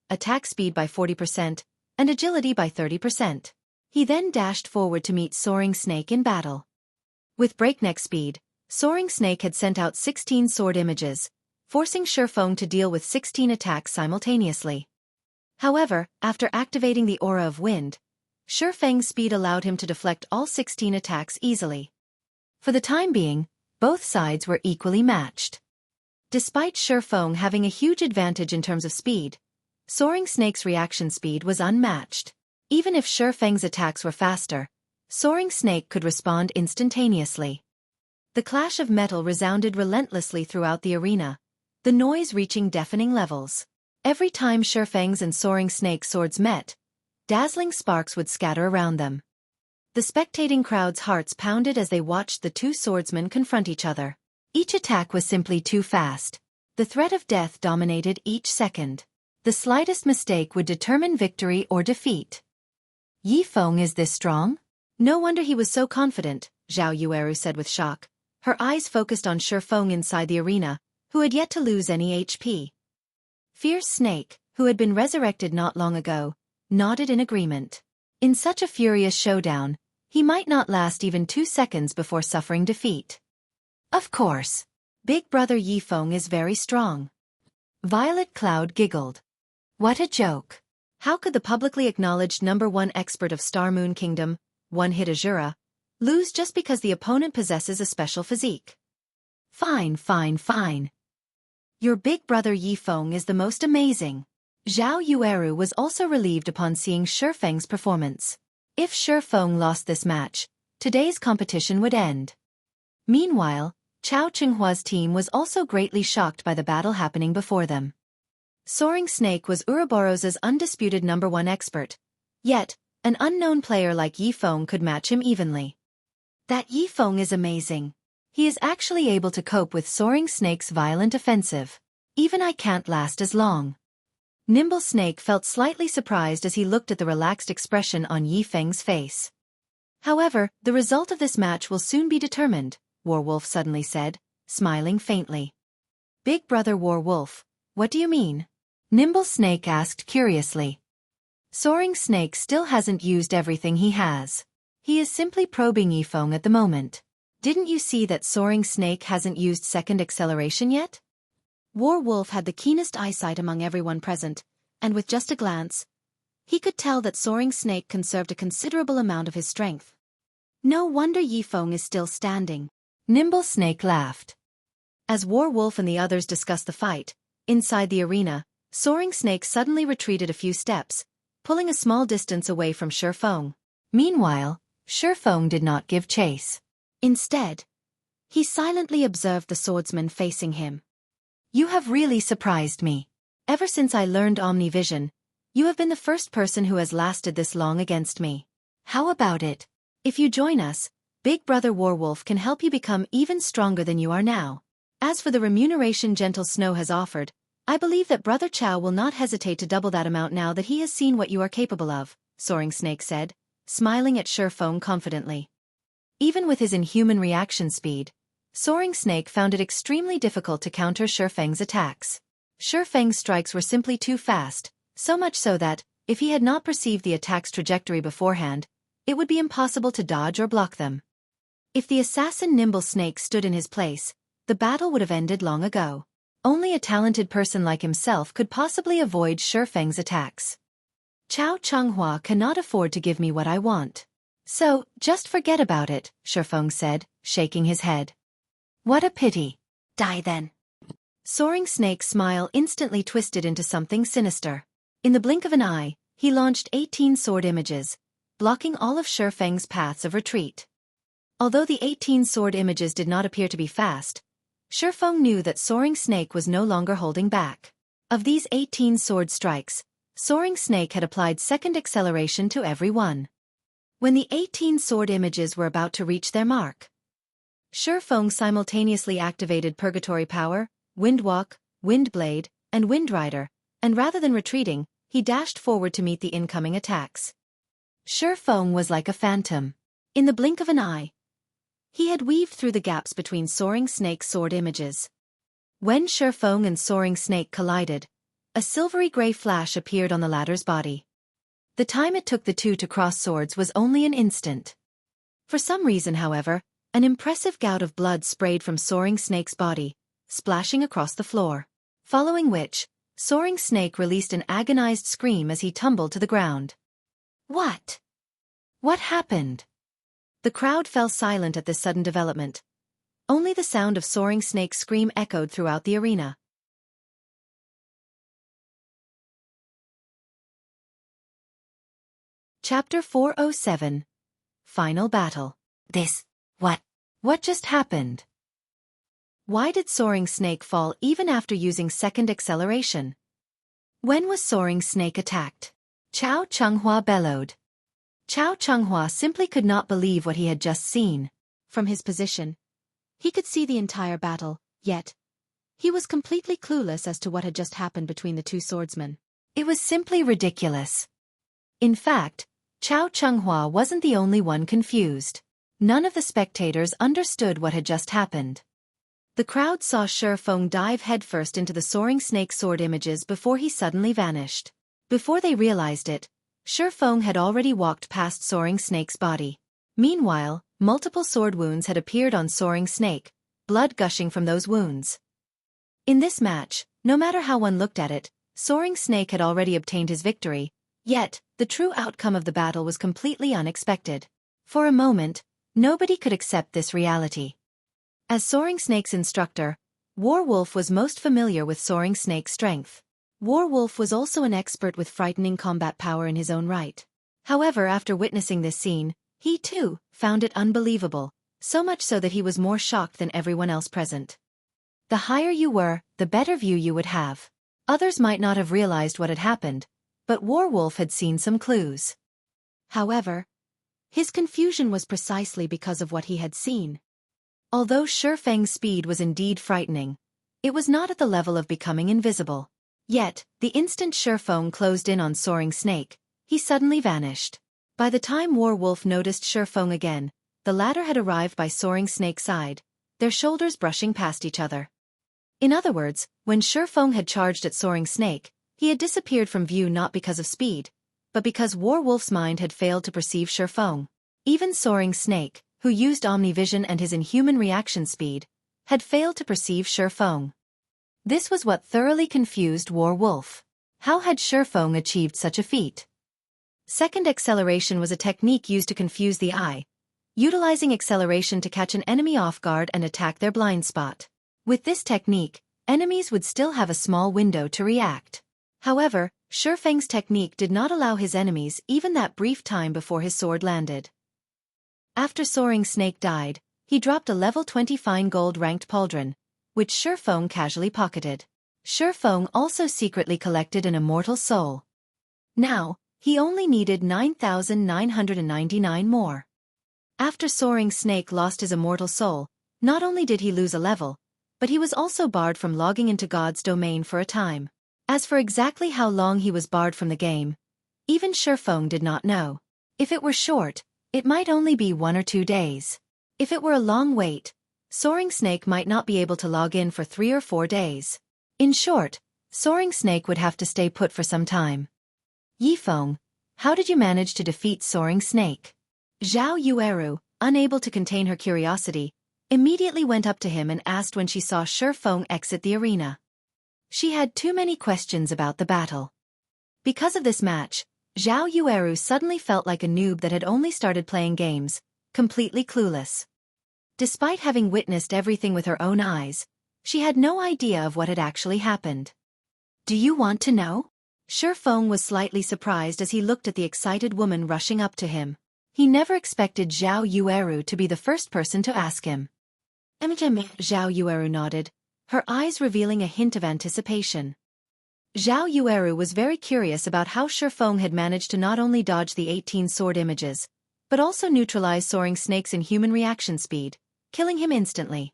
attack speed by 40%, and agility by 30%. He then dashed forward to meet Soaring Snake in battle. With breakneck speed, Soaring Snake had sent out 16 sword images, forcing Shifeng to deal with 16 attacks simultaneously. However, after activating the aura of wind, Shifeng's speed allowed him to deflect all 16 attacks easily. For the time being, both sides were equally matched. Despite Shifeng having a huge advantage in terms of speed, Soaring Snake's reaction speed was unmatched. Even if Shifeng's attacks were faster, Soaring Snake could respond instantaneously. The clash of metal resounded relentlessly throughout the arena, the noise reaching deafening levels. Every time Shifeng's and Soaring Snake's swords met, dazzling sparks would scatter around them. The spectating crowd's hearts pounded as they watched the 2 swordsmen confront each other. Each attack was simply too fast. The threat of death dominated each second. The slightest mistake would determine victory or defeat. Yifeng is this strong? No wonder he was so confident, Zhao Yueru said with shock, her eyes focused on Shifeng inside the arena, who had yet to lose any HP. Fierce Snake, who had been resurrected not long ago, nodded in agreement. In such a furious showdown, he might not last even 2 seconds before suffering defeat. Of course. Big brother Yifeng is very strong. Violet Cloud giggled. What a joke. How could the publicly acknowledged #1 expert of Star Moon Kingdom, one-hit Azura, lose just because the opponent possesses a special physique? Fine, fine, fine. Your big brother Yifeng is the most amazing. Zhao Yueru was also relieved upon seeing Shifeng's performance. If Shifeng lost this match, today's competition would end. Meanwhile, Chao Chenghua's team was also greatly shocked by the battle happening before them. Soaring Snake was Ouroboros's undisputed #1 expert, yet, an unknown player like Yifeng could match him evenly. That Yifeng is amazing. He is actually able to cope with Soaring Snake's violent offensive. Even I can't last as long. Nimble Snake felt slightly surprised as he looked at the relaxed expression on Yifeng's face. However, the result of this match will soon be determined, Warwolf suddenly said, smiling faintly. Big brother Warwolf, what do you mean? Nimble Snake asked curiously. Soaring Snake still hasn't used everything he has. He is simply probing Yifeng at the moment. Didn't you see that Soaring Snake hasn't used second acceleration yet? Warwolf had the keenest eyesight among everyone present, and with just a glance, he could tell that Soaring Snake conserved a considerable amount of his strength. No wonder Yifeng is still standing. Nimble Snake laughed. As Warwolf and the others discussed the fight, inside the arena, Soaring Snake suddenly retreated a few steps, pulling a small distance away from Shifeng. Meanwhile, Shifeng did not give chase. Instead, he silently observed the swordsman facing him. You have really surprised me. Ever since I learned Omnivision, you have been the first person who has lasted this long against me. How about it? If you join us, Big Brother Warwolf can help you become even stronger than you are now. As for the remuneration Gentle Snow has offered, I believe that Brother Chao will not hesitate to double that amount now that he has seen what you are capable of, Soaring Snake said, smiling at Shifeng confidently. Even with his inhuman reaction speed, Soaring Snake found it extremely difficult to counter Shifeng's attacks. Shifeng's strikes were simply too fast, so much so that, if he had not perceived the attack's trajectory beforehand, it would be impossible to dodge or block them. If the assassin Nimble Snake stood in his place, the battle would have ended long ago. Only a talented person like himself could possibly avoid Shifeng's attacks. Chao Chenghua cannot afford to give me what I want. So, just forget about it, Shifeng said, shaking his head. What a pity. Die then. Soaring Snake's smile instantly twisted into something sinister. In the blink of an eye, he launched 18 sword images, blocking all of Shifeng's paths of retreat. Although the 18 sword images did not appear to be fast, Shifeng knew that Soaring Snake was no longer holding back. Of these 18 sword strikes, Soaring Snake had applied second acceleration to every one. When the 18 sword images were about to reach their mark, Shifeng simultaneously activated Purgatory Power, Windwalk, Windblade, and Windrider, and rather than retreating, he dashed forward to meet the incoming attacks. Shifeng was like a phantom. In the blink of an eye, he had weaved through the gaps between Soaring Snake's sword images. When Shifeng and Soaring Snake collided, a silvery gray flash appeared on the latter's body. The time it took the two to cross swords was only an instant. For some reason, however, an impressive gout of blood sprayed from Soaring Snake's body, splashing across the floor. Following which, Soaring Snake released an agonized scream as he tumbled to the ground. What? What happened? The crowd fell silent at this sudden development. Only the sound of Soaring Snake's scream echoed throughout the arena. Chapter 407. Final Battle. What just happened? Why did Soaring Snake fall even after using second acceleration? When was Soaring Snake attacked? Chao Chenghua bellowed. Chao Chenghua simply could not believe what he had just seen. From his position, he could see the entire battle, yet he was completely clueless as to what had just happened between the two swordsmen. It was simply ridiculous. In fact, Chao Chenghua wasn't the only one confused. None of the spectators understood what had just happened. The crowd saw Shifeng dive headfirst into the Soaring Snake sword images before he suddenly vanished. Before they realized it, Shifeng had already walked past Soaring Snake's body. Meanwhile, multiple sword wounds had appeared on Soaring Snake, blood gushing from those wounds. In this match, no matter how one looked at it, Soaring Snake had already obtained his victory, yet, the true outcome of the battle was completely unexpected. For a moment, nobody could accept this reality. As Soaring Snake's instructor, Warwolf was most familiar with Soaring Snake's strength. Warwolf was also an expert with frightening combat power in his own right. However, after witnessing this scene, he too found it unbelievable, so much so that he was more shocked than everyone else present. The higher you were, the better view you would have. Others might not have realized what had happened, but Warwolf had seen some clues. However, his confusion was precisely because of what he had seen. Although Shifeng's speed was indeed frightening, it was not at the level of becoming invisible. Yet, the instant Shifeng closed in on Soaring Snake, he suddenly vanished. By the time Warwolf noticed Shifeng again, the latter had arrived by Soaring Snake's side, their shoulders brushing past each other. In other words, when Shifeng had charged at Soaring Snake, he had disappeared from view not because of speed, but because Warwolf's mind had failed to perceive Shifeng. Even Soaring Snake, who used Omnivision and his inhuman reaction speed, had failed to perceive Shifeng. This was what thoroughly confused Warwolf. How had Shifeng achieved such a feat? Second acceleration was a technique used to confuse the eye, utilizing acceleration to catch an enemy off guard and attack their blind spot. With this technique, enemies would still have a small window to react. However, Shifeng's technique did not allow his enemies even that brief time before his sword landed. After Soaring Snake died, he dropped a level 20 fine gold-ranked pauldron, which Shifeng casually pocketed. Shifeng also secretly collected an immortal soul. Now, he only needed 9,999 more. After Soaring Snake lost his immortal soul, not only did he lose a level, but he was also barred from logging into God's domain for a time. As for exactly how long he was barred from the game, even Shifeng did not know. If it were short, it might only be 1 or 2 days. If it were a long wait, Soaring Snake might not be able to log in for 3 or 4 days. In short, Soaring Snake would have to stay put for some time. Yifeng, how did you manage to defeat Soaring Snake? Zhao Yueru, unable to contain her curiosity, immediately went up to him and asked when she saw Shifeng exit the arena. She had too many questions about the battle. Because of this match, Zhao Yueru suddenly felt like a noob that had only started playing games, completely clueless. Despite having witnessed everything with her own eyes, she had no idea of what had actually happened. Do you want to know? Shifeng was slightly surprised as he looked at the excited woman rushing up to him. He never expected Zhao Yueru to be the first person to ask him. Zhao Yueru nodded, her eyes revealing a hint of anticipation. Zhao Yueru was very curious about how Shifeng had managed to not only dodge the 18 sword images, but also neutralize Soaring Snake's inhuman reaction speed, killing him instantly.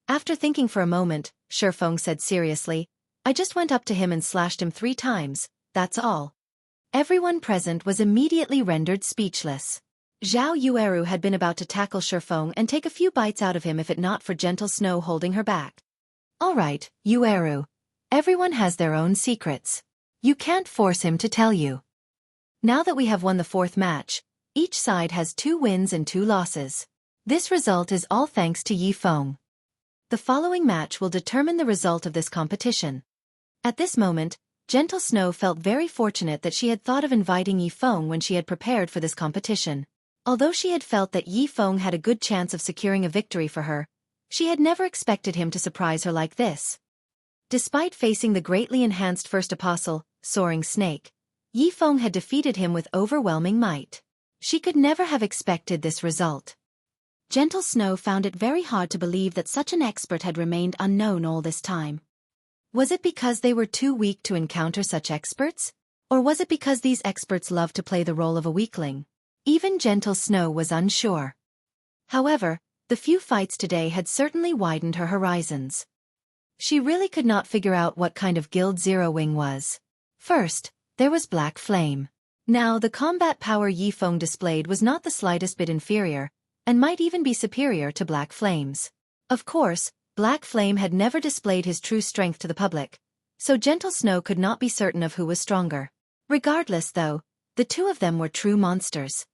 After thinking for a moment, Shifeng said seriously, I just went up to him and slashed him 3 times, that's all. Everyone present was immediately rendered speechless. Zhao Yueru had been about to tackle Shifeng and take a few bites out of him if it not for gentle Snow holding her back. Alright, Yueru. Everyone has their own secrets. You can't force him to tell you. Now that we have won the 4th match, each side has 2 wins and 2 losses. This result is all thanks to Yifeng. The following match will determine the result of this competition. At this moment, Gentle Snow felt very fortunate that she had thought of inviting Yifeng when she had prepared for this competition. Although she had felt that Yifeng had a good chance of securing a victory for her, she had never expected him to surprise her like this. Despite facing the greatly enhanced First Apostle, Soaring Snake, Yifeng had defeated him with overwhelming might. She could never have expected this result. Gentle Snow found it very hard to believe that such an expert had remained unknown all this time. Was it because they were too weak to encounter such experts? Or was it because these experts loved to play the role of a weakling? Even Gentle Snow was unsure. However, the few fights today had certainly widened her horizons. She really could not figure out what kind of Guild Zero Wing was. First, there was Black Flame. Now, the combat power Yifeng displayed was not the slightest bit inferior, and might even be superior to Black Flame's. Of course, Black Flame had never displayed his true strength to the public, so Gentle Snow could not be certain of who was stronger. Regardless though, the 2 of them were true monsters.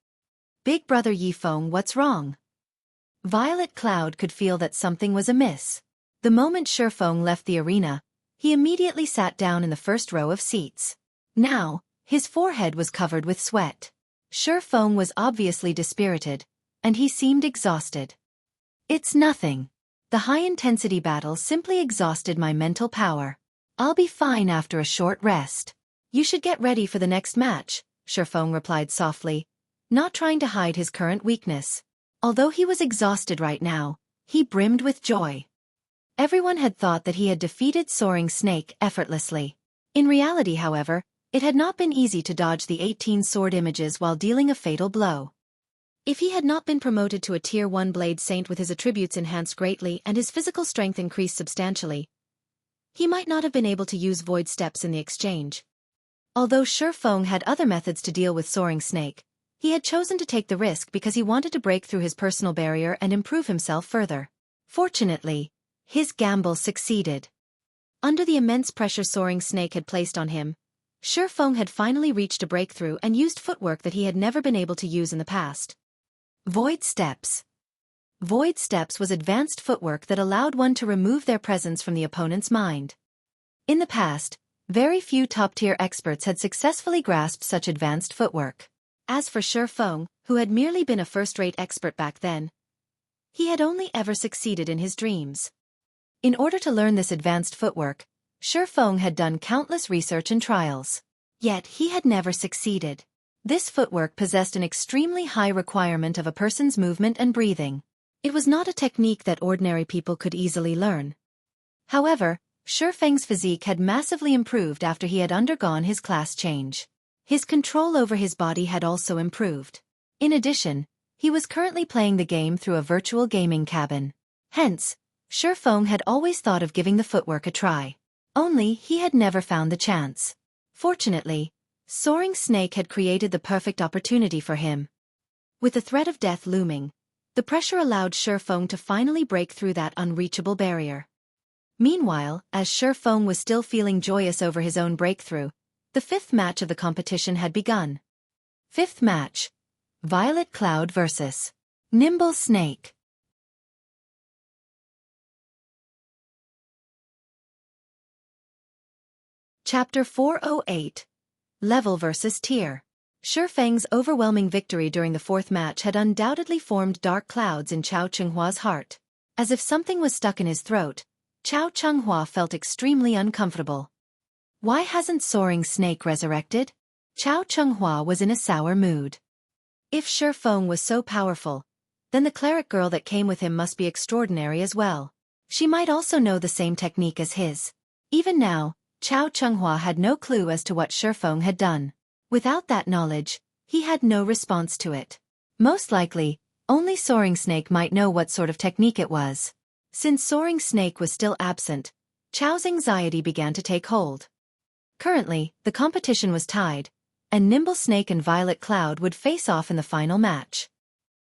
Big Brother Yifeng, what's wrong? Violet Cloud could feel that something was amiss. The moment Shifeng left the arena, He immediately sat down in the first row of seats. Now, his forehead was covered with sweat. Xuefeng was obviously dispirited, and he seemed exhausted. It's nothing. The high-intensity battle simply exhausted my mental power. I'll be fine after a short rest. You should get ready for the next match, Xuefeng replied softly, not trying to hide his current weakness. Although he was exhausted right now, he brimmed with joy. Everyone had thought that he had defeated Soaring Snake effortlessly. In reality, however, it had not been easy to dodge the 18 sword images while dealing a fatal blow. If he had not been promoted to a Tier 1 Blade Saint with his attributes enhanced greatly and his physical strength increased substantially, he might not have been able to use Void Steps in the exchange. Although Xuefeng had other methods to deal with Soaring Snake, he had chosen to take the risk because he wanted to break through his personal barrier and improve himself further. Fortunately, his gamble succeeded. Under the immense pressure Soaring Snake had placed on him, Xuefeng had finally reached a breakthrough and used footwork that he had never been able to use in the past. Void Steps. Void Steps was advanced footwork that allowed one to remove their presence from the opponent's mind. In the past, very few top-tier experts had successfully grasped such advanced footwork. As for Xuefeng, who had merely been a first-rate expert back then, he had only ever succeeded in his dreams. In order to learn this advanced footwork, Xuefeng had done countless research and trials. Yet he had never succeeded. This footwork possessed an extremely high requirement of a person's movement and breathing. It was not a technique that ordinary people could easily learn. However, Xuefeng's physique had massively improved after he had undergone his class change. His control over his body had also improved. In addition, he was currently playing the game through a virtual gaming cabin. Hence, Xuefeng had always thought of giving the footwork a try. Only he had never found the chance. Fortunately, Soaring Snake had created the perfect opportunity for him. With the threat of death looming, the pressure allowed Xuefeng to finally break through that unreachable barrier. Meanwhile, as Xuefeng was still feeling joyous over his own breakthrough, the fifth match of the competition had begun. Fifth match: Violet Cloud vs. Nimble Snake. Chapter 408. Level vs. Tier. Xuefeng's overwhelming victory during the fourth match had undoubtedly formed dark clouds in Chao Chenghua's heart. As if something was stuck in his throat, Chao Chenghua felt extremely uncomfortable. Why hasn't Soaring Snake resurrected? Chao Chenghua was in a sour mood. If Xuefeng was so powerful, then the cleric girl that came with him must be extraordinary as well. She might also know the same technique as his. Even now, Chao Chenghua had no clue as to what Xuefeng had done. Without that knowledge, he had no response to it. Most likely, only Soaring Snake might know what sort of technique it was. Since Soaring Snake was still absent, Chao's anxiety began to take hold. Currently, the competition was tied, and Nimble Snake and Violet Cloud would face off in the final match.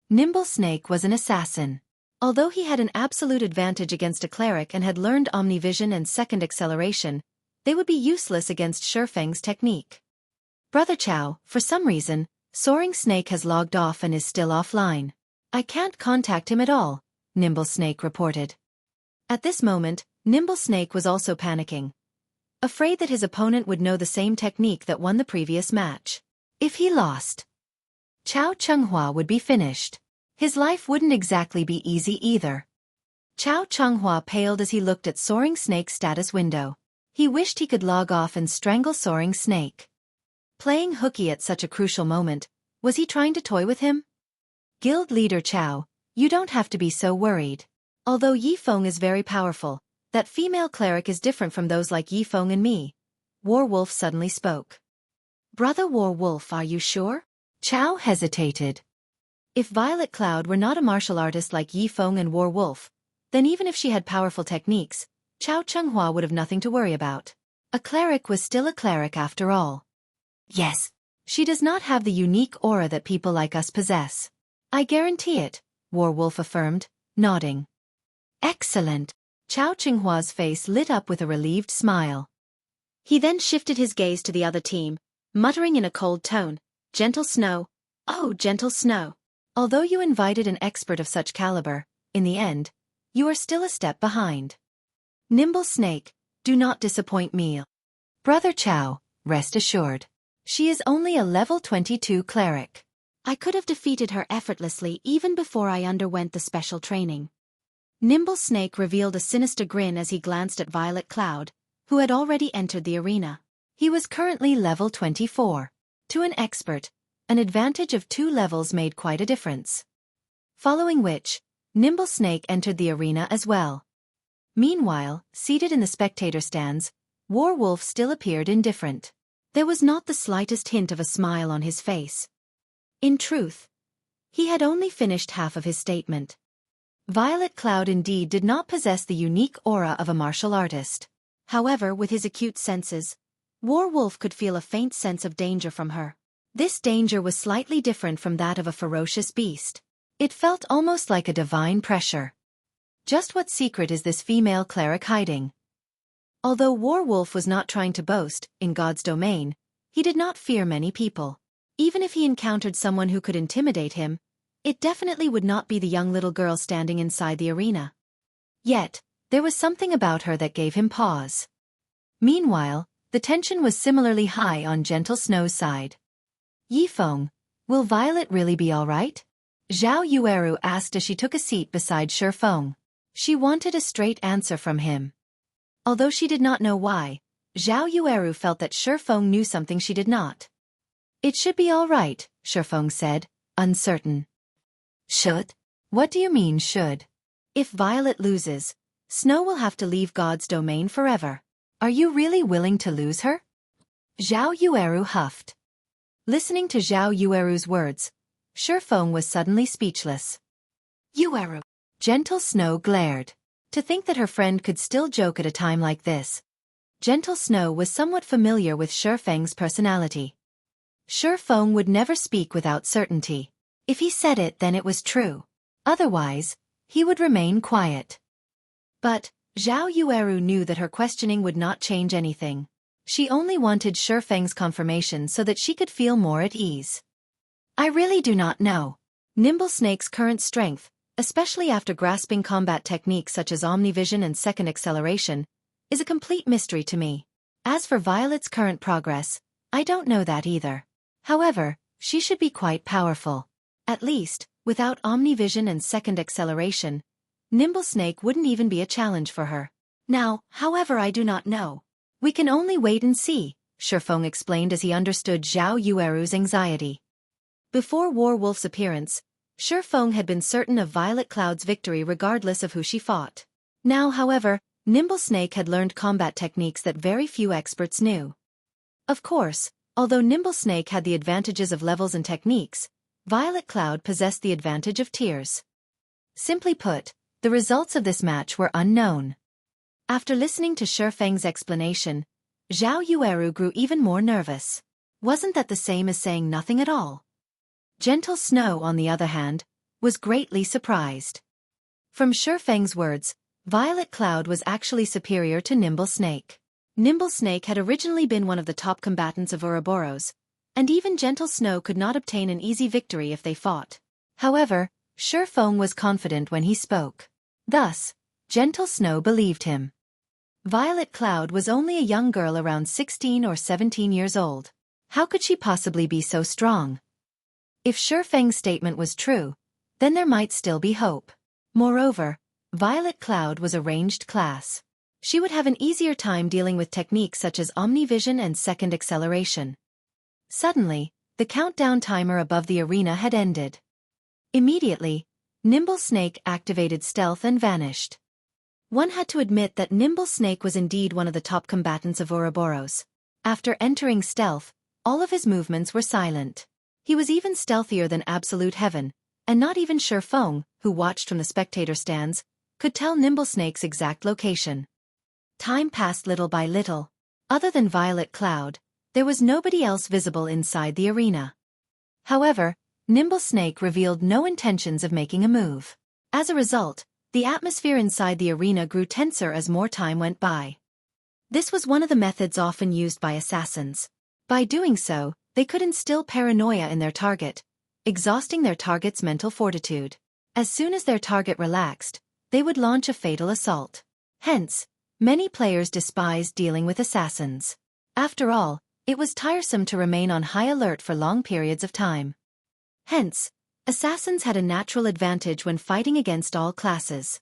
Nimble Snake was an assassin. Although he had an absolute advantage against a cleric and had learned Omnivision and second acceleration, they would be useless against Xuefeng's technique. Brother Chao, for some reason, Soaring Snake has logged off and is still offline. I can't contact him at all, Nimble Snake reported. At this moment, Nimble Snake was also panicking, afraid that his opponent would know the same technique that won the previous match. If he lost, Chao Chenghua would be finished. His life wouldn't exactly be easy either. Chao Chenghua paled as he looked at Soaring Snake's status window. He wished he could log off and strangle Soaring Snake. Playing hooky at such a crucial moment, was he trying to toy with him? Guild leader Chao, you don't have to be so worried. Although Yifeng is very powerful, that female cleric is different from those like Yifeng and me. Warwolf suddenly spoke. Brother Warwolf, are you sure? Chao hesitated. If Violet Cloud were not a martial artist like Yifeng and Warwolf, then even if she had powerful techniques, Chao Chenghua would have nothing to worry about. A cleric was still a cleric after all. Yes, she does not have the unique aura that people like us possess. I guarantee it, Warwolf affirmed, nodding. Excellent. Chao Chenghua's face lit up with a relieved smile. He then shifted his gaze to the other team, muttering in a cold tone, Gentle Snow, oh gentle Snow. Although you invited an expert of such caliber, in the end, you are still a step behind. Nimble Snake, Do not disappoint me. Brother Chow, rest assured. She is only a level 22 cleric. I could have defeated her effortlessly even before I underwent the special training. Nimble Snake revealed a sinister grin as he glanced at Violet Cloud, who had already entered the arena. He was currently level 24. To an expert, an advantage of 2 levels made quite a difference. Following which, Nimble Snake entered the arena as well. Meanwhile, seated in the spectator stands, Warwolf still appeared indifferent. There was not the slightest hint of a smile on his face. In truth, he had only finished half of his statement. Violet Cloud indeed did not possess the unique aura of a martial artist. However, with his acute senses, Warwolf could feel a faint sense of danger from her. This danger was slightly different from that of a ferocious beast. It felt almost like a divine pressure. Just what secret is this female cleric hiding? Although Warwolf was not trying to boast, in God's domain, he did not fear many people. Even if he encountered someone who could intimidate him, it definitely would not be the young little girl standing inside the arena. Yet, there was something about her that gave him pause. Meanwhile, the tension was similarly high on Gentle Snow's side. Yifeng, will Violet really be all right? Zhao Yueru asked as she took a seat beside Shifeng. She wanted a straight answer from him. Although she did not know why, Zhao Yueru felt that Shifeng knew something she did not. It should be all right, Shifeng said, uncertain. Should? What do you mean should? If Violet loses, Snow will have to leave God's domain forever. Are you really willing to lose her? Zhao Yueru huffed. Listening to Zhao Yueru's words, Shifeng was suddenly speechless. Yueru. Gentle Snow glared. To think that her friend could still joke at a time like this. Gentle Snow was somewhat familiar with Shifeng's personality. Shifeng would never speak without certainty. If he said it, then it was true. Otherwise, he would remain quiet. But Zhao Yueru knew that her questioning would not change anything. She only wanted Shifeng's confirmation so that she could feel more at ease. I really do not know. Nimble Snake's current strength, especially after grasping combat techniques such as Omnivision and second acceleration, is a complete mystery to me. As for Violet's current progress, I don't know that either. However, she should be quite powerful. At least, without Omnivision and second acceleration, Nimble Snake wouldn't even be a challenge for her. Now, however, I do not know. We can only wait and see, Shifeng explained as he understood Zhao Yueru's anxiety. Before Warwolf's appearance, Shifeng had been certain of Violet Cloud's victory regardless of who she fought. Now, however, Nimble Snake had learned combat techniques that very few experts knew. Of course, although Nimble Snake had the advantages of levels and techniques, Violet Cloud possessed the advantage of tiers. Simply put, the results of this match were unknown. After listening to Shifeng's explanation, Zhao Yueru grew even more nervous. Wasn't that the same as saying nothing at all? Gentle Snow, on the other hand, was greatly surprised. From Shifeng's words, Violet Cloud was actually superior to Nimble Snake. Nimble Snake had originally been one of the top combatants of Ouroboros, and even Gentle Snow could not obtain an easy victory if they fought. However, Shifeng was confident when he spoke. Thus, Gentle Snow believed him. Violet Cloud was only a young girl around 16 or 17 years old. How could she possibly be so strong? If Shifeng's statement was true, then there might still be hope. Moreover, Violet Cloud was a ranged class. She would have an easier time dealing with techniques such as Omnivision and second acceleration. Suddenly, the countdown timer above the arena had ended. Immediately, Nimble Snake activated stealth and vanished. One had to admit that Nimble Snake was indeed one of the top combatants of Ouroboros. After entering stealth, all of his movements were silent. He was even stealthier than Absolute Heaven, and not even Shifeng, who watched from the spectator stands, could tell Nimble Snake's exact location. Time passed little by little. Other than Violet Cloud, there was nobody else visible inside the arena. However, Nimble Snake revealed no intentions of making a move. As a result, the atmosphere inside the arena grew tenser as more time went by. This was one of the methods often used by assassins. By doing so, they could instill paranoia in their target, exhausting their target's mental fortitude. As soon as their target relaxed, they would launch a fatal assault. Hence, Many players despised dealing with assassins. After all, it was tiresome to remain on high alert for long periods of time. Hence, assassins had a natural advantage when fighting against all classes.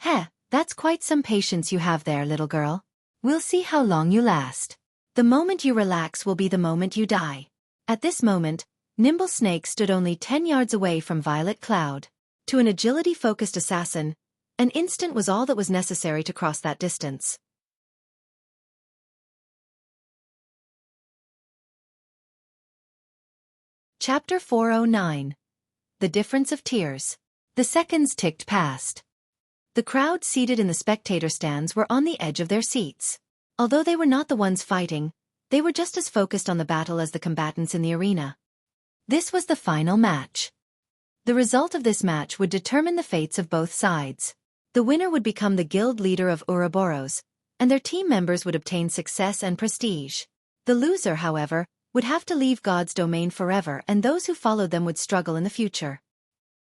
Heh, that's quite some patience you have there, little girl. We'll see how long you last. The moment you relax will be the moment you die. At this moment, Nimble Snake stood only 10 yards away from Violet Cloud. To an agility-focused assassin, an instant was all that was necessary to cross that distance. Chapter 409. The Difference of Tears. The seconds ticked past. The crowd seated in the spectator stands were on the edge of their seats. Although they were not the ones fighting, they were just as focused on the battle as the combatants in the arena. This was the final match. The result of this match would determine the fates of both sides. The winner would become the guild leader of Ouroboros, and their team members would obtain success and prestige. The loser, however, would have to leave God's domain forever, and those who followed them would struggle in the future.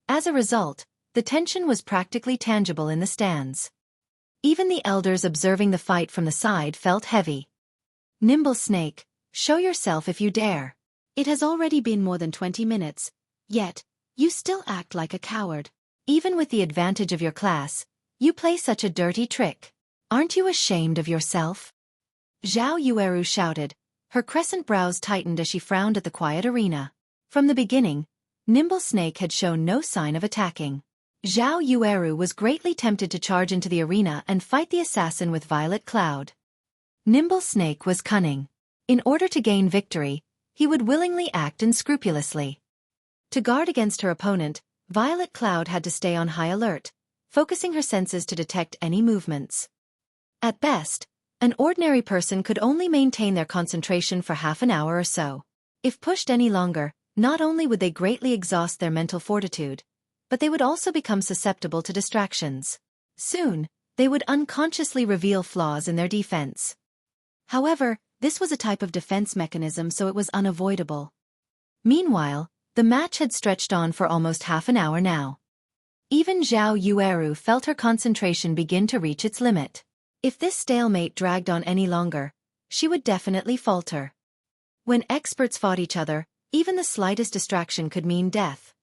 As a result, the tension was practically tangible in the stands. Even the elders observing the fight from the side felt heavy. Nimble Snake, show yourself if you dare. It has already been more than 20 minutes, yet, you still act like a coward. Even with the advantage of your class, you play such a dirty trick. Aren't you ashamed of yourself? Xueqi shouted. Her crescent brows tightened as she frowned at the quiet arena. From the beginning, Nimble Snake had shown no sign of attacking. Xueqi was greatly tempted to charge into the arena and fight the assassin with Violet Cloud. Nimble Snake was cunning. In order to gain victory, he would willingly act unscrupulously. To guard against her opponent, Violet Cloud had to stay on high alert, focusing her senses to detect any movements. At best, an ordinary person could only maintain their concentration for half an hour or so. If pushed any longer, not only would they greatly exhaust their mental fortitude, but they would also become susceptible to distractions. Soon, they would unconsciously reveal flaws in their defense. However, this was a type of defense mechanism, so it was unavoidable. Meanwhile, the match had stretched on for almost half an hour now. Even Xueqi felt her concentration begin to reach its limit. If this stalemate dragged on any longer, she would definitely falter. When experts fought each other, even the slightest distraction could mean death.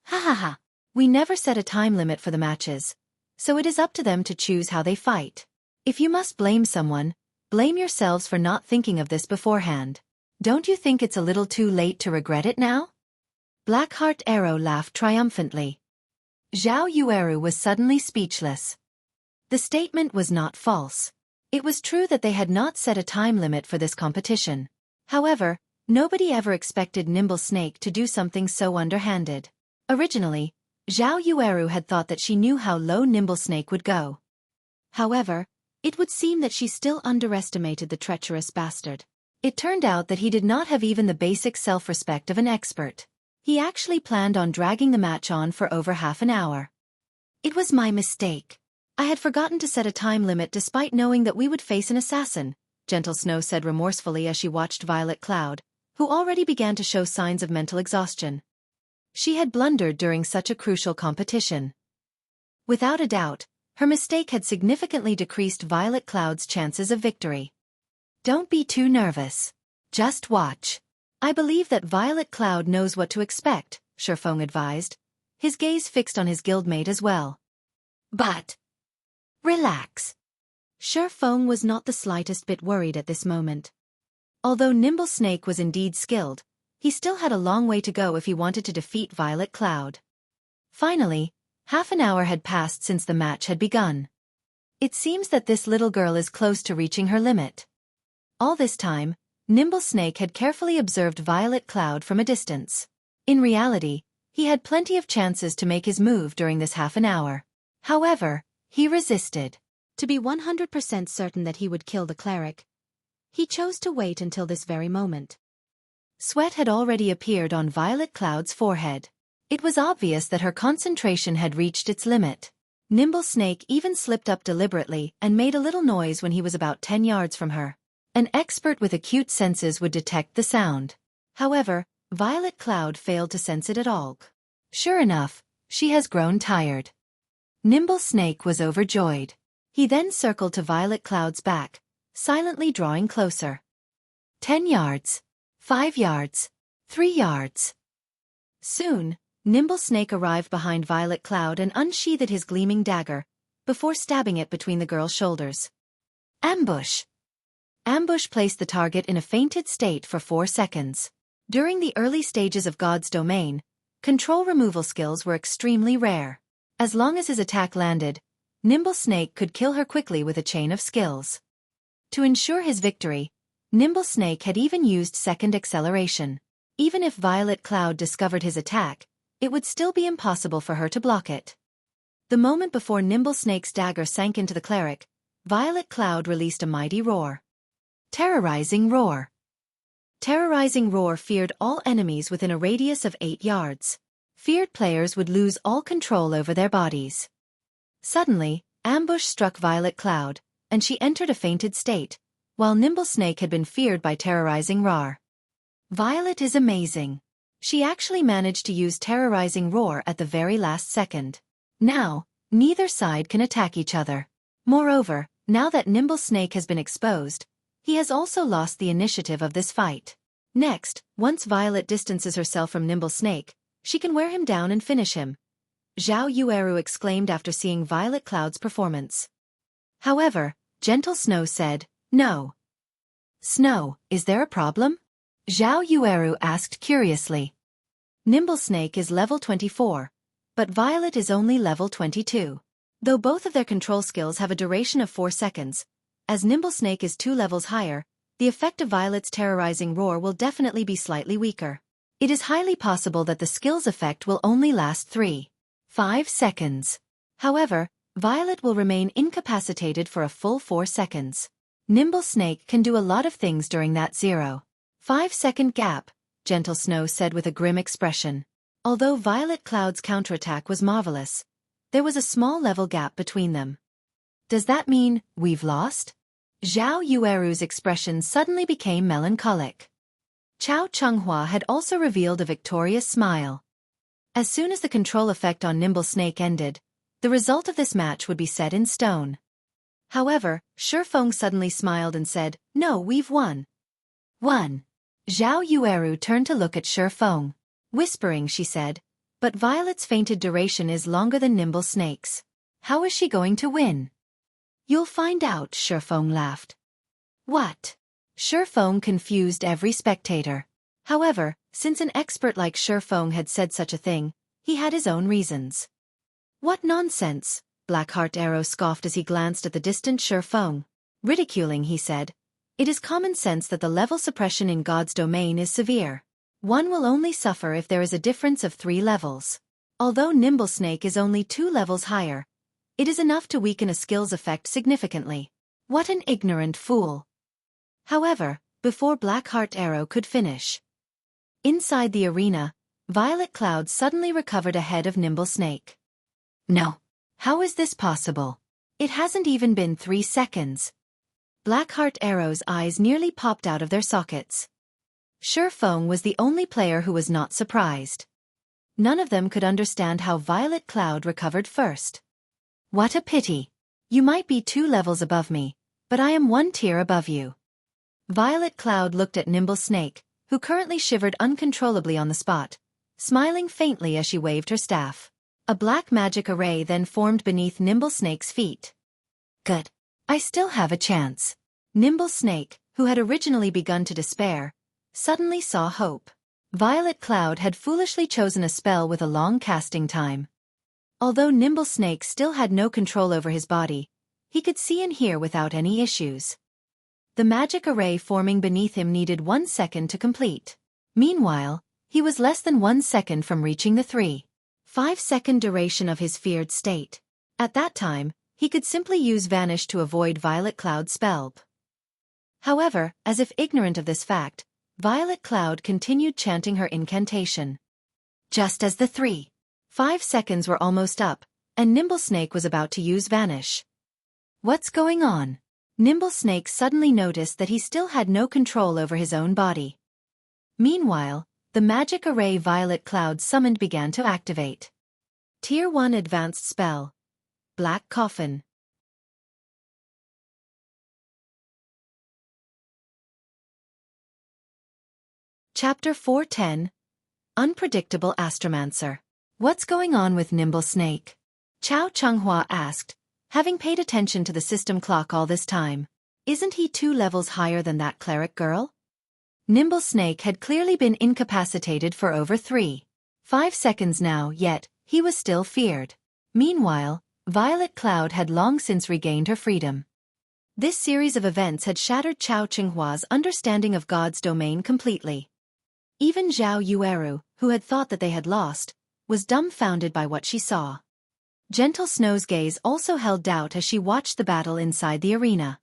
Ha ha ha! We never set a time limit for the matches, so it is up to them to choose how they fight. If you must blame someone, blame yourselves for not thinking of this beforehand. Don't you think it's a little too late to regret it now? Blackheart Arrow laughed triumphantly. Xueqi was suddenly speechless. The statement was not false. It was true that they had not set a time limit for this competition. However, nobody ever expected Nimble Snake to do something so underhanded. Originally, Xueqi had thought that she knew how low Nimble Snake would go. However, it would seem that she still underestimated the treacherous bastard. It turned out that he did not have even the basic self-respect of an expert. He actually planned on dragging the match on for over half an hour. It was my mistake. I had forgotten to set a time limit despite knowing that we would face an assassin, Gentle Snow said remorsefully as she watched Violet Cloud, who already began to show signs of mental exhaustion. She had blundered during such a crucial competition. Without a doubt, her mistake had significantly decreased Violet Cloud's chances of victory. Don't be too nervous. Just watch. I believe that Violet Cloud knows what to expect, Xueqi advised, his gaze fixed on his guildmate as well. But relax. Xueqi was not the slightest bit worried at this moment. Although Nimble Snake was indeed skilled, he still had a long way to go if he wanted to defeat Violet Cloud. Finally, half an hour had passed since the match had begun. It seems that this little girl is close to reaching her limit. All this time, Nimble Snake had carefully observed Violet Cloud from a distance. In reality, he had plenty of chances to make his move during this half an hour. However, he resisted. To be 100% certain that he would kill the cleric, he chose to wait until this very moment. Sweat had already appeared on Violet Cloud's forehead. It was obvious that her concentration had reached its limit. Nimble Snake even slipped up deliberately and made a little noise when he was about 10 yards from her. An expert with acute senses would detect the sound. However, Violet Cloud failed to sense it at all. Sure enough, she has grown tired. Nimble Snake was overjoyed. He then circled to Violet Cloud's back, silently drawing closer. 10 yards. 5 yards. 3 yards. Soon, Nimble Snake arrived behind Violet Cloud and unsheathed his gleaming dagger, before stabbing it between the girl's shoulders. Ambush. Ambush placed the target in a fainted state for 4 seconds. During the early stages of God's domain, control removal skills were extremely rare. As long as his attack landed, Nimble Snake could kill her quickly with a chain of skills. To ensure his victory, Nimble Snake had even used second acceleration. Even if Violet Cloud discovered his attack, it would still be impossible for her to block it. The moment before Nimble Snake's dagger sank into the cleric, Violet Cloud released a mighty roar. Terrorizing Roar. Terrorizing Roar feared all enemies within a radius of 8 yards. Feared players would lose all control over their bodies. Suddenly, ambush struck Violet Cloud, and she entered a fainted state, while Nimble Snake had been feared by Terrorizing Roar. Violet is amazing. She actually managed to use Terrorizing Roar at the very last second. Now, neither side can attack each other. Moreover, now that Nimble Snake has been exposed, he has also lost the initiative of this fight. Next, once Violet distances herself from Nimble Snake, she can wear him down and finish him, Zhao Yueru exclaimed after seeing Violet Cloud's performance. However, Gentle Snow said, "No." "Snow, is there a problem?" Zhao Yueru asked curiously. Nimble Snake is level 24, but Violet is only level 22. Though both of their control skills have a duration of 4 seconds, as Nimble Snake is 2 levels higher, the effect of Violet's Terrorizing Roar will definitely be slightly weaker. It is highly possible that the skill's effect will only last 3-5 seconds. However, Violet will remain incapacitated for a full 4 seconds. Nimble Snake can do a lot of things during that 0.5-second gap, Gentle Snow said with a grim expression. Although Violet Cloud's counterattack was marvelous, there was a small level gap between them. "Does that mean we've lost?" Zhao Yueru's expression suddenly became melancholic. Chao Chunghua had also revealed a victorious smile. As soon as the control effect on Nimble Snake ended, the result of this match would be set in stone. However, Shifeng suddenly smiled and said, "No, we've won." "Won." Zhao Yueru turned to look at Shifeng. Whispering, she said, "But Violet's fainted duration is longer than Nimble Snake's. How is she going to win?" "You'll find out," Shifeng laughed. "What?" Shifeng confused every spectator. However, since an expert like Shifeng had said such a thing, he had his own reasons. "What nonsense," Blackheart Arrow scoffed as he glanced at the distant Shifeng. Ridiculing, he said, "It is common sense that the level suppression in God's domain is severe. One will only suffer if there is a difference of 3 levels. Although Nimble Snake is only 2 levels higher, it is enough to weaken a skill's effect significantly. What an ignorant fool." However, before Blackheart Arrow could finish, inside the arena, Violet Cloud suddenly recovered ahead of Nimble Snake. "No. How is this possible? It hasn't even been 3 seconds. Blackheart Arrow's eyes nearly popped out of their sockets. Shifeng was the only player who was not surprised. None of them could understand how Violet Cloud recovered first. "What a pity. You might be 2 levels above me, but I am 1 tier above you." Violet Cloud looked at Nimble Snake, who currently shivered uncontrollably on the spot, smiling faintly as she waved her staff. A black magic array then formed beneath Nimble Snake's feet. "Good. I still have a chance." Nimble Snake, who had originally begun to despair, suddenly saw hope. Violet Cloud had foolishly chosen a spell with a long casting time. Although Nimble Snake still had no control over his body, he could see and hear without any issues. The magic array forming beneath him needed 1 second to complete. Meanwhile, he was less than 1 second from reaching the 3-5-second duration of his feared state. At that time, he could simply use Vanish to avoid Violet Cloud's spell. However, as if ignorant of this fact, Violet Cloud continued chanting her incantation. Just as the 3-5 seconds were almost up, and Nimble Snake was about to use Vanish. "What's going on?" Nimble Snake suddenly noticed that he still had no control over his own body. Meanwhile, the magic array Violet Cloud summoned began to activate. Tier 1 Advanced Spell. Black Coffin. Chapter 410. Unpredictable Astromancer. What's going on with Nimble Snake? Chao Chunghua asked, having paid attention to the system clock all this time. Isn't he 2 levels higher than that cleric girl? Nimble Snake had clearly been incapacitated for over 3.5 seconds now, yet he was still feared. Meanwhile, Violet Cloud had long since regained her freedom. This series of events had shattered Chao Chunghua's understanding of God's domain completely. Even Zhao Yueru, who had thought that they had lost, was dumbfounded by what she saw. Gentle Snow's gaze also held doubt as she watched the battle inside the arena.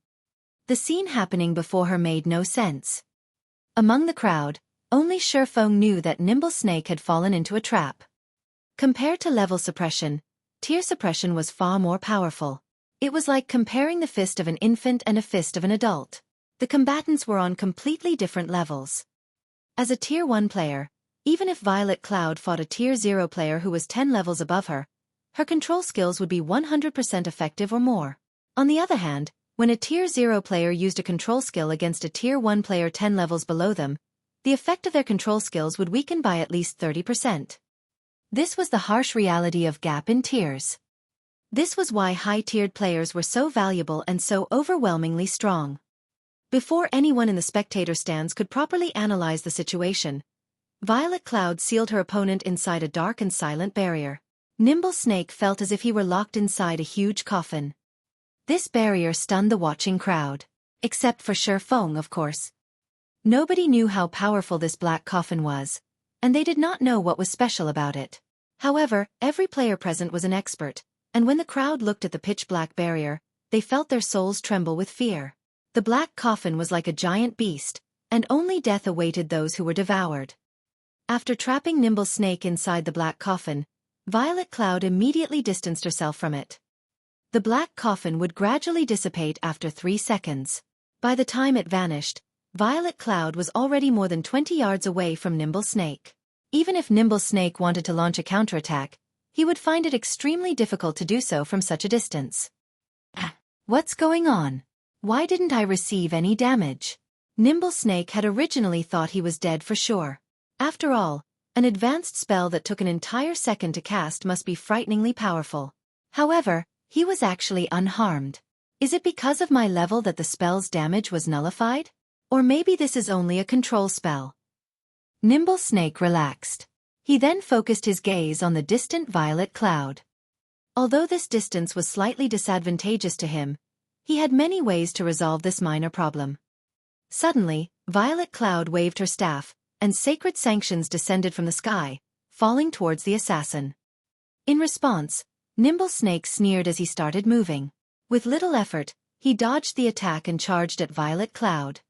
The scene happening before her made no sense. Among the crowd, only Shifeng knew that Nimble Snake had fallen into a trap. Compared to level suppression, tier suppression was far more powerful. It was like comparing the fist of an infant and a fist of an adult. The combatants were on completely different levels. As a Tier 1 player, even if Violet Cloud fought a Tier 0 player who was 10 levels above her, her control skills would be 100% effective or more. On the other hand, when a Tier 0 player used a control skill against a Tier 1 player 10 levels below them, the effect of their control skills would weaken by at least 30%. This was the harsh reality of gap in tiers. This was why high-tiered players were so valuable and so overwhelmingly strong. Before anyone in the spectator stands could properly analyze the situation, Violet Cloud sealed her opponent inside a dark and silent barrier. Nimble Snake felt as if he were locked inside a huge coffin. This barrier stunned the watching crowd. Except for Shifeng, of course. Nobody knew how powerful this black coffin was, and they did not know what was special about it. However, every player present was an expert, and when the crowd looked at the pitch-black barrier, they felt their souls tremble with fear. The black coffin was like a giant beast, and only death awaited those who were devoured. After trapping Nimble Snake inside the black coffin, Violet Cloud immediately distanced herself from it. The black coffin would gradually dissipate after 3 seconds. By the time it vanished, Violet Cloud was already more than 20 yards away from Nimble Snake. Even if Nimble Snake wanted to launch a counterattack, he would find it extremely difficult to do so from such a distance. What's going on? Why didn't I receive any damage? Nimble Snake had originally thought he was dead for sure. After all, an advanced spell that took an entire second to cast must be frighteningly powerful. However, he was actually unharmed. Is it because of my level that the spell's damage was nullified? Or maybe this is only a control spell? Nimble Snake relaxed. He then focused his gaze on the distant Violet Cloud. Although this distance was slightly disadvantageous to him, he had many ways to resolve this minor problem. Suddenly, Violet Cloud waved her staff, and sacred sanctions descended from the sky, falling towards the assassin. In response, Nimble Snake sneered as he started moving. With little effort, he dodged the attack and charged at Violet Cloud.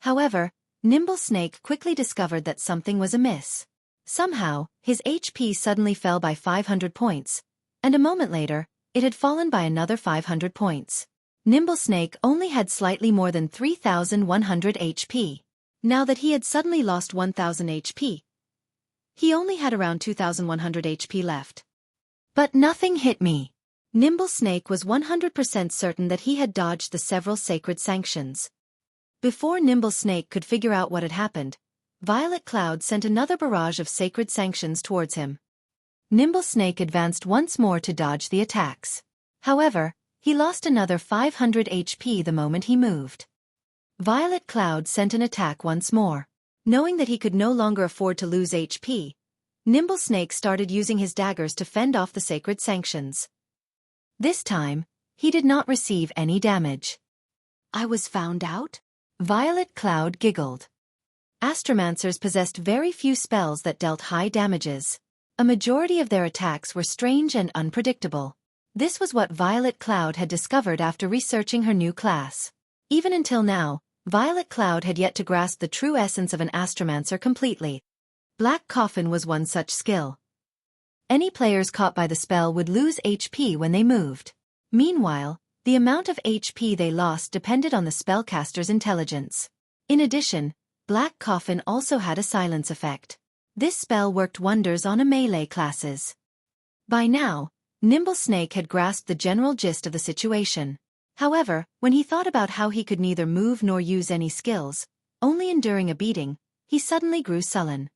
However, Nimble Snake quickly discovered that something was amiss. Somehow, his HP suddenly fell by 500 points, and a moment later, it had fallen by another 500 points. Nimble Snake only had slightly more than 3,100 HP. Now that he had suddenly lost 1,000 HP, he only had around 2,100 HP left. But nothing hit me. Nimble Snake was 100% certain that he had dodged the several sacred sanctions. Before Nimble Snake could figure out what had happened, Violet Cloud sent another barrage of sacred sanctions towards him. Nimble Snake advanced once more to dodge the attacks. However, he lost another 500 HP the moment he moved. Violet Cloud sent an attack once more. Knowing that he could no longer afford to lose HP, Nimble Snake started using his daggers to fend off the sacred sanctions. This time, he did not receive any damage. I was found out? Violet Cloud giggled. Astromancers possessed very few spells that dealt high damages. A majority of their attacks were strange and unpredictable. This was what Violet Cloud had discovered after researching her new class. Even until now, Violet Cloud had yet to grasp the true essence of an Astromancer completely. Black Coffin was one such skill. Any players caught by the spell would lose HP when they moved. Meanwhile, the amount of HP they lost depended on the spellcaster's intelligence. In addition, Black Coffin also had a silence effect. This spell worked wonders on a melee classes. By now, Nimble Snake had grasped the general gist of the situation. However, when he thought about how he could neither move nor use any skills, only enduring a beating, he suddenly grew sullen.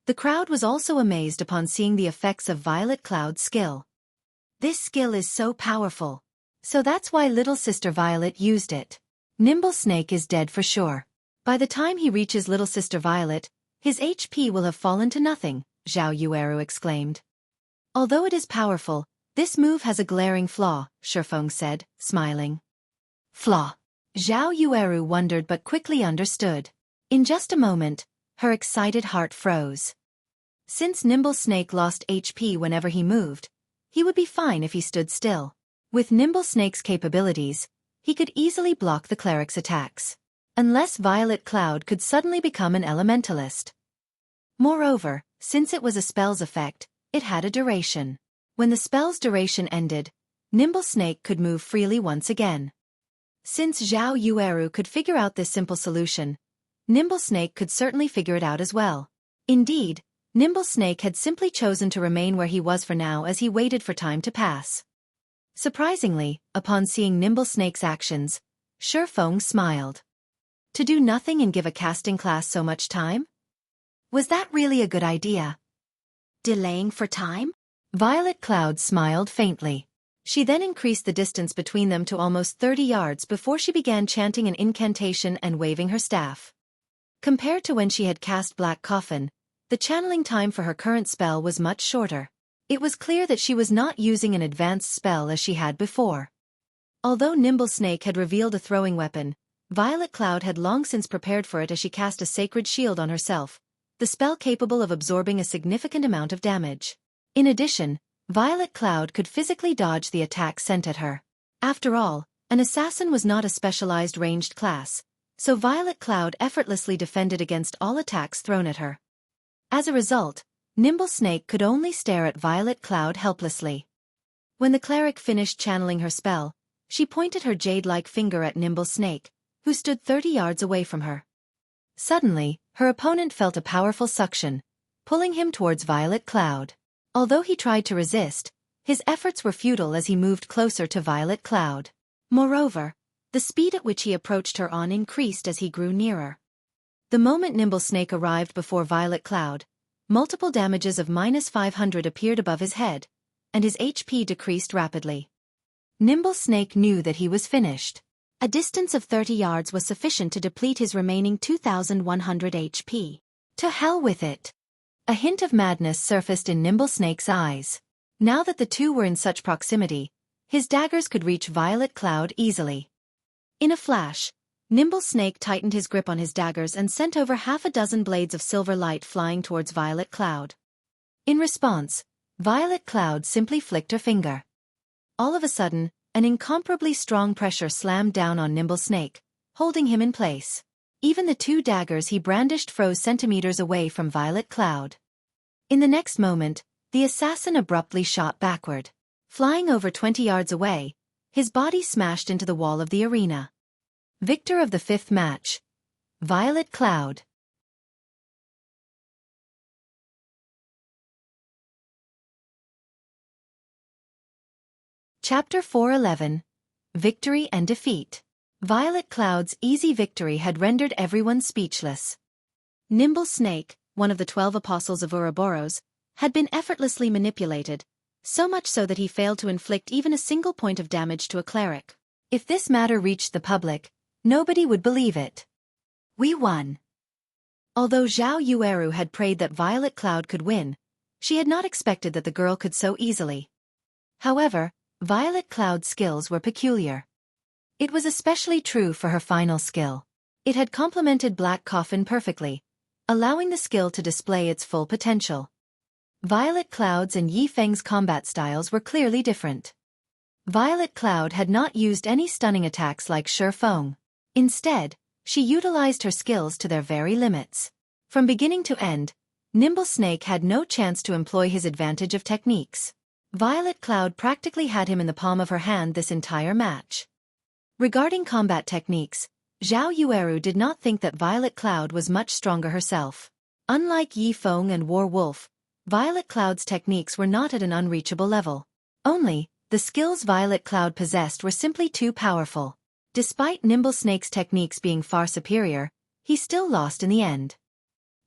The crowd was also amazed upon seeing the effects of Violet Cloud's skill. This skill is so powerful. So that's why little sister Violet used it. Nimble Snake is dead for sure. By the time he reaches little sister Violet, his HP will have fallen to nothing, Xueqi exclaimed. Although it is powerful, this move has a glaring flaw, Xuefeng said, smiling. Flaw? Xueqi wondered but quickly understood. In just a moment, her excited heart froze. Since Nimble Snake lost HP whenever he moved, he would be fine if he stood still. With Nimble Snake's capabilities, he could easily block the cleric's attacks. Unless Violet Cloud could suddenly become an elementalist. Moreover, since it was a spell's effect, it had a duration. When the spell's duration ended, Nimble Snake could move freely once again. Since Xueqi could figure out this simple solution, Nimble Snake could certainly figure it out as well. Indeed, Nimble Snake had simply chosen to remain where he was for now as he waited for time to pass. Surprisingly, upon seeing Nimble Snake's actions, Xuefeng smiled. To do nothing and give a casting class so much time? Was that really a good idea? Delaying for time? Violet Cloud smiled faintly. She then increased the distance between them to almost 30 yards before she began chanting an incantation and waving her staff. Compared to when she had cast Black Coffin, the channeling time for her current spell was much shorter. It was clear that she was not using an advanced spell as she had before. Although Nimble Snake had revealed a throwing weapon, Violet Cloud had long since prepared for it as she cast a sacred shield on herself, the spell capable of absorbing a significant amount of damage. In addition, Violet Cloud could physically dodge the attacks sent at her. After all, an assassin was not a specialized ranged class, so Violet Cloud effortlessly defended against all attacks thrown at her. As a result, Nimble Snake could only stare at Violet Cloud helplessly. When the cleric finished channeling her spell, she pointed her jade-like finger at Nimble Snake, who stood 30 yards away from her. Suddenly, her opponent felt a powerful suction, pulling him towards Violet Cloud. Although he tried to resist, his efforts were futile as he moved closer to Violet Cloud. Moreover, the speed at which he approached her increased as he grew nearer. The moment Nimble Snake arrived before Violet Cloud, multiple damages of -500 appeared above his head, and his HP decreased rapidly. Nimble Snake knew that he was finished. A distance of 30 yards was sufficient to deplete his remaining 2,100 HP. To hell with it! A hint of madness surfaced in Nimble Snake's eyes. Now that the two were in such proximity, his daggers could reach Violet Cloud easily. In a flash, Nimble Snake tightened his grip on his daggers and sent over half a dozen blades of silver light flying towards Violet Cloud. In response, Violet Cloud simply flicked her finger. All of a sudden, an incomparably strong pressure slammed down on Nimble Snake, holding him in place. Even the two daggers he brandished froze centimeters away from Violet Cloud. In the next moment, the assassin abruptly shot backward. Flying over 20 yards away, his body smashed into the wall of the arena. Victor of the fifth match, Violet Cloud. Chapter 411. Victory and Defeat. Violet Cloud's easy victory had rendered everyone speechless. Nimble Snake, one of the 12 apostles of Ouroboros, had been effortlessly manipulated, so much so that he failed to inflict even a single point of damage to a cleric. If this matter reached the public, nobody would believe it. We won. Although Xueqi had prayed that Violet Cloud could win, she had not expected that the girl could so easily. However, Violet Cloud's skills were peculiar. It was especially true for her final skill. It had complemented Black Coffin perfectly, allowing the skill to display its full potential. Violet Cloud's and Yi Feng's combat styles were clearly different. Violet Cloud had not used any stunning attacks like Xuefeng. Instead, she utilized her skills to their very limits. From beginning to end, Nimble Snake had no chance to employ his advantage of techniques. Violet Cloud practically had him in the palm of her hand this entire match. Regarding combat techniques, Xueqi did not think that Violet Cloud was much stronger herself. Unlike Yi Feng and War Wolf, Violet Cloud's techniques were not at an unreachable level. Only, the skills Violet Cloud possessed were simply too powerful. Despite Nimble Snake's techniques being far superior, he still lost in the end.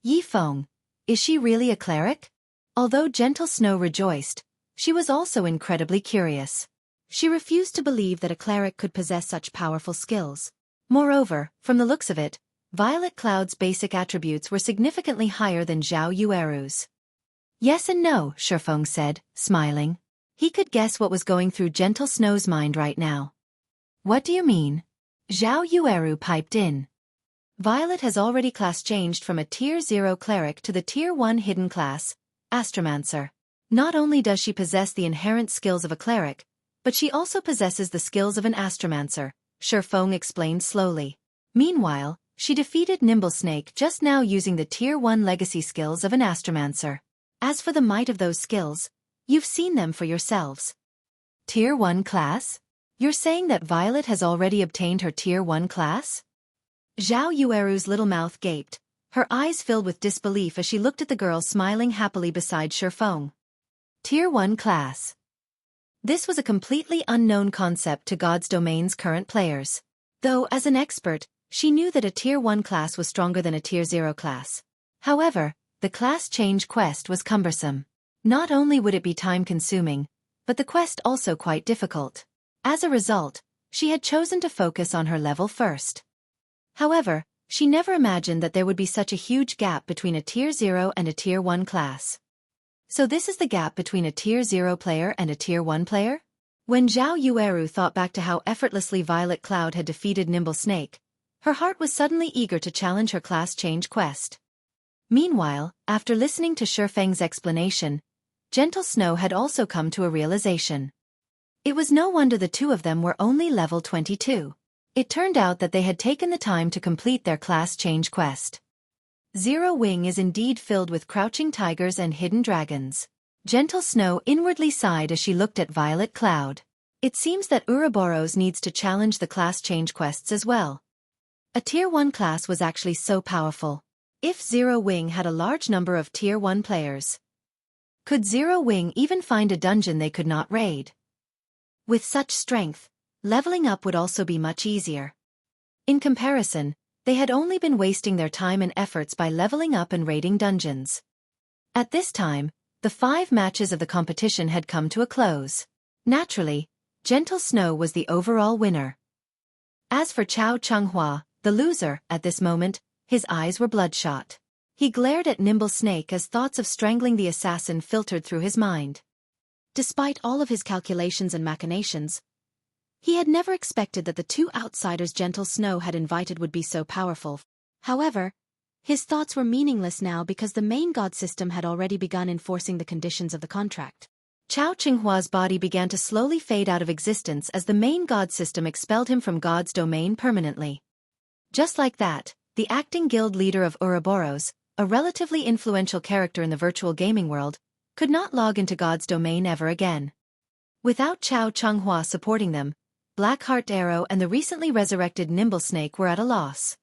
Yifeng, is she really a cleric? Although Gentle Snow rejoiced, she was also incredibly curious. She refused to believe that a cleric could possess such powerful skills. Moreover, from the looks of it, Violet Cloud's basic attributes were significantly higher than Zhao Yueru's. Yes and no, Xuefeng said, smiling. He could guess what was going through Gentle Snow's mind right now. What do you mean? Zhao Yueru piped in. Violet has already class changed from a Tier 0 cleric to the Tier 1 hidden class, Astromancer. Not only does she possess the inherent skills of a cleric, but she also possesses the skills of an Astromancer, Xuefeng explained slowly. Meanwhile, she defeated Nimblesnake just now using the Tier 1 legacy skills of an Astromancer. As for the might of those skills, you've seen them for yourselves. Tier 1 class? You're saying that Violet has already obtained her Tier 1 class? Zhao Yueru's little mouth gaped, her eyes filled with disbelief as she looked at the girl smiling happily beside Xuefeng. Tier 1 class. This was a completely unknown concept to God's Domain's current players. Though, as an expert, she knew that a Tier 1 class was stronger than a Tier 0 class. However, the class change quest was cumbersome. Not only would it be time-consuming, but the quest also quite difficult. As a result, she had chosen to focus on her level first. However, she never imagined that there would be such a huge gap between a Tier 0 and a Tier 1 class. So this is the gap between a Tier 0 player and a Tier 1 player? When Zhao Yueru thought back to how effortlessly Violet Cloud had defeated Nimblesnake, her heart was suddenly eager to challenge her class change quest. Meanwhile, after listening to Xuefeng's explanation, Gentle Snow had also come to a realization. It was no wonder the two of them were only level 22. It turned out that they had taken the time to complete their class change quest. Zero Wing is indeed filled with crouching tigers and hidden dragons. Gentle Snow inwardly sighed as she looked at Violet Cloud. It seems that Ouroboros needs to challenge the class change quests as well. A Tier 1 class was actually so powerful. If Zero Wing had a large number of Tier 1 players, could Zero Wing even find a dungeon they could not raid? With such strength, leveling up would also be much easier. In comparison, they had only been wasting their time and efforts by leveling up and raiding dungeons. At this time, the 5 matches of the competition had come to a close. Naturally, Gentle Snow was the overall winner. As for Chao Changhua, the loser, at this moment, his eyes were bloodshot. He glared at Nimblesnake as thoughts of strangling the assassin filtered through his mind. Despite all of his calculations and machinations, he had never expected that the 2 outsiders Gentle Snow had invited would be so powerful. However, his thoughts were meaningless now because the main god system had already begun enforcing the conditions of the contract. Chao Qinghua's body began to slowly fade out of existence as the main god system expelled him from God's domain permanently. Just like that, the acting guild leader of Ouroboros, a relatively influential character in the virtual gaming world, could not log into God's domain ever again. Without Chao Changhua supporting them, Blackheart Arrow and the recently resurrected Nimblesnake were at a loss.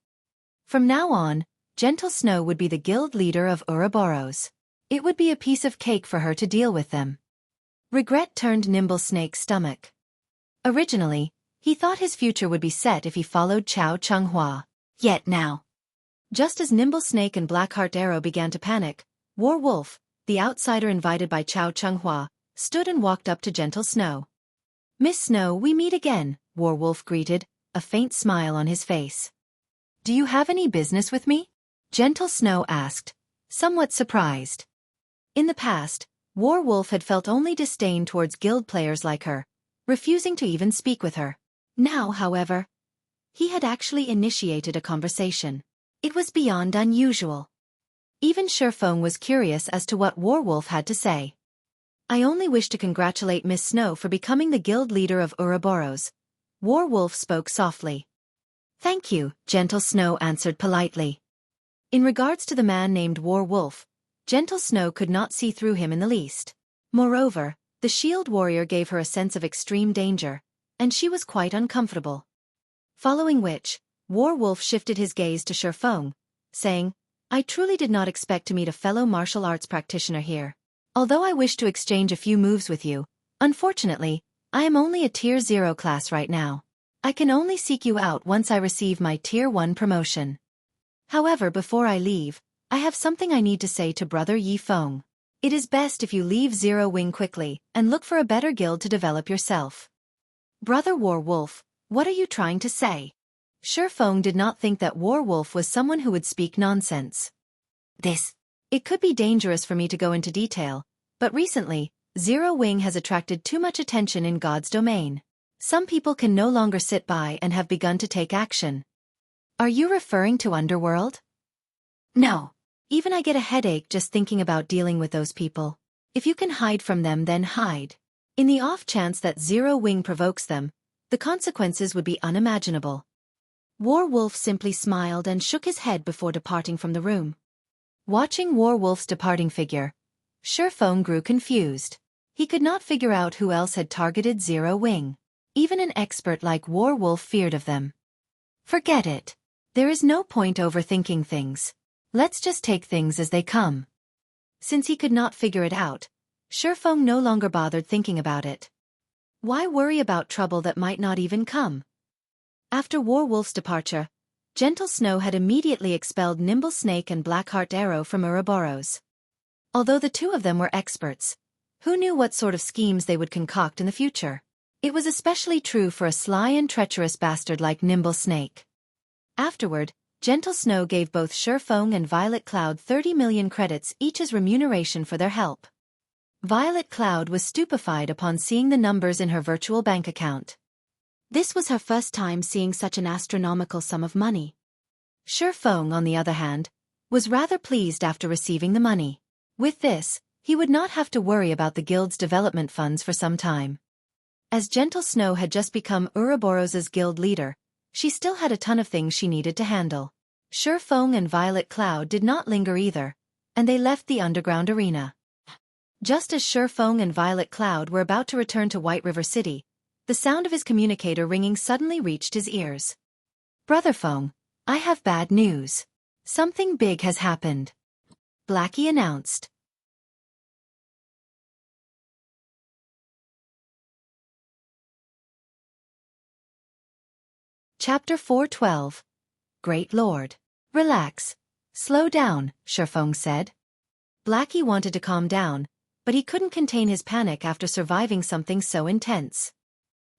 From now on, Gentle Snow would be the guild leader of Ouroboros. It would be a piece of cake for her to deal with them. Regret turned Nimblesnake's stomach. Originally, he thought his future would be set if he followed Chao Changhua. Yet now, just as Nimblesnake and Blackheart Arrow began to panic, War Wolf, the outsider invited by Chao Changhua, stood and walked up to Gentle Snow. "Miss Snow, we meet again," War Wolf greeted, a faint smile on his face. "Do you have any business with me?" Gentle Snow asked, somewhat surprised. In the past, War Wolf had felt only disdain towards guild players like her, refusing to even speak with her. Now, however, he had actually initiated a conversation. It was beyond unusual. Even Xuefeng was curious as to what War Wolf had to say. "I only wish to congratulate Miss Snow for becoming the guild leader of Ouroboros," War Wolf spoke softly. "Thank you," Gentle Snow answered politely. In regards to the man named War Wolf, Gentle Snow could not see through him in the least. Moreover, the shield warrior gave her a sense of extreme danger, and she was quite uncomfortable. Following which, War Wolf shifted his gaze to Xuefeng, saying, "I truly did not expect to meet a fellow martial arts practitioner here. Although I wish to exchange a few moves with you, unfortunately, I am only a Tier 0 class right now. I can only seek you out once I receive my Tier 1 promotion. However, before I leave, I have something I need to say to Brother Yi Feng. It is best if you leave Zero Wing quickly and look for a better guild to develop yourself. Brother War Wolf, what are you trying to say? Shi Feng did not think that War Wolf was someone who would speak nonsense. It could be dangerous for me to go into detail, but recently, Zero Wing has attracted too much attention in God's domain. Some people can no longer sit by and have begun to take action. Are you referring to Underworld? No. Even I get a headache just thinking about dealing with those people. If you can hide from them, then hide. In the off chance that Zero Wing provokes them, the consequences would be unimaginable. War Wolf simply smiled and shook his head before departing from the room. Watching War Wolf's departing figure, Shi Feng grew confused. He could not figure out who else had targeted Zero Wing. Even an expert like War Wolf feared of them. Forget it. There is no point overthinking things. Let's just take things as they come. Since he could not figure it out, Shi Feng no longer bothered thinking about it. Why worry about trouble that might not even come? After War Wolf's departure, Gentle Snow had immediately expelled Nimble Snake and Blackheart Arrow from Ouroboros. Although the two of them were experts, who knew what sort of schemes they would concoct in the future? It was especially true for a sly and treacherous bastard like Nimble Snake. Afterward, Gentle Snow gave both Shi Feng and Violet Cloud 30 million credits each as remuneration for their help. Violet Cloud was stupefied upon seeing the numbers in her virtual bank account. This was her first time seeing such an astronomical sum of money. Shi Feng, on the other hand, was rather pleased after receiving the money. With this, he would not have to worry about the guild's development funds for some time. As Gentle Snow had just become Ouroboros's guild leader, she still had a ton of things she needed to handle. Shi Feng and Violet Cloud did not linger either, and they left the underground arena. Just as Shi Feng and Violet Cloud were about to return to White River City, the sound of his communicator ringing suddenly reached his ears. Brother Feng, I have bad news. Something big has happened. Blackie announced. Chapter 412. Great Lord. Relax. Slow down, Shi Feng said. Blackie wanted to calm down, but he couldn't contain his panic after surviving something so intense.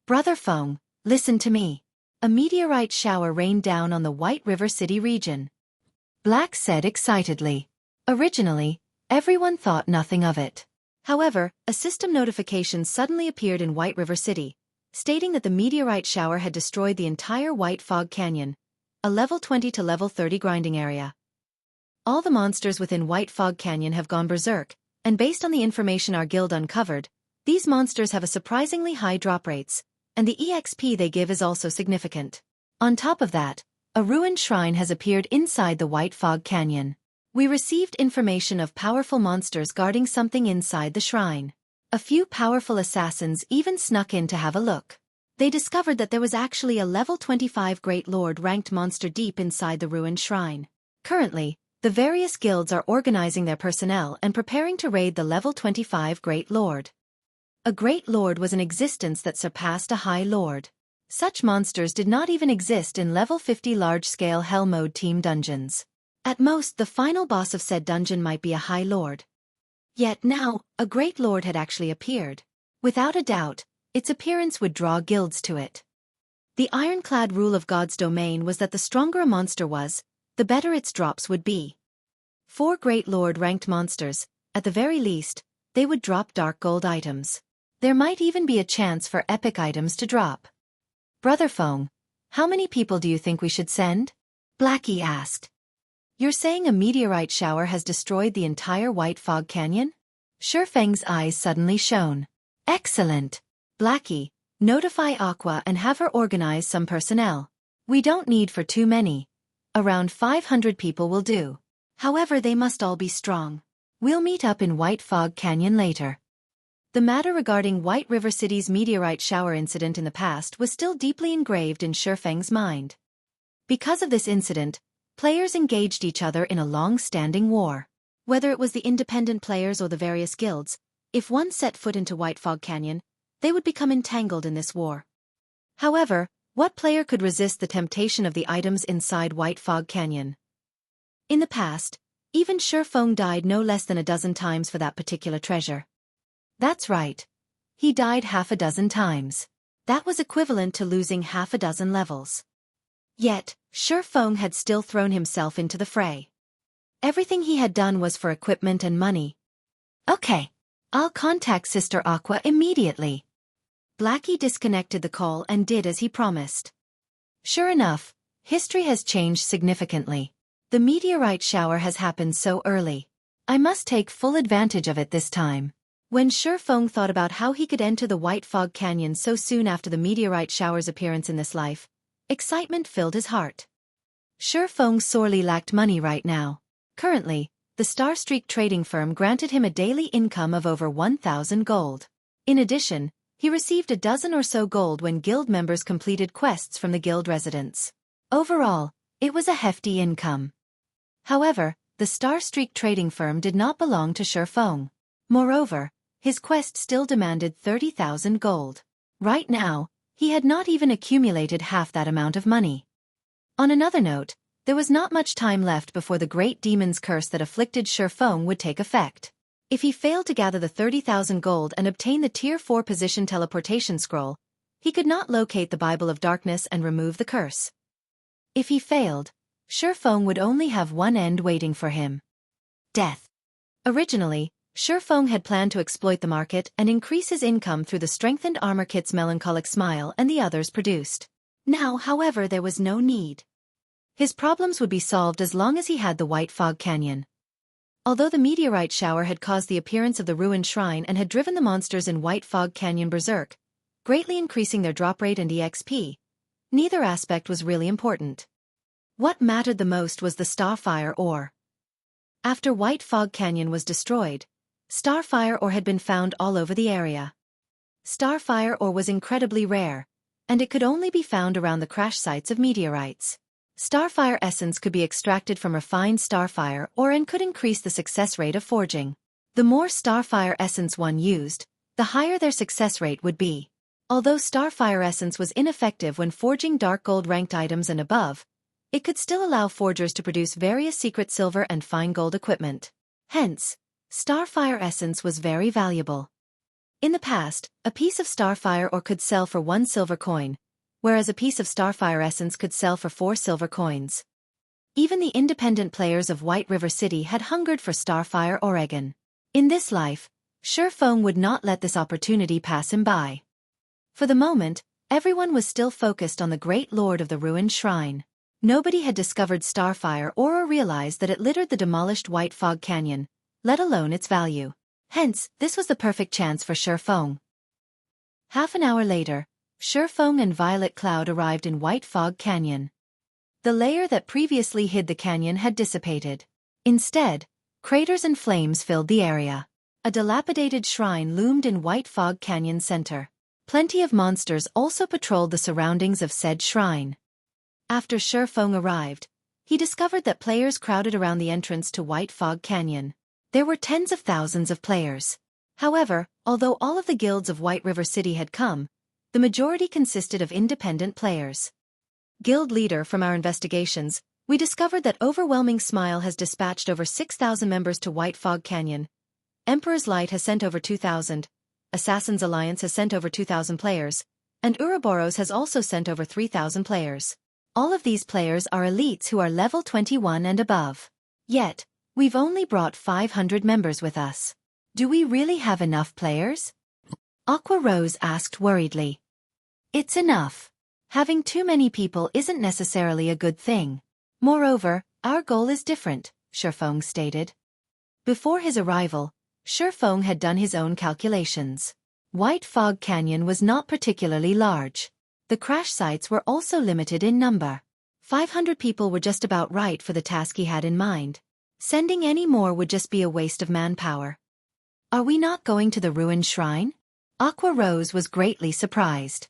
Brother Feng, listen to me. A meteorite shower rained down on the White River City region. Black said excitedly. Originally, everyone thought nothing of it. However, a system notification suddenly appeared in White River City, stating that the meteorite shower had destroyed the entire White Fog Canyon, a level 20 to level 30 grinding area. All the monsters within White Fog Canyon have gone berserk, and based on the information our guild uncovered, these monsters have a surprisingly high drop rates, and the EXP they give is also significant. On top of that, a ruined shrine has appeared inside the White Fog Canyon. We received information of powerful monsters guarding something inside the shrine. A few powerful assassins even snuck in to have a look. They discovered that there was actually a level 25 Great Lord ranked monster deep inside the ruined shrine. Currently, the various guilds are organizing their personnel and preparing to raid the level 25 Great Lord. A Great Lord was an existence that surpassed a High Lord. Such monsters did not even exist in level 50 large-scale Hell Mode team dungeons. At most, the final boss of said dungeon might be a High Lord. Yet now, a Great Lord had actually appeared. Without a doubt, its appearance would draw guilds to it. The ironclad rule of God's domain was that the stronger a monster was, the better its drops would be. 4 Great Lord ranked monsters, at the very least, they would drop dark gold items. There might even be a chance for epic items to drop. Brother Feng, how many people do you think we should send? Blackie asked. You're saying a meteorite shower has destroyed the entire White Fog Canyon? Shi Feng's eyes suddenly shone. Excellent. Blackie, notify Aqua and have her organize some personnel. We don't need for too many. Around 500 people will do. However, they must all be strong. We'll meet up in White Fog Canyon later. The matter regarding White River City's meteorite shower incident in the past was still deeply engraved in Shi Feng's mind. Because of this incident, players engaged each other in a long-standing war. Whether it was the independent players or the various guilds, if one set foot into White Fog Canyon, they would become entangled in this war. However, what player could resist the temptation of the items inside White Fog Canyon? In the past, Even Shurfeng died no less than a dozen times for that particular treasure. That's right. He died half a dozen times. That was equivalent to losing half a dozen levels. Yet, Shurfeng had still thrown himself into the fray. Everything he had done was for equipment and money. Okay. I'll contact Sister Aqua immediately. Blackie disconnected the call and did as he promised. Sure enough, history has changed significantly. The meteorite shower has happened so early. I must take full advantage of it this time. When Shurfeng thought about how he could enter the White Fog Canyon so soon after the meteorite shower's appearance in this life, excitement filled his heart. Shurfeng sorely lacked money right now. Currently, the Starstreak trading firm granted him a daily income of over 1,000 gold. In addition, he received a dozen or so gold when guild members completed quests from the guild residents. Overall, it was a hefty income. However, the Starstreak trading firm did not belong to Shurfeng. Moreover, his quest still demanded 30,000 gold. Right now, he had not even accumulated half that amount of money. On another note, there was not much time left before the great demon's curse that afflicted Shurfeng would take effect. If he failed to gather the 30,000 gold and obtain the Tier 4 position teleportation scroll, he could not locate the Bible of Darkness and remove the curse. If he failed, Shurfeng would only have one end waiting for him. Death. Originally, Shurfeng had planned to exploit the market and increase his income through the strengthened armor kits Melancholic Smile and the others produced. Now, however, there was no need. His problems would be solved as long as he had the White Fog Canyon. Although the meteorite shower had caused the appearance of the ruined shrine and had driven the monsters in White Fog Canyon berserk, greatly increasing their drop rate and EXP, neither aspect was really important. What mattered the most was the Starfire ore. After White Fog Canyon was destroyed, Starfire ore had been found all over the area. Starfire ore was incredibly rare, and it could only be found around the crash sites of meteorites. Starfire essence could be extracted from refined starfire ore and could increase the success rate of forging. The more starfire essence one used, the higher their success rate would be. Although starfire essence was ineffective when forging dark gold ranked items and above, it could still allow forgers to produce various secret silver and fine gold equipment. Hence, starfire essence was very valuable. In the past, a piece of starfire ore could sell for 1 silver coin, whereas a piece of starfire essence could sell for 4 silver coins. Even the independent players of White River City had hungered for starfire Oregon. In this life, Shurfeng would not let this opportunity pass him by. For the moment, everyone was still focused on the Great Lord of the Ruined Shrine. Nobody had discovered starfire or realized that it littered the demolished White Fog Canyon, let alone its value. Hence, this was the perfect chance for Shurfeng. Half an hour later, Shurfeng and Violet Cloud arrived in White Fog Canyon. The layer that previously hid the canyon had dissipated. Instead, craters and flames filled the area. A dilapidated shrine loomed in White Fog Canyon center. Plenty of monsters also patrolled the surroundings of said shrine. After Shurfeng arrived, he discovered that players crowded around the entrance to White Fog Canyon. There were tens of thousands of players. However, although all of the guilds of White River City had come, the majority consisted of independent players. Guild leader, from our investigations, we discovered that Overwhelming Smile has dispatched over 6,000 members to White Fog Canyon. Emperor's Light has sent over 2,000. Assassin's Alliance has sent over 2,000 players. And Ouroboros has also sent over 3,000 players. All of these players are elites who are level 21 and above. Yet, we've only brought 500 members with us. Do we really have enough players? Aqua Rose asked worriedly. It's enough. Having too many people isn't necessarily a good thing. Moreover, our goal is different, Shurfeng stated. Before his arrival, Shurfeng had done his own calculations. White Fog Canyon was not particularly large. The crash sites were also limited in number. 500 people were just about right for the task he had in mind. Sending any more would just be a waste of manpower. Are we not going to the ruined shrine? Aqua Rose was greatly surprised.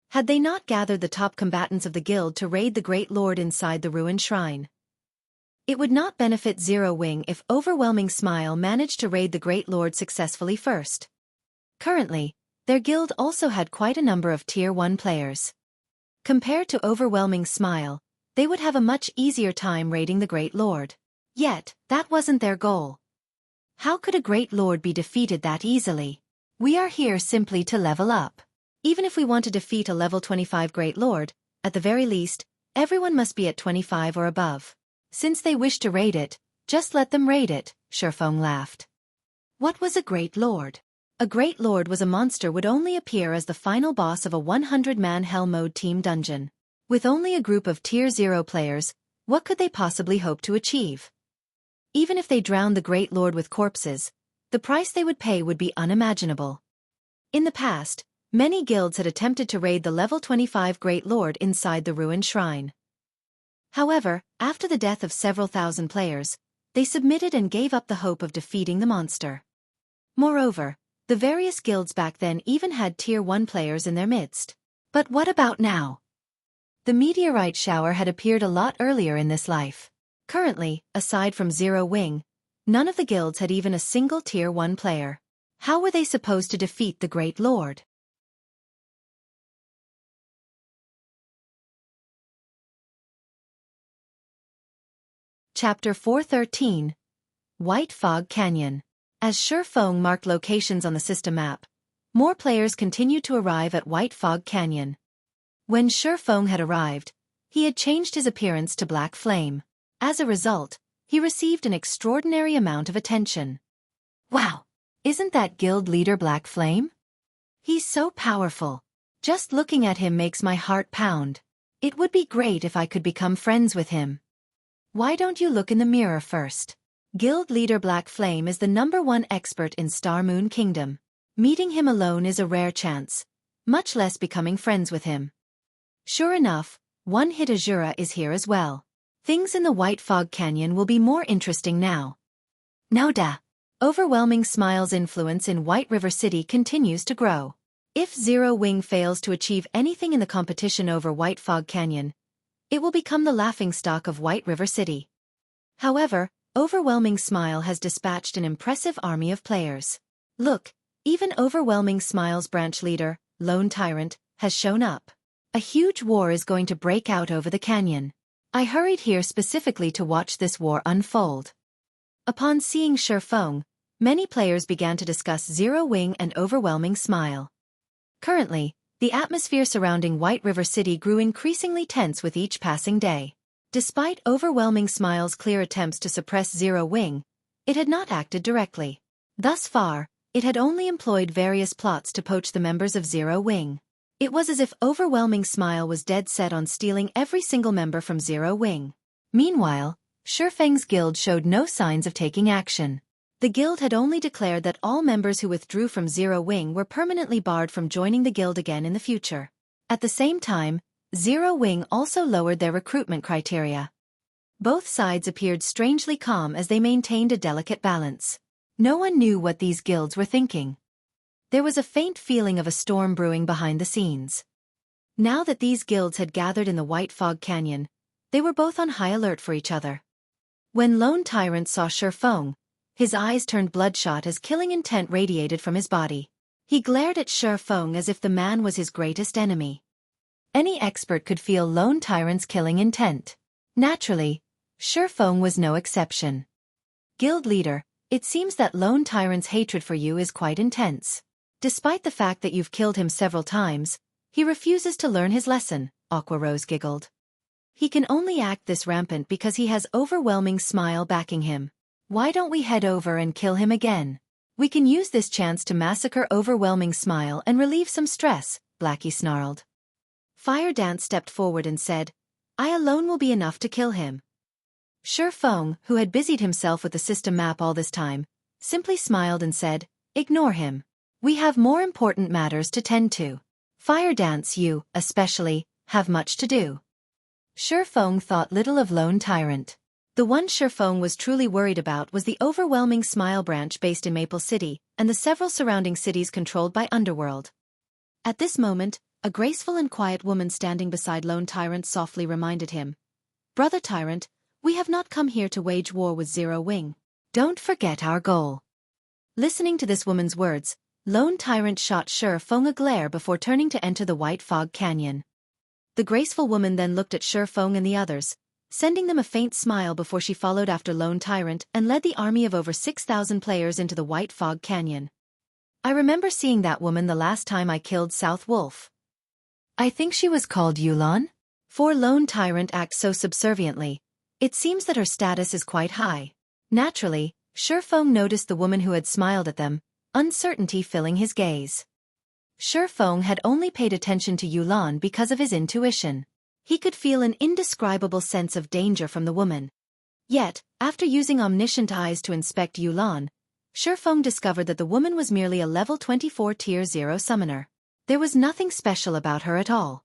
Had they not gathered the top combatants of the guild to raid the Great Lord inside the ruined shrine? It would not benefit Zero Wing if Overwhelming Smile managed to raid the Great Lord successfully first. Currently, their guild also had quite a number of Tier 1 players. Compared to Overwhelming Smile, they would have a much easier time raiding the Great Lord. Yet, that wasn't their goal. How could a great lord be defeated that easily? We are here simply to level up. Even if we want to defeat a level 25 great lord, at the very least, everyone must be at 25 or above. Since they wish to raid it, just let them raid it, Xuefeng laughed. What was a great lord? A great lord was a monster would only appear as the final boss of a 100-man hell mode team dungeon. With only a group of tier 0 players, what could they possibly hope to achieve? Even if they drowned the great lord with corpses, the price they would pay would be unimaginable. In the past, many guilds had attempted to raid the level 25 great lord inside the ruined shrine. However, after the death of several thousand players, they submitted and gave up the hope of defeating the monster. Moreover, the various guilds back then even had tier 1 players in their midst. But what about now? The meteorite shower had appeared a lot earlier in this life. Currently, aside from Zero Wing, none of the guilds had even a single tier 1 player. How were they supposed to defeat the Great Lord? Chapter 413. White Fog Canyon. As Xuefeng marked locations on the system map, more players continued to arrive at White Fog Canyon. When Xuefeng had arrived, he had changed his appearance to Black Flame. As a result, he received an extraordinary amount of attention. Wow! Isn't that guild leader Black Flame? He's so powerful. Just looking at him makes my heart pound. It would be great if I could become friends with him. Why don't you look in the mirror first? Guild leader Black Flame is the #1 expert in Star Moon Kingdom. Meeting him alone is a rare chance, much less becoming friends with him. Sure enough, one hit Azura is here as well. Things in the White Fog Canyon will be more interesting now. Noda. Overwhelming Smile's influence in White River City continues to grow. If Zero Wing fails to achieve anything in the competition over White Fog Canyon, it will become the laughingstock of White River City. However, Overwhelming Smile has dispatched an impressive army of players. Look, even Overwhelming Smile's branch leader, Lone Tyrant, has shown up. A huge war is going to break out over the canyon. I hurried here specifically to watch this war unfold. Upon seeing Xuefeng, many players began to discuss Zero Wing and Overwhelming Smile. Currently, the atmosphere surrounding White River City grew increasingly tense with each passing day. Despite Overwhelming Smile's clear attempts to suppress Zero Wing, it had not acted directly. Thus far, it had only employed various plots to poach the members of Zero Wing. It was as if Overwhelming Smile was dead set on stealing every single member from Zero Wing. Meanwhile, Xuefeng's guild showed no signs of taking action. The guild had only declared that all members who withdrew from Zero Wing were permanently barred from joining the guild again in the future. At the same time, Zero Wing also lowered their recruitment criteria. Both sides appeared strangely calm as they maintained a delicate balance. No one knew what these guilds were thinking. There was a faint feeling of a storm brewing behind the scenes. Now that these guilds had gathered in the White Fog Canyon, they were both on high alert for each other. When Lone Tyrant saw Xuefeng, his eyes turned bloodshot as killing intent radiated from his body. He glared at Xuefeng as if the man was his greatest enemy. Any expert could feel Lone Tyrant's killing intent. Naturally, Xuefeng was no exception. Guild leader, it seems that Lone Tyrant's hatred for you is quite intense. Despite the fact that you've killed him several times, he refuses to learn his lesson, Aqua Rose giggled. He can only act this rampant because he has Overwhelming Smile backing him. Why don't we head over and kill him again? We can use this chance to massacre Overwhelming Smile and relieve some stress, Blackie snarled. Fire Dance stepped forward and said, I alone will be enough to kill him. Xuefeng, who had busied himself with the system map all this time, simply smiled and said, Ignore him. We have more important matters to tend to. Fire Dance, you, especially, have much to do. Xuefeng thought little of Lone Tyrant. The one Xuefeng was truly worried about was the Overwhelming Smile branch based in Maple City, and the several surrounding cities controlled by Underworld. At this moment, a graceful and quiet woman standing beside Lone Tyrant softly reminded him, Brother Tyrant, we have not come here to wage war with Zero Wing. Don't forget our goal. Listening to this woman's words, Lone Tyrant shot Xuefeng a glare before turning to enter the White Fog Canyon. The graceful woman then looked at Xuefeng and the others, sending them a faint smile before she followed after Lone Tyrant and led the army of over 6,000 players into the White Fog Canyon. I remember seeing that woman the last time I killed South Wolf. I think she was called Yulon? For Lone Tyrant acts so subserviently. It seems that her status is quite high. Naturally, Shurfeng noticed the woman who had smiled at them, uncertainty filling his gaze. Shurfeng had only paid attention to Yulon because of his intuition. He could feel an indescribable sense of danger from the woman. Yet, after using omniscient eyes to inspect Yulon, Shurfeng discovered that the woman was merely a level 24 Tier 0 summoner. There was nothing special about her at all.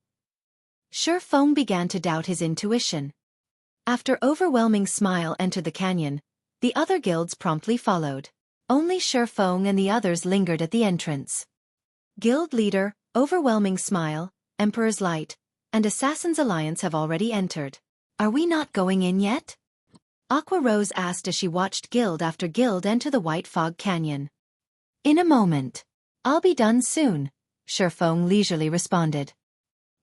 Shurfeng began to doubt his intuition. After Overwhelming Smile entered the canyon, the other guilds promptly followed. Only Shurfeng and the others lingered at the entrance. Guild leader, Overwhelming Smile, Emperor's Light, and Assassin's Alliance have already entered. Are we not going in yet? Aqua Rose asked as she watched guild after guild enter the White Fog Canyon. In a moment. I'll be done soon, Shurfeng leisurely responded.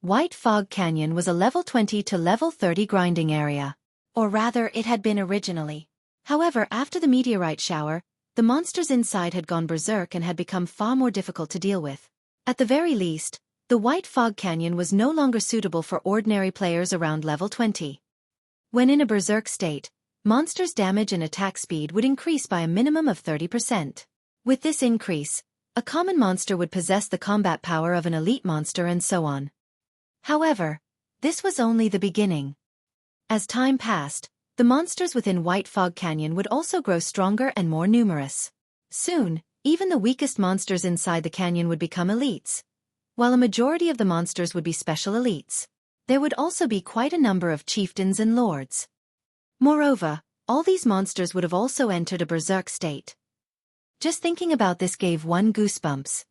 White Fog Canyon was a level 20 to level 30 grinding area. Or rather, it had been originally. However, after the meteorite shower, the monsters inside had gone berserk and had become far more difficult to deal with. At the very least, the White Fog Canyon was no longer suitable for ordinary players around level 20. When in a berserk state, monsters' damage and attack speed would increase by a minimum of 30%. With this increase, a common monster would possess the combat power of an elite monster and so on. However, this was only the beginning. As time passed, the monsters within White Fog Canyon would also grow stronger and more numerous. Soon, even the weakest monsters inside the canyon would become elites, while a majority of the monsters would be special elites. There would also be quite a number of chieftains and lords. Moreover, all these monsters would have also entered a berserk state. Just thinking about this gave one goosebumps.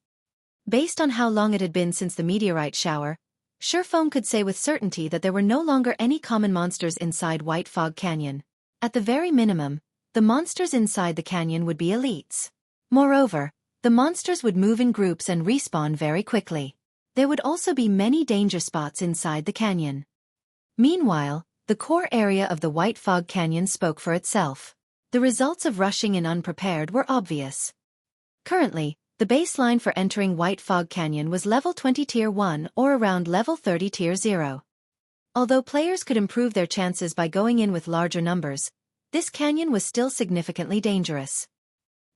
Based on how long it had been since the meteorite shower, Shurfeng could say with certainty that there were no longer any common monsters inside White Fog Canyon. At the very minimum, the monsters inside the canyon would be elites. Moreover, the monsters would move in groups and respawn very quickly. There would also be many danger spots inside the canyon. Meanwhile, the core area of the White Fog Canyon spoke for itself. The results of rushing in unprepared were obvious. Currently, the baseline for entering White Fog Canyon was level 20 Tier 1 or around level 30 Tier 0. Although players could improve their chances by going in with larger numbers, this canyon was still significantly dangerous.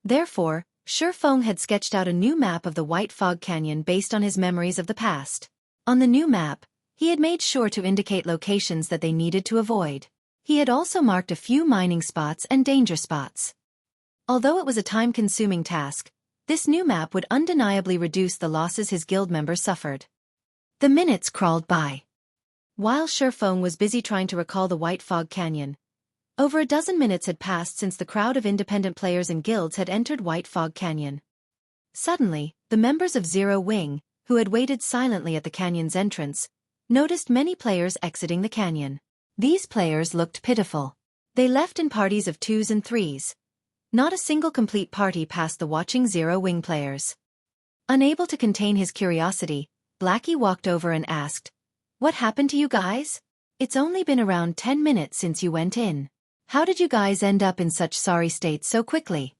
Therefore, Shurfeng had sketched out a new map of the White Fog Canyon based on his memories of the past. On the new map, he had made sure to indicate locations that they needed to avoid. He had also marked a few mining spots and danger spots. Although it was a time-consuming task, this new map would undeniably reduce the losses his guild members suffered. The minutes crawled by. While Shurfeng was busy trying to recall the White Fog Canyon, over a dozen minutes had passed since the crowd of independent players and guilds had entered White Fog Canyon. Suddenly, the members of Zero Wing, who had waited silently at the canyon's entrance, noticed many players exiting the canyon. These players looked pitiful. They left in parties of 2s and 3s. Not a single complete party passed the watching Zero Wing players. Unable to contain his curiosity, Blackie walked over and asked, "What happened to you guys? It's only been around 10 minutes since you went in. How did you guys end up in such sorry state so quickly?"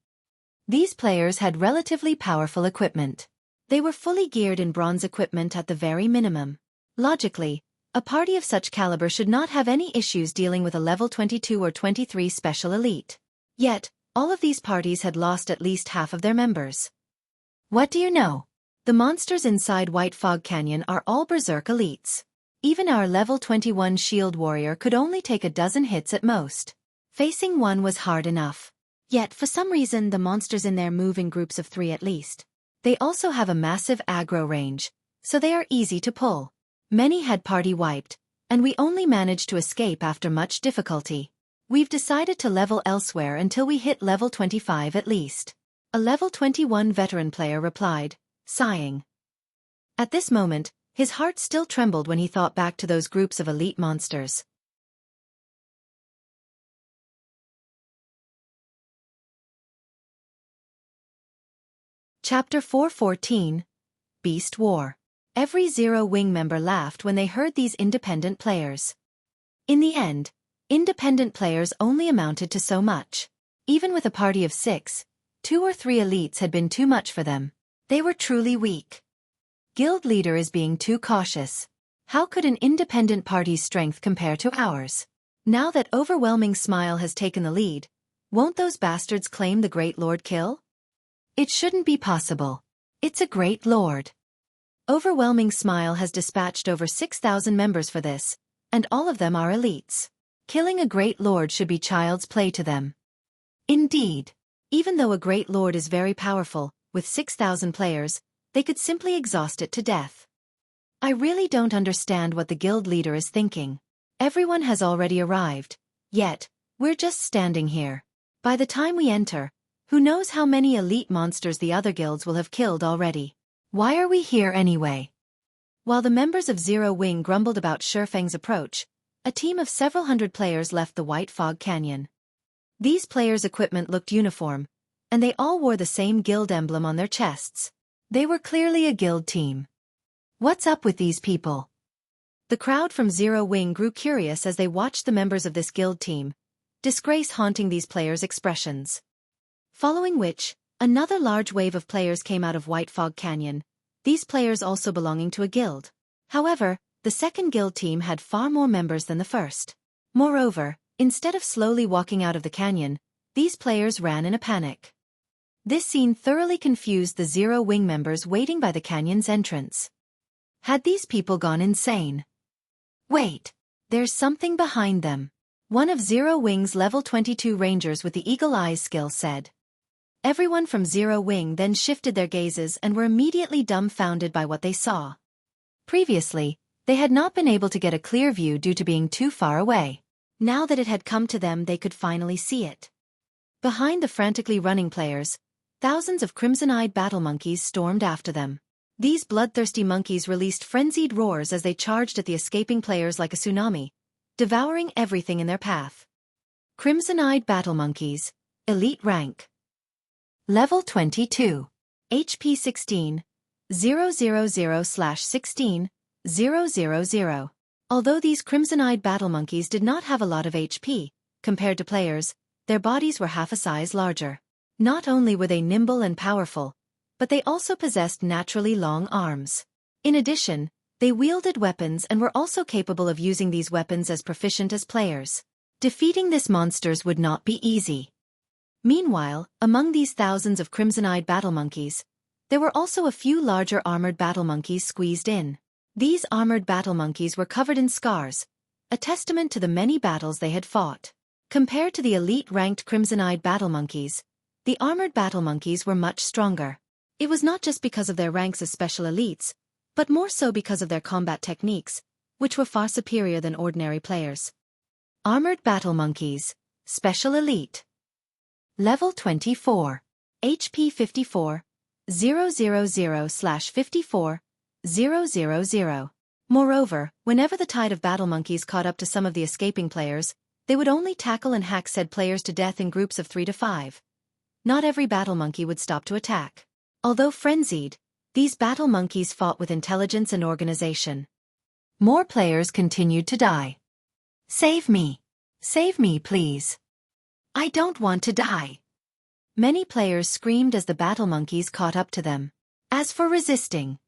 These players had relatively powerful equipment. They were fully geared in bronze equipment at the very minimum. Logically, a party of such caliber should not have any issues dealing with a level 22 or 23 special elite. Yet, all of these parties had lost at least half of their members. What do you know? The monsters inside White Fog Canyon are all berserk elites. Even our level 21 shield warrior could only take a dozen hits at most. Facing one was hard enough. Yet for some reason the monsters in there move in groups of 3 at least. They also have a massive aggro range, so they are easy to pull. Many had party wiped, and we only managed to escape after much difficulty. We've decided to level elsewhere until we hit level 25 at least. A level 21 veteran player replied, sighing. At this moment, his heart still trembled when he thought back to those groups of elite monsters. Chapter 414, Beast War. Every Zero Wing member laughed when they heard these independent players. In the end, Independent players only amounted to so much. Even with a party of 6, 2 or 3 elites had been too much for them. They were truly weak. Guild leader is being too cautious. How could an independent party's strength compare to ours? Now that Overwhelming Smile has taken the lead, won't those bastards claim the Great Lord kill? It shouldn't be possible. It's a Great Lord. Overwhelming Smile has dispatched over 6,000 members for this, and all of them are elites. Killing a Great Lord should be child's play to them. Indeed. Even though a Great Lord is very powerful, with 6,000 players, they could simply exhaust it to death. I really don't understand what the guild leader is thinking. Everyone has already arrived, yet, we're just standing here. By the time we enter, who knows how many elite monsters the other guilds will have killed already. Why are we here anyway? While the members of Zero Wing grumbled about Shurfeng's approach, a team of several hundred players left the White Fog Canyon. These players' equipment looked uniform, and they all wore the same guild emblem on their chests. They were clearly a guild team. What's up with these people? The crowd from Zero Wing grew curious as they watched the members of this guild team, disgrace haunting these players' expressions. Following which, another large wave of players came out of White Fog Canyon, these players also belonging to a guild. However, the second guild team had far more members than the first. Moreover, instead of slowly walking out of the canyon, these players ran in a panic. This scene thoroughly confused the Zero Wing members waiting by the canyon's entrance. Had these people gone insane? Wait, there's something behind them. One of Zero Wing's level 22 rangers with the eagle eyes skill said. Everyone from Zero Wing then shifted their gazes and were immediately dumbfounded by what they saw. Previously, they had not been able to get a clear view due to being too far away. Now that it had come to them, they could finally see it. Behind the frantically running players, thousands of crimson-eyed battle monkeys stormed after them. These bloodthirsty monkeys released frenzied roars as they charged at the escaping players like a tsunami, devouring everything in their path. Crimson-eyed battle monkeys, elite rank. Level 22. HP 16, 000/16, 000. Although these crimson-eyed battle monkeys did not have a lot of HP, compared to players, their bodies were half a size larger. Not only were they nimble and powerful, but they also possessed naturally long arms. In addition, they wielded weapons and were also capable of using these weapons as proficient as players. Defeating these monsters would not be easy. Meanwhile, among these thousands of crimson-eyed battle monkeys, there were also a few larger armored battle monkeys squeezed in. These armored battle monkeys were covered in scars, a testament to the many battles they had fought. Compared to the elite-ranked crimson-eyed battle monkeys, the armored battle monkeys were much stronger. It was not just because of their ranks as special elites, but more so because of their combat techniques, which were far superior than ordinary players. Armored battle monkeys, special elite. Level 24. HP 54, 000/54, 000. Moreover, whenever the tide of battle monkeys caught up to some of the escaping players, they would only tackle and hack said players to death in groups of 3 to 5. Not every battle monkey would stop to attack. Although frenzied, these battle monkeys fought with intelligence and organization. More players continued to die. Save me! Save me, please! I don't want to die! Many players screamed as the battle monkeys caught up to them. As for resisting,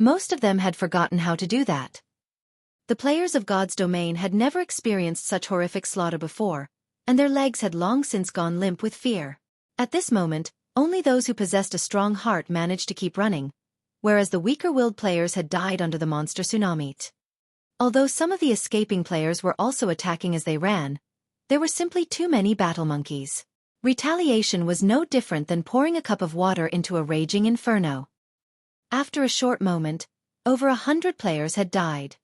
most of them had forgotten how to do that. The players of God's domain had never experienced such horrific slaughter before, and their legs had long since gone limp with fear. At this moment, only those who possessed a strong heart managed to keep running, whereas the weaker-willed players had died under the monster tsunami. Although some of the escaping players were also attacking as they ran, there were simply too many battle monkeys. Retaliation was no different than pouring a cup of water into a raging inferno. After a short moment, over 100 players had died.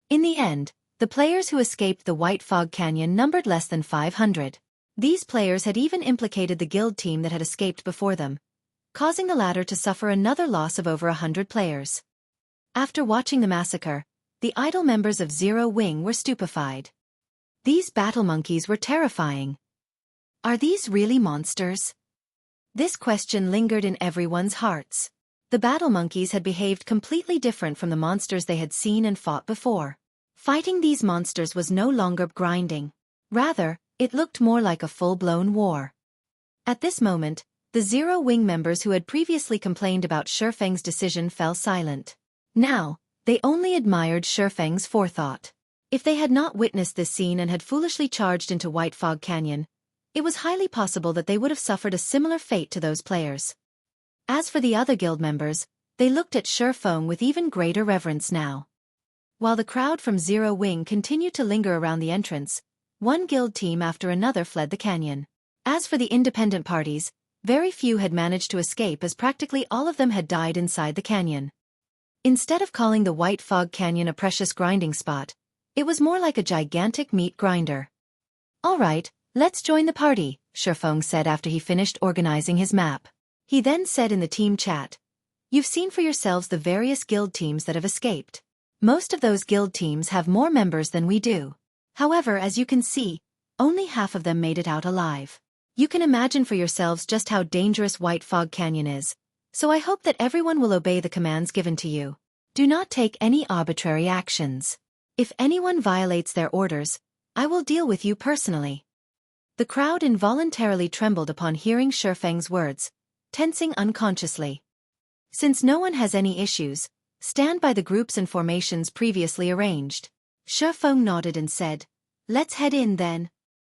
In the end, the players who escaped the White Fog Canyon numbered less than 500. These players had even implicated the guild team that had escaped before them, causing the latter to suffer another loss of over 100 players. After watching the massacre, the idle members of Zero Wing were stupefied. These battle monkeys were terrifying. Are these really monsters? This question lingered in everyone's hearts. The battle monkeys had behaved completely different from the monsters they had seen and fought before. Fighting these monsters was no longer grinding. Rather, it looked more like a full-blown war. At this moment, the Zero Wing members who had previously complained about Shifeng's decision fell silent. Now, they only admired Shifeng's forethought. If they had not witnessed this scene and had foolishly charged into White Fog Canyon, it was highly possible that they would have suffered a similar fate to those players. As for the other guild members, they looked at Shifeng with even greater reverence now. While the crowd from Zero Wing continued to linger around the entrance, one guild team after another fled the canyon. As for the independent parties, very few had managed to escape as practically all of them had died inside the canyon. Instead of calling the White Fog Canyon a precious grinding spot, it was more like a gigantic meat grinder. "All right, let's join the party," Shifeng said after he finished organizing his map. He then said in the team chat, "You've seen for yourselves the various guild teams that have escaped. Most of those guild teams have more members than we do. However, as you can see, only half of them made it out alive. You can imagine for yourselves just how dangerous White Fog Canyon is, so I hope that everyone will obey the commands given to you. Do not take any arbitrary actions. If anyone violates their orders, I will deal with you personally." The crowd involuntarily trembled upon hearing Shifeng's words, tensing unconsciously. "Since no one has any issues, stand by the groups and formations previously arranged." Shifeng nodded and said, "Let's head in then."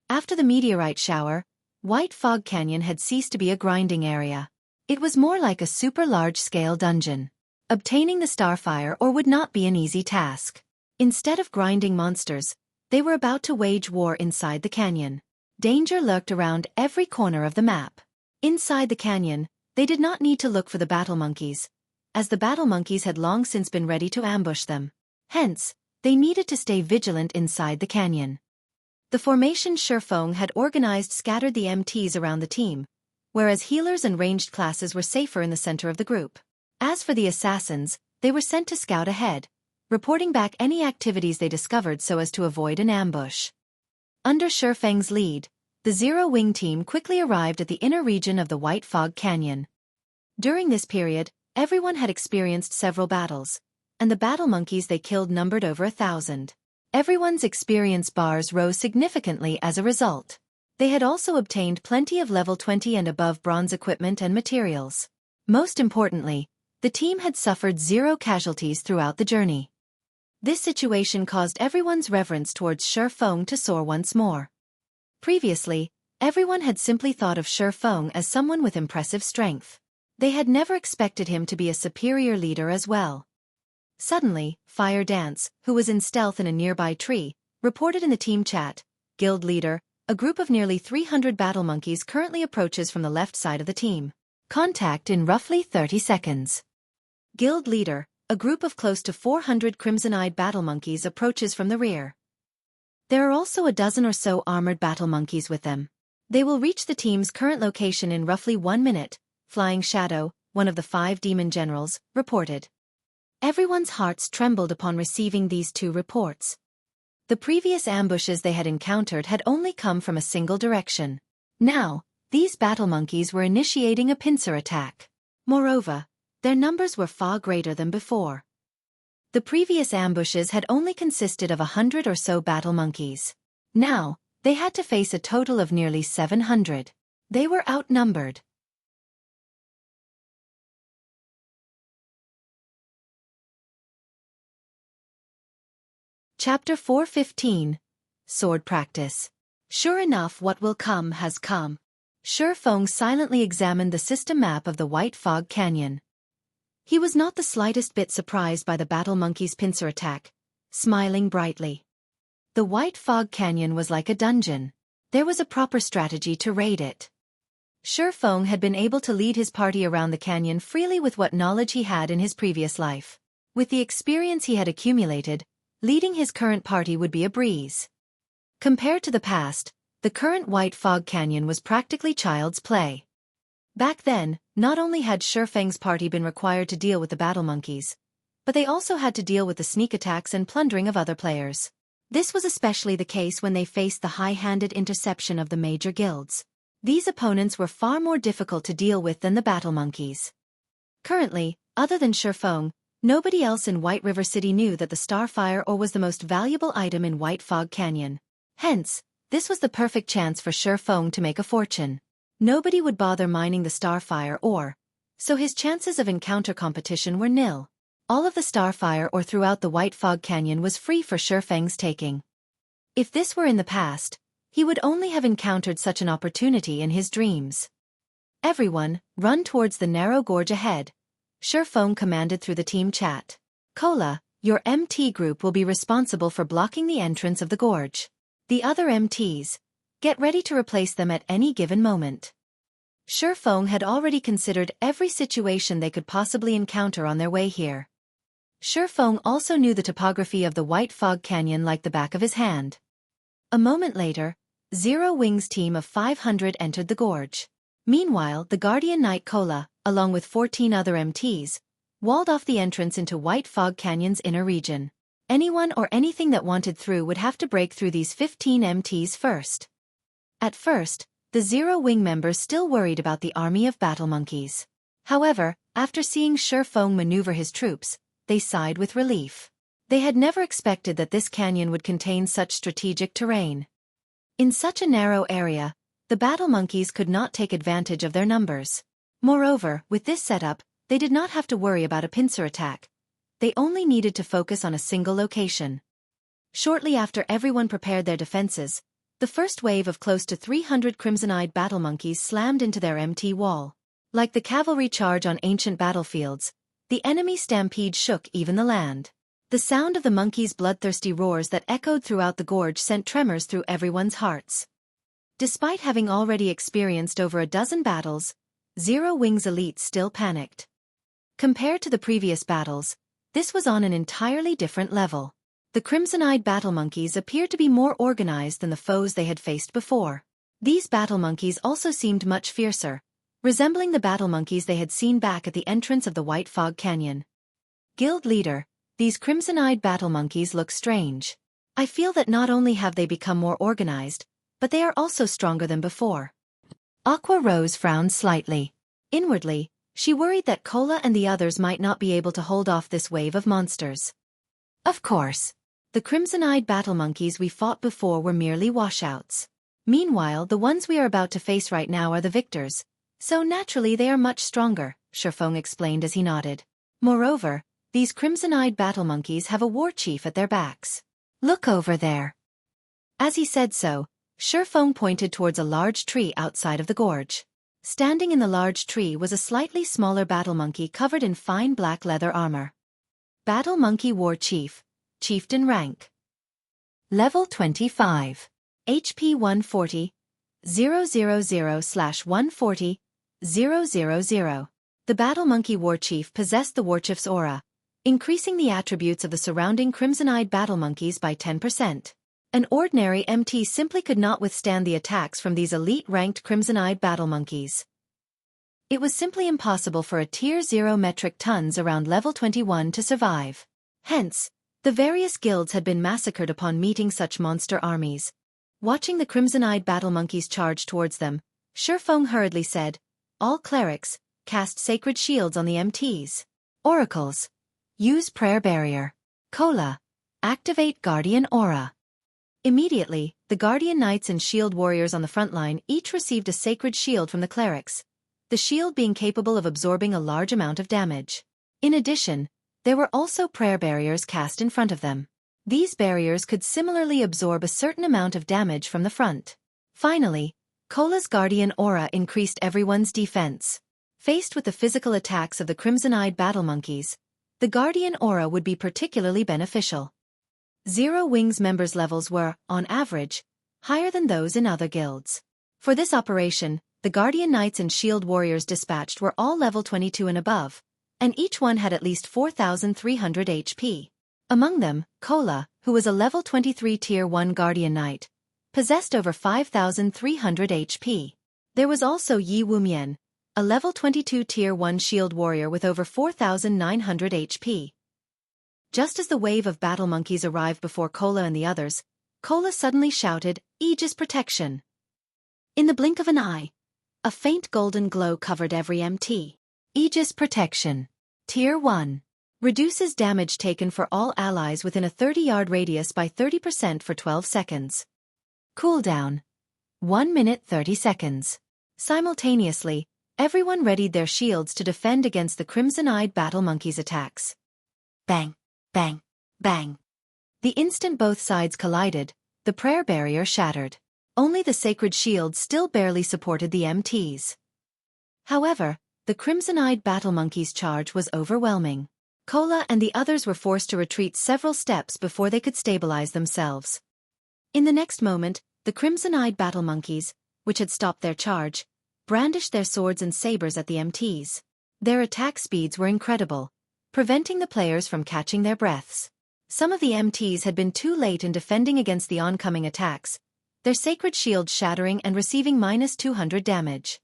After the meteorite shower, White Fog Canyon had ceased to be a grinding area. It was more like a super large-scale dungeon. Obtaining the Starfire ore would not be an easy task. Instead of grinding monsters, they were about to wage war inside the canyon. Danger lurked around every corner of the map. Inside the canyon, they did not need to look for the battle monkeys, as the battle monkeys had long since been ready to ambush them. Hence, they needed to stay vigilant inside the canyon. The formation Shifeng had organized scattered the MTs around the team, whereas healers and ranged classes were safer in the center of the group. As for the assassins, they were sent to scout ahead, reporting back any activities they discovered so as to avoid an ambush. Under Shifeng's lead, the Zero Wing team quickly arrived at the inner region of the White Fog Canyon. During this period, everyone had experienced several battles, and the battle monkeys they killed numbered over 1,000. Everyone's experience bars rose significantly as a result. They had also obtained plenty of level 20 and above bronze equipment and materials. Most importantly, the team had suffered 0 casualties throughout the journey. This situation caused everyone's reverence towards Shifeng to soar once more. Previously, everyone had simply thought of Shifeng as someone with impressive strength. They had never expected him to be a superior leader as well. Suddenly, Fire Dance, who was in stealth in a nearby tree, reported in the team chat, "Guild leader, a group of nearly 300 battle monkeys currently approaches from the left side of the team. Contact in roughly 30 seconds. Guild leader, a group of close to 400 crimson-eyed battle monkeys approaches from the rear. There are also a dozen or so armored battle monkeys with them. They will reach the team's current location in roughly 1 minute," Flying Shadow, one of the 5 demon generals, reported. Everyone's hearts trembled upon receiving these 2 reports. The previous ambushes they had encountered had only come from a single direction. Now, these battle monkeys were initiating a pincer attack. Moreover, their numbers were far greater than before. The previous ambushes had only consisted of 100 or so battle monkeys. Now, they had to face a total of nearly 700. They were outnumbered. Chapter 415. Sword Practice. Sure enough, what will come has come. Shifeng silently examined the system map of the White Fog Canyon. He was not the slightest bit surprised by the battle monkey's pincer attack, smiling brightly. The White Fog Canyon was like a dungeon. There was a proper strategy to raid it. Shifeng had been able to lead his party around the canyon freely with what knowledge he had in his previous life. With the experience he had accumulated, leading his current party would be a breeze. Compared to the past, the current White Fog Canyon was practically child's play. Back then, not only had Shifeng's party been required to deal with the battle monkeys, but they also had to deal with the sneak attacks and plundering of other players. This was especially the case when they faced the high-handed interception of the major guilds. These opponents were far more difficult to deal with than the battle monkeys. Currently, other than Shifeng, Nobody else in White River City knew that the Starfire ore was the most valuable item in White Fog Canyon. Hence, this was the perfect chance for Xuefeng to make a fortune. Nobody would bother mining the Starfire ore, so his chances of encounter competition were nil. All of the Starfire ore throughout the White Fog Canyon was free for Xuefeng's taking. If this were in the past, he would only have encountered such an opportunity in his dreams. Everyone, run towards the narrow gorge ahead, Xuefeng commanded through the team chat. Cola, your MT group will be responsible for blocking the entrance of the gorge. The other MTs, get ready to replace them at any given moment. Xuefeng had already considered every situation they could possibly encounter on their way here. Xuefeng also knew the topography of the White Fog Canyon like the back of his hand. A moment later, Zero Wing's team of 500 entered the gorge. Meanwhile, the Guardian Knight Cola, along with 14 other MTs, walled off the entrance into White Fog Canyon's inner region. Anyone or anything that wanted through would have to break through these 15 MTs first. At first, the Zero Wing members still worried about the army of battle monkeys. However, after seeing Xuefeng maneuver his troops, they sighed with relief. They had never expected that this canyon would contain such strategic terrain. In such a narrow area, the battle monkeys could not take advantage of their numbers. Moreover, with this setup, they did not have to worry about a pincer attack. They only needed to focus on a single location. Shortly after everyone prepared their defenses, the first wave of close to 300 crimson-eyed battle monkeys slammed into their MT wall. Like the cavalry charge on ancient battlefields, the enemy stampede shook even the land. The sound of the monkeys' bloodthirsty roars that echoed throughout the gorge sent tremors through everyone's hearts. Despite having already experienced over a dozen battles, Zero Wing's elites still panicked. Compared to the previous battles, this was on an entirely different level. The crimson-eyed battle monkeys appeared to be more organized than the foes they had faced before. These battle monkeys also seemed much fiercer, resembling the battle monkeys they had seen back at the entrance of the White Fog Canyon. Guild leader, these crimson-eyed battle monkeys look strange. I feel that not only have they become more organized, but they are also stronger than before. Aqua Rose frowned slightly. Inwardly, she worried that Cola and the others might not be able to hold off this wave of monsters. Of course, the crimson-eyed battle monkeys we fought before were merely washouts. Meanwhile, the ones we are about to face right now are the victors, so naturally they are much stronger, Xuefeng explained as he nodded. Moreover, these crimson-eyed battle monkeys have a war chief at their backs. Look over there. As he said so, Xuefeng pointed towards a large tree outside of the gorge. Standing in the large tree was a slightly smaller battle monkey covered in fine black leather armor. Battle Monkey War Chief, Chieftain rank. Level 25. HP 140, 000/140, 000. The Battle Monkey War Chief possessed the Warchief's aura, increasing the attributes of the surrounding crimson-eyed battle monkeys by 10%. An ordinary MT simply could not withstand the attacks from these elite-ranked crimson-eyed battle monkeys. It was simply impossible for a Tier 0 metric tons around level 21 to survive. Hence, the various guilds had been massacred upon meeting such monster armies. Watching the crimson-eyed battle monkeys charge towards them, Xuefeng hurriedly said, "All clerics, cast sacred shields on the MTs. Oracles, use prayer barrier. Cola, activate guardian aura." Immediately, the Guardian Knights and Shield Warriors on the front line each received a sacred shield from the clerics, the shield being capable of absorbing a large amount of damage. In addition, there were also prayer barriers cast in front of them. These barriers could similarly absorb a certain amount of damage from the front. Finally, Cola's Guardian Aura increased everyone's defense. Faced with the physical attacks of the crimson-eyed battle monkeys, the Guardian Aura would be particularly beneficial. Zero Wing's members' levels were, on average, higher than those in other guilds. For this operation, the Guardian Knights and Shield Warriors dispatched were all level 22 and above, and each one had at least 4,300 HP. Among them, Cola, who was a level 23 Tier 1 Guardian Knight, possessed over 5,300 HP. There was also Yi Wumian, a level 22 Tier 1 Shield Warrior with over 4,900 HP. Just as the wave of battle monkeys arrived before Cola and the others, Cola suddenly shouted, "Aegis protection!" In the blink of an eye, a faint golden glow covered every MT. Aegis protection. Tier 1. Reduces damage taken for all allies within a 30-yard radius by 30% for 12 seconds. Cooldown. 1 minute 30 seconds. Simultaneously, everyone readied their shields to defend against the crimson-eyed battle monkey's attacks. Bang, bang, bang. The instant both sides collided, the prayer barrier shattered. Only the sacred shield still barely supported the MTs. However, the crimson-eyed battle monkey's charge was overwhelming. Cola and the others were forced to retreat several steps before they could stabilize themselves. In the next moment, the crimson-eyed battle monkeys, which had stopped their charge, brandished their swords and sabers at the MTs. Their attack speeds were incredible, preventing the players from catching their breaths. Some of the MTs had been too late in defending against the oncoming attacks, their sacred shields shattering and receiving -200 damage.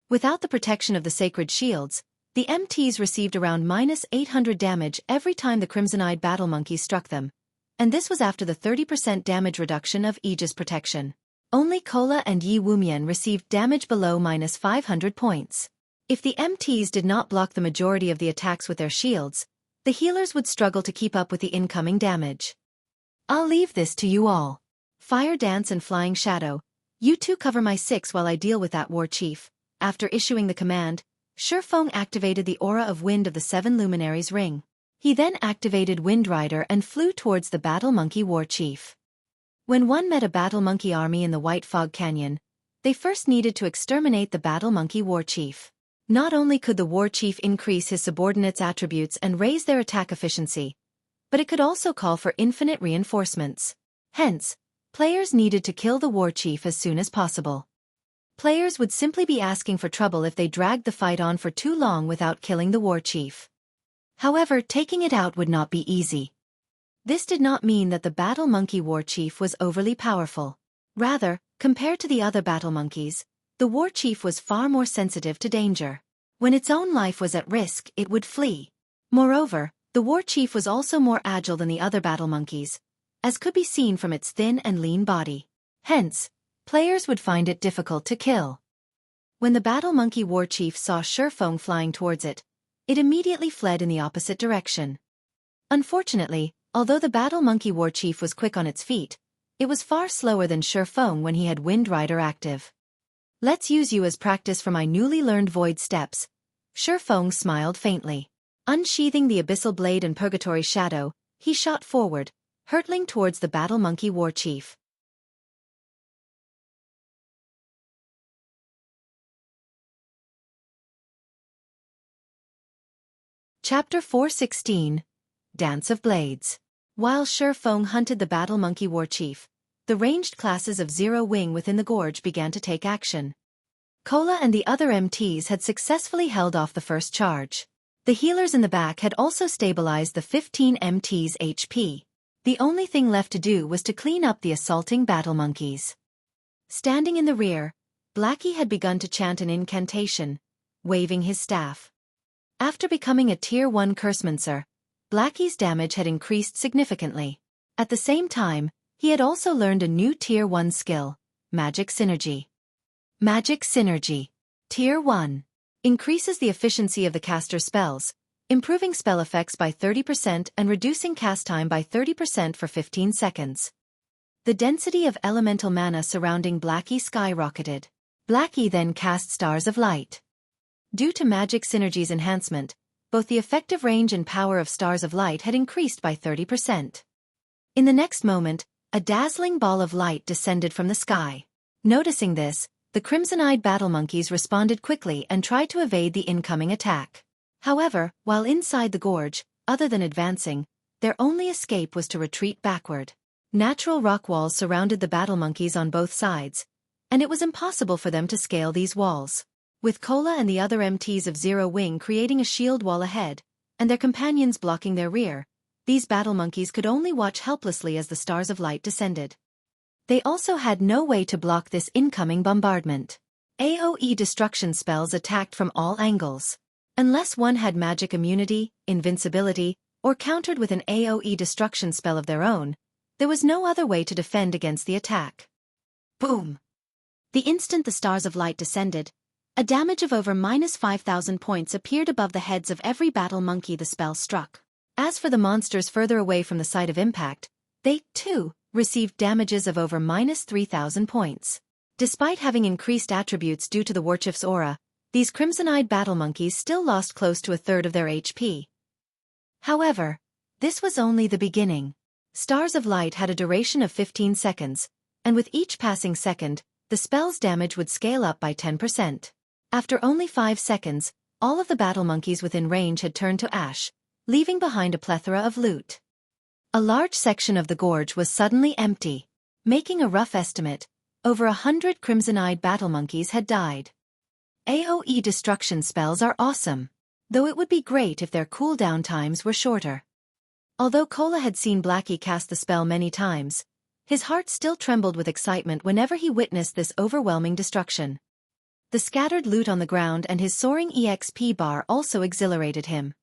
Without the protection of the sacred shields, the MTs received around -800 damage every time the crimson-eyed battle monkeys struck them, and this was after the 30% damage reduction of Aegis protection. Only Cola and Yi Wumian received damage below -500 points. If the MTs did not block the majority of the attacks with their shields, the healers would struggle to keep up with the incoming damage. I'll leave this to you all. Fire Dance and Flying Shadow, you two cover my 6 while I deal with that war chief. After issuing the command, Shifeng activated the aura of wind of the 7 luminaries ring. He then activated Wind Rider and flew towards the battle monkey war chief. When one met a battle monkey army in the White Fog Canyon, they first needed to exterminate the battle monkey war chief. Not only could the war chief increase his subordinates' attributes and raise their attack efficiency, but it could also call for infinite reinforcements. Hence, players needed to kill the war chief as soon as possible. Players would simply be asking for trouble if they dragged the fight on for too long without killing the war chief. However, taking it out would not be easy. This did not mean that the battle monkey war chief was overly powerful. Rather, compared to the other battle monkeys, the war chief was far more sensitive to danger. When its own life was at risk, it would flee. Moreover, the war chief was also more agile than the other battle monkeys, as could be seen from its thin and lean body. Hence, players would find it difficult to kill. When the battle monkey war chief saw Shifeng flying towards it, it immediately fled in the opposite direction. Unfortunately, although the battle monkey war chief was quick on its feet, it was far slower than Shifeng when he had Wind Rider active. Let's use you as practice for my newly learned void steps. Shifeng smiled faintly. Unsheathing the abyssal blade and purgatory shadow, he shot forward, hurtling towards the battle monkey war chief. Chapter 416, Dance of Blades. While Shifeng hunted the battle monkey war chief, the ranged classes of Zero Wing within the gorge began to take action. Cola and the other MTs had successfully held off the first charge. The healers in the back had also stabilized the 15 MTs' HP. The only thing left to do was to clean up the assaulting battle monkeys. Standing in the rear, Blackie had begun to chant an incantation, waving his staff. After becoming a Tier 1 Cursemancer, Blackie's damage had increased significantly. At the same time, he had also learned a new Tier 1 skill, Magic Synergy. Magic Synergy. Tier 1. Increases the efficiency of the caster's spells, improving spell effects by 30% and reducing cast time by 30% for 15 seconds. The density of elemental mana surrounding Blackie skyrocketed. Blackie then cast Stars of Light. Due to Magic Synergy's enhancement, both the effective range and power of Stars of Light had increased by 30%. In the next moment, a dazzling ball of light descended from the sky. Noticing this, the crimson-eyed battle monkeys responded quickly and tried to evade the incoming attack. However, while inside the gorge, other than advancing, their only escape was to retreat backward. Natural rock walls surrounded the battle monkeys on both sides, and it was impossible for them to scale these walls. With Cola and the other MTs of Zero Wing creating a shield wall ahead, and their companions blocking their rear, these battle monkeys could only watch helplessly as the Stars of Light descended. They also had no way to block this incoming bombardment. AoE destruction spells attacked from all angles. Unless one had magic immunity, invincibility, or countered with an AoE destruction spell of their own, there was no other way to defend against the attack. Boom! The instant the Stars of Light descended, a damage of over -5,000 points appeared above the heads of every battle monkey the spell struck. As for the monsters further away from the site of impact, they, too, received damages of over minus 3,000 points. Despite having increased attributes due to the Warchief's aura, these crimson-eyed battle monkeys still lost close to a third of their HP. However, this was only the beginning. Stars of Light had a duration of 15 seconds, and with each passing second, the spell's damage would scale up by 10%. After only 5 seconds, all of the battle monkeys within range had turned to ash, leaving behind a plethora of loot. A large section of the gorge was suddenly empty. Making a rough estimate, over 100 crimson-eyed battle monkeys had died. AoE destruction spells are awesome, though it would be great if their cooldown times were shorter. Although Cola had seen Blackie cast the spell many times, his heart still trembled with excitement whenever he witnessed this overwhelming destruction. The scattered loot on the ground and his soaring EXP bar also exhilarated him.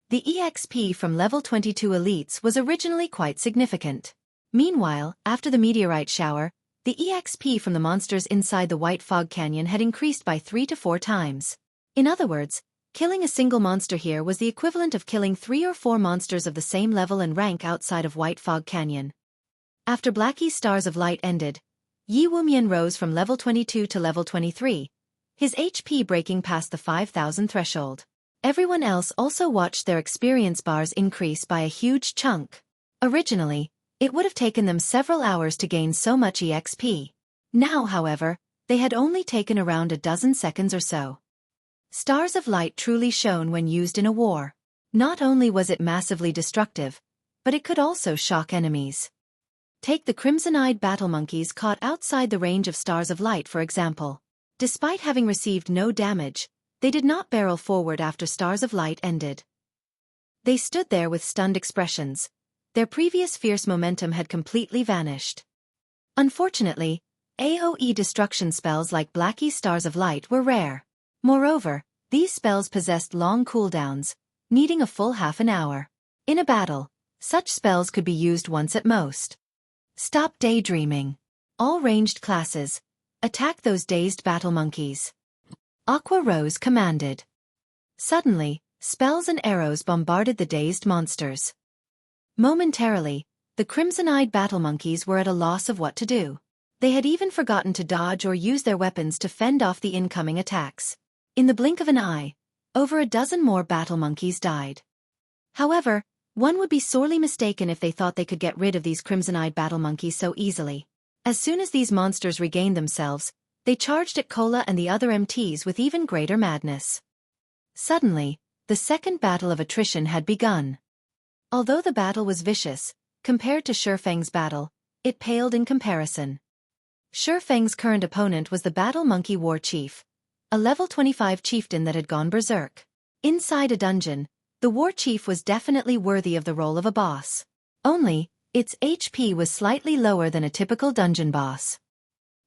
The EXP from level 22 elites was originally quite significant. Meanwhile, after the meteorite shower, the EXP from the monsters inside the White Fog Canyon had increased by 3 to 4 times. In other words, killing a single monster here was the equivalent of killing 3 or 4 monsters of the same level and rank outside of White Fog Canyon. After Blackie's Stars of Light ended, Yi Wumian rose from level 22 to level 23, his HP breaking past the 5,000 threshold. Everyone else also watched their experience bars increase by a huge chunk. Originally, it would have taken them several hours to gain so much EXP. Now, however, they had only taken around a dozen seconds or so. Stars of Light truly shone when used in a war. Not only was it massively destructive, but it could also shock enemies. Take the crimson-eyed battle monkeys caught outside the range of Stars of Light for example. Despite having received no damage, they did not barrel forward after Stars of Light ended. They stood there with stunned expressions. Their previous fierce momentum had completely vanished. Unfortunately, AoE destruction spells like Blackie's Stars of Light were rare. Moreover, these spells possessed long cooldowns, needing a full half an hour. In a battle, such spells could be used once at most. Stop daydreaming. All ranged classes, attack those dazed battle monkeys. Aqua Rose commanded. Suddenly, spells and arrows bombarded the dazed monsters. Momentarily, the crimson-eyed battle monkeys were at a loss of what to do. They had even forgotten to dodge or use their weapons to fend off the incoming attacks. In the blink of an eye, over a dozen more battle monkeys died. However, one would be sorely mistaken if they thought they could get rid of these crimson-eyed battle monkeys so easily. As soon as these monsters regained themselves, they charged at Cola and the other MTs with even greater madness. Suddenly, the second battle of attrition had begun. Although the battle was vicious, compared to Shifeng's battle, it paled in comparison. Shifeng's current opponent was the Battle Monkey War Chief, a level 25 chieftain that had gone berserk. Inside a dungeon, the War Chief was definitely worthy of the role of a boss. Only, its HP was slightly lower than a typical dungeon boss.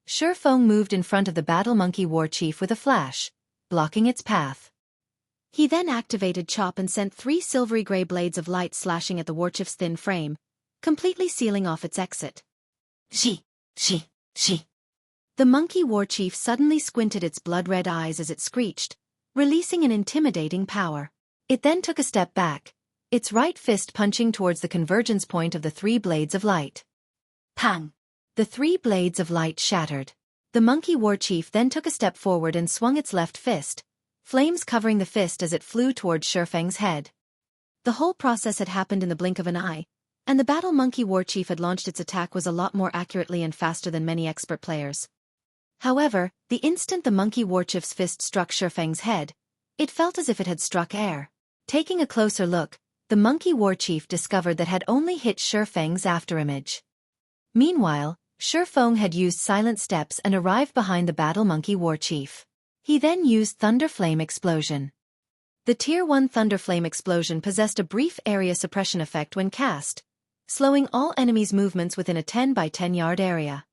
Shifeng moved in front of the Battle Monkey War Chief with a flash, blocking its path. He then activated Chop and sent 3 silvery gray blades of light slashing at the Warchief's thin frame, completely sealing off its exit. She. The Monkey War Chief suddenly squinted its blood-red eyes as it screeched, releasing an intimidating power. It then took a step back, its right fist punching towards the convergence point of the 3 blades of light. Pang! The 3 blades of light shattered. The Monkey War Chief then took a step forward and swung its left fist, flames covering the fist as it flew towards Shifeng's head. The whole process had happened in the blink of an eye, and the Battle Monkey War Chief had launched its attack was a lot more accurately and faster than many expert players. However, the instant the Monkey War Chief's fist struck Shifeng's head, it felt as if it had struck air. Taking a closer look, the Monkey War Chief discovered that had only hit Shifeng's afterimage. Meanwhile, Shifeng had used silent steps and arrived behind the Battle Monkey War Chief. He then used Thunder Flame Explosion. The Tier 1 Thunder Flame Explosion possessed a brief area suppression effect when cast, slowing all enemies' movements within a 10 by 10 yard area.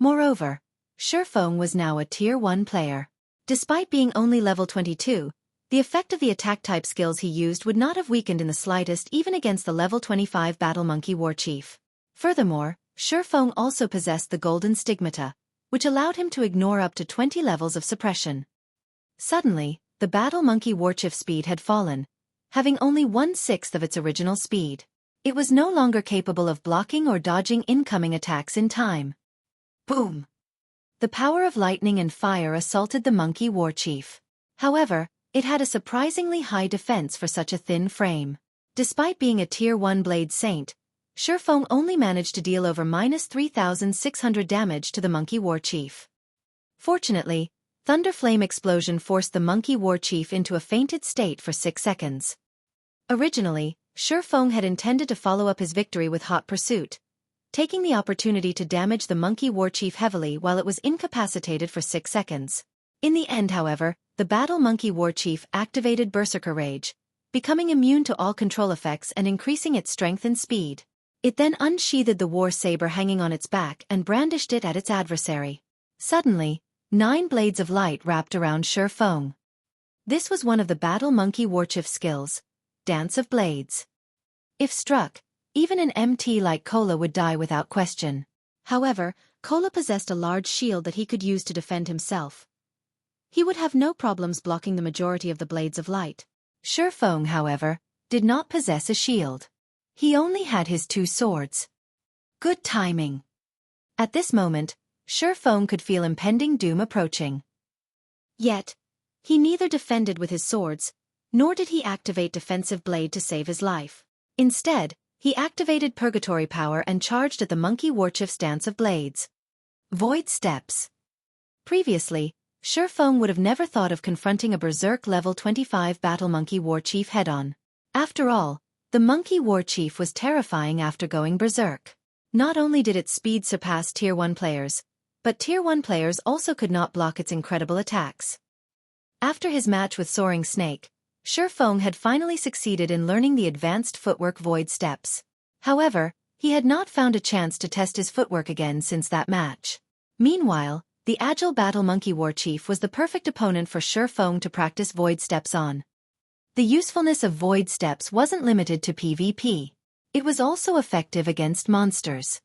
Moreover, Shifeng was now a Tier 1 player. Despite being only level 22, the effect of the attack-type skills he used would not have weakened in the slightest even against the level 25 Battle Monkey War Chief. Furthermore, Shifeng also possessed the Golden Stigmata, which allowed him to ignore up to 20 levels of suppression. Suddenly, the Battle Monkey War Chief's speed had fallen. having only 1/6 of its original speed. It was no longer capable of blocking or dodging incoming attacks in time. Boom! The power of lightning and fire assaulted the monkey warchief. However, it had a surprisingly high defense for such a thin frame. Despite being a Tier 1 Blade Saint, Xueqi only managed to deal over -3,600 damage to the monkey warchief. Fortunately, Thunder Flame Explosion forced the monkey warchief into a fainted state for 6 seconds. Originally, Xueqi had intended to follow up his victory with Hot Pursuit, taking the opportunity to damage the monkey warchief heavily while it was incapacitated for 6 seconds. In the end, however, the battle monkey warchief activated Berserker Rage, becoming immune to all control effects and increasing its strength and speed. It then unsheathed the war saber hanging on its back and brandished it at its adversary. Suddenly, 9 blades of light wrapped around Xueqi. This was one of the battle monkey warchief's skills, Dance of Blades. If struck, even an MT like Cola would die without question. However, Cola possessed a large shield that he could use to defend himself. He would have no problems blocking the majority of the blades of light. Xueqi, however, did not possess a shield. He only had his 2 swords. Good timing. At this moment, Xueqi could feel impending doom approaching. Yet, he neither defended with his swords, nor did he activate Defensive Blade to save his life. Instead, he activated Purgatory Power and charged at the monkey warchief's Dance of Blades. Void Steps. Previously, Xueqi would have never thought of confronting a Berserk level 25 battle monkey warchief head-on. After all, the monkey warchief was terrifying after going berserk. Not only did its speed surpass Tier 1 players, but Tier 1 players also could not block its incredible attacks. After his match with Soaring Snake, Xueqi had finally succeeded in learning the advanced footwork Void Steps. However, he had not found a chance to test his footwork again since that match. Meanwhile, the agile battle monkey warchief was the perfect opponent for Xueqi to practice Void Steps on. The usefulness of Void Steps wasn't limited to PvP. It was also effective against monsters.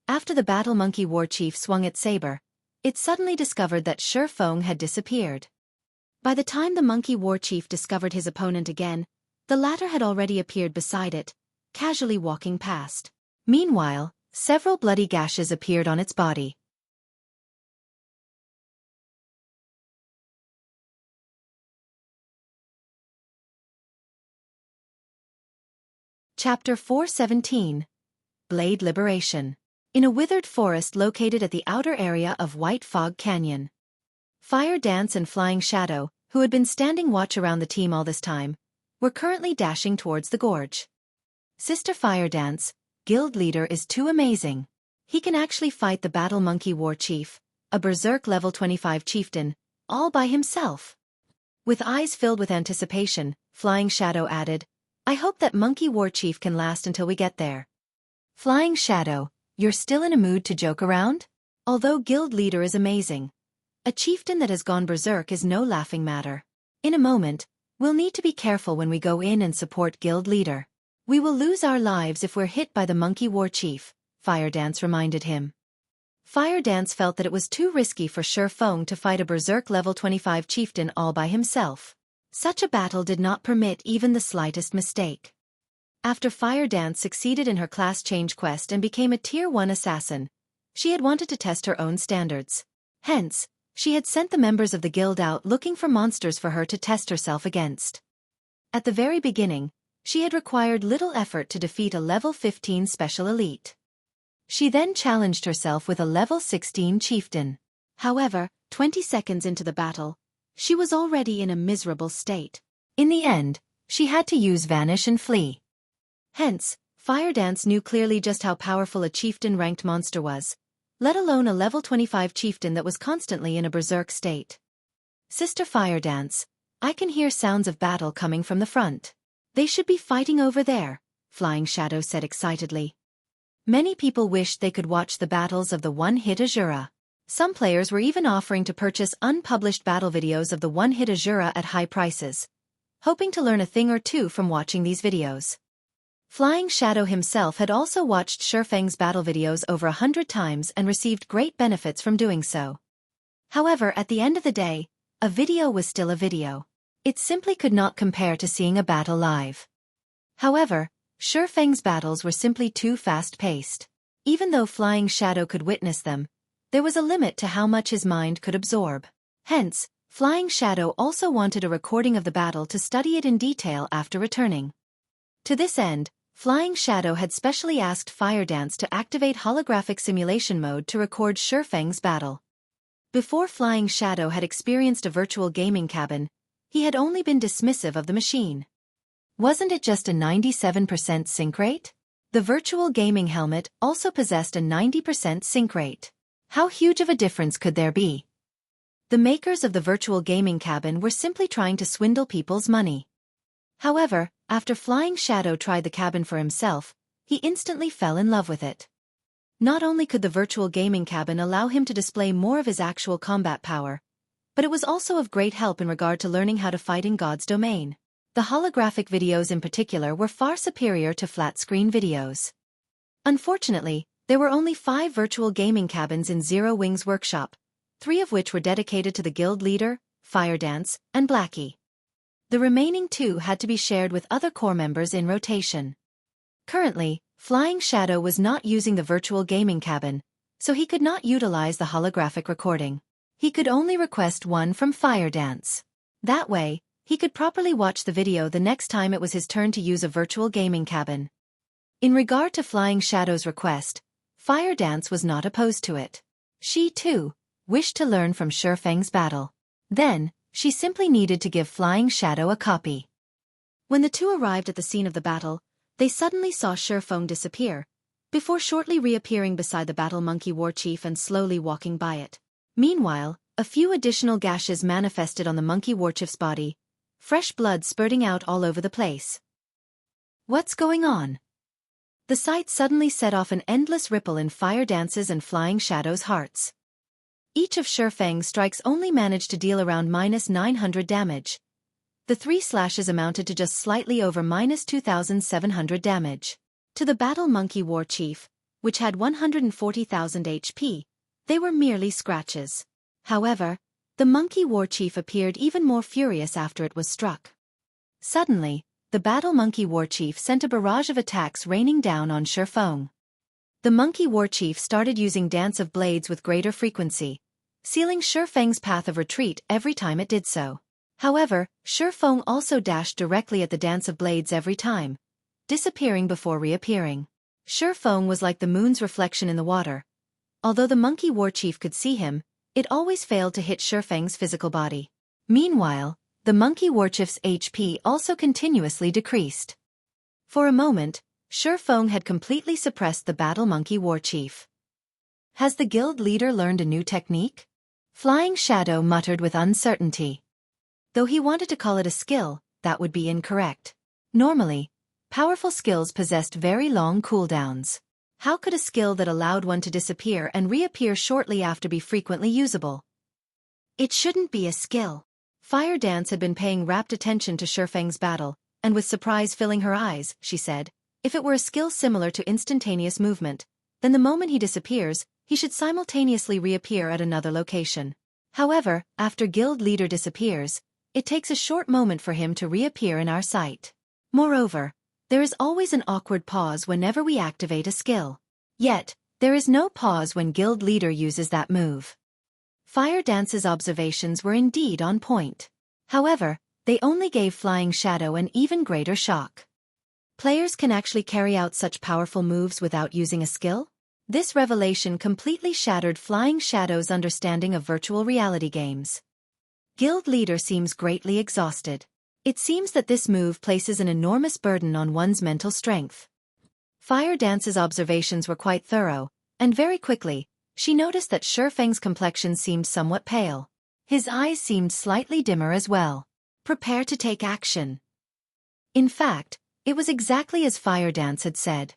After the battle monkey warchief swung its saber, it suddenly discovered that Xueqi had disappeared. By the time the monkey warchief discovered his opponent again, the latter had already appeared beside it, casually walking past. Meanwhile, several bloody gashes appeared on its body. Chapter 417. Blade Liberation. In a withered forest located at the outer area of White Fog Canyon, Fire Dance and Flying Shadow, who had been standing watch around the team all this time, were currently dashing towards the gorge. Sister Fire Dance, guild leader, is too amazing. He can actually fight the battle monkey warchief, a Berserk level 25 chieftain, all by himself. With eyes filled with anticipation, Flying Shadow added, I hope that monkey warchief can last until we get there. Flying Shadow, you're still in a mood to joke around? Although guild leader is amazing, a chieftain that has gone berserk is no laughing matter. In a moment, we'll need to be careful when we go in and support guild leader. We will lose our lives if we're hit by the monkey warchief, Fire Dance reminded him. Fire Dance felt that it was too risky for Xueqi to fight a Berserk level 25 chieftain all by himself. Such a battle did not permit even the slightest mistake. After Fire Dance succeeded in her class change quest and became a Tier 1 assassin, she had wanted to test her own standards. Hence, she had sent the members of the guild out looking for monsters for her to test herself against. At the very beginning, she had required little effort to defeat a level 15 special elite. She then challenged herself with a level 16 chieftain. However, 20 seconds into the battle, she was already in a miserable state. In the end, she had to use Vanish and Flee. Hence, Fire Dance knew clearly just how powerful a chieftain-ranked monster was, let alone a level 25 chieftain that was constantly in a berserk state. Sister Fire Dance, I can hear sounds of battle coming from the front. They should be fighting over there, Flying Shadow said excitedly. Many people wished they could watch the battles of the one-hit Azura. Some players were even offering to purchase unpublished battle videos of the one-hit Azura at high prices, hoping to learn a thing or two from watching these videos. Flying Shadow himself had also watched Xueqi's battle videos over 100 times and received great benefits from doing so. However, at the end of the day, a video was still a video. It simply could not compare to seeing a battle live. However, Shufeng's battles were simply too fast-paced. Even though Flying Shadow could witness them, there was a limit to how much his mind could absorb. Hence, Flying Shadow also wanted a recording of the battle to study it in detail after returning. To this end, Flying Shadow had specially asked Fire Dance to activate holographic simulation mode to record Shufeng's battle. Before Flying Shadow had experienced a virtual gaming cabin, he had only been dismissive of the machine. Wasn't it just a 97% sync rate? The virtual gaming helmet also possessed a 90% sync rate. How huge of a difference could there be? The makers of the virtual gaming cabin were simply trying to swindle people's money. However, after Flying Shadow tried the cabin for himself, he instantly fell in love with it. Not only could the virtual gaming cabin allow him to display more of his actual combat power, but it was also of great help in regard to learning how to fight in God's domain. The holographic videos in particular were far superior to flat-screen videos. Unfortunately, there were only 5 virtual gaming cabins in Zero Wing's workshop, 3 of which were dedicated to the guild leader, Fire Dance, and Blackie. The remaining 2 had to be shared with other core members in rotation. Currently, Flying Shadow was not using the virtual gaming cabin, so he could not utilize the holographic recording. He could only request one from Fire Dance. That way, he could properly watch the video the next time it was his turn to use a virtual gaming cabin. In regard to Flying Shadow's request, Fire Dance was not opposed to it. She, too, wished to learn from Shufeng's battle. Then, she simply needed to give Flying Shadow a copy. When the 2 arrived at the scene of the battle, they suddenly saw Shufeng disappear, before shortly reappearing beside the battle monkey war chief and slowly walking by it. Meanwhile, a few additional gashes manifested on the monkey war chief's body, fresh blood spurting out all over the place. What's going on? The sight suddenly set off an endless ripple in Fire Dance's and Flying Shadow's hearts. Each of Shufeng's strikes only managed to deal around -900 damage. The 3 slashes amounted to just slightly over -2,700 damage. To the battle monkey war chief, which had 140,000 HP, they were merely scratches. However, the monkey war chief appeared even more furious after it was struck. Suddenly, the battle monkey war chief sent a barrage of attacks raining down on Shufeng. The monkey war chief started using Dance of Blades with greater frequency, sealing Shufeng's path of retreat every time it did so. However, Shufeng also dashed directly at the Dance of Blades every time, disappearing before reappearing. Shufeng was like the moon's reflection in the water. Although the monkey war chief could see him, it always failed to hit Shufeng's physical body. Meanwhile, the monkey war chief's HP also continuously decreased. For a moment, Shufeng had completely suppressed the battle monkey war chief. Has the guild leader learned a new technique? Flying Shadow muttered with uncertainty. Though he wanted to call it a skill, that would be incorrect. Normally, powerful skills possessed very long cooldowns. How could a skill that allowed one to disappear and reappear shortly after be frequently usable? It shouldn't be a skill. Fire Dance had been paying rapt attention to Shufeng's battle, and with surprise filling her eyes, she said, if it were a skill similar to instantaneous movement, then the moment he disappears, he should simultaneously reappear at another location. However, after guild leader disappears, it takes a short moment for him to reappear in our sight. Moreover, there is always an awkward pause whenever we activate a skill. Yet, there is no pause when guild leader uses that move. Fire Dance's observations were indeed on point. However, they only gave Flying Shadow an even greater shock. Players can actually carry out such powerful moves without using a skill? This revelation completely shattered Flying Shadow's understanding of virtual reality games. Guild leader seems greatly exhausted. It seems that this move places an enormous burden on one's mental strength. Fire Dance's observations were quite thorough, and very quickly, she noticed that Shufeng's complexion seemed somewhat pale. His eyes seemed slightly dimmer as well. Prepare to take action. In fact, it was exactly as Fire Dance had said.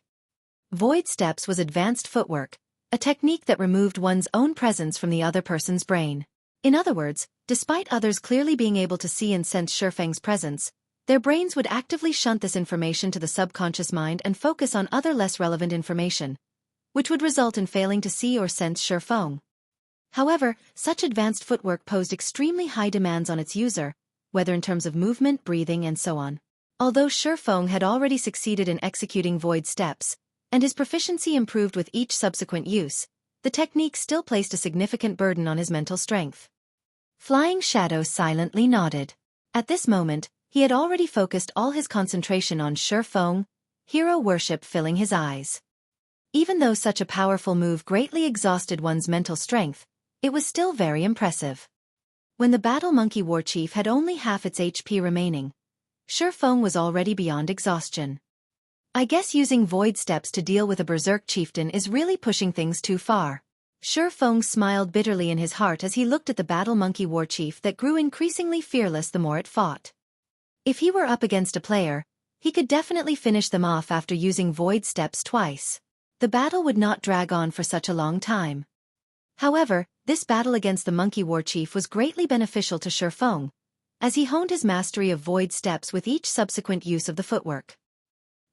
Void Steps was advanced footwork, a technique that removed one's own presence from the other person's brain. In other words, despite others clearly being able to see and sense Shufeng's presence, their brains would actively shunt this information to the subconscious mind and focus on other less relevant information, which would result in failing to see or sense Shufeng. However, such advanced footwork posed extremely high demands on its user, whether in terms of movement, breathing, and so on. Although Shufeng had already succeeded in executing void steps, and his proficiency improved with each subsequent use, the technique still placed a significant burden on his mental strength. Flying Shadow silently nodded. At this moment, he had already focused all his concentration on Shufeng, hero worship filling his eyes. Even though such a powerful move greatly exhausted one's mental strength, it was still very impressive. When the Battle Monkey Warchief had only half its HP remaining, Shufeng was already beyond exhaustion. I guess using void steps to deal with a berserk chieftain is really pushing things too far. Shufeng smiled bitterly in his heart as he looked at the Battle Monkey Warchief that grew increasingly fearless the more it fought. If he were up against a player, he could definitely finish them off after using void steps twice. The battle would not drag on for such a long time. However, this battle against the Monkey Warchief was greatly beneficial to Shufeng, as he honed his mastery of void steps with each subsequent use of the footwork.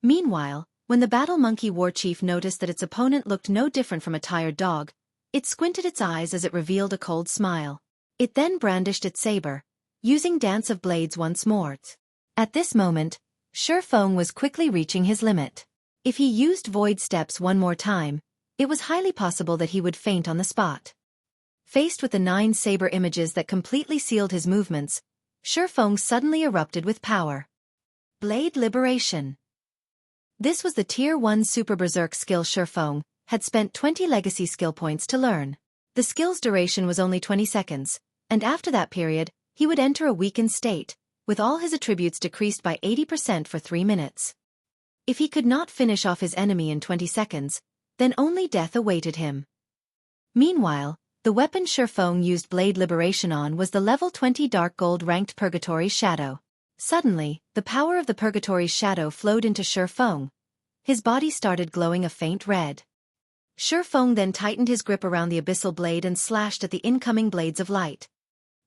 Meanwhile, when the Battle Monkey Warchief noticed that its opponent looked no different from a tired dog, it squinted its eyes as it revealed a cold smile. It then brandished its saber, using Dance of Blades once more. At this moment, Shufeng was quickly reaching his limit. If he used void steps one more time, it was highly possible that he would faint on the spot. Faced with the 9 saber images that completely sealed his movements, Shufeng suddenly erupted with power. Blade Liberation. This was the Tier 1 Super Berserk skill Shufeng had spent 20 legacy skill points to learn. The skill's duration was only 20 seconds, and after that period, he would enter a weakened state, with all his attributes decreased by 80% for 3 minutes. If he could not finish off his enemy in 20 seconds, then only death awaited him. Meanwhile, the weapon Shufeng used Blade Liberation on was the level 20 Dark Gold ranked Purgatory's Shadow. Suddenly, the power of the Purgatory's Shadow flowed into Shufeng. His body started glowing a faint red. Shufeng then tightened his grip around the abyssal blade and slashed at the incoming blades of light.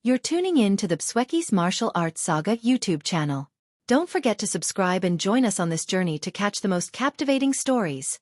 You're tuning in to the Xueqi's Martial Arts Saga YouTube channel. Don't forget to subscribe and join us on this journey to catch the most captivating stories.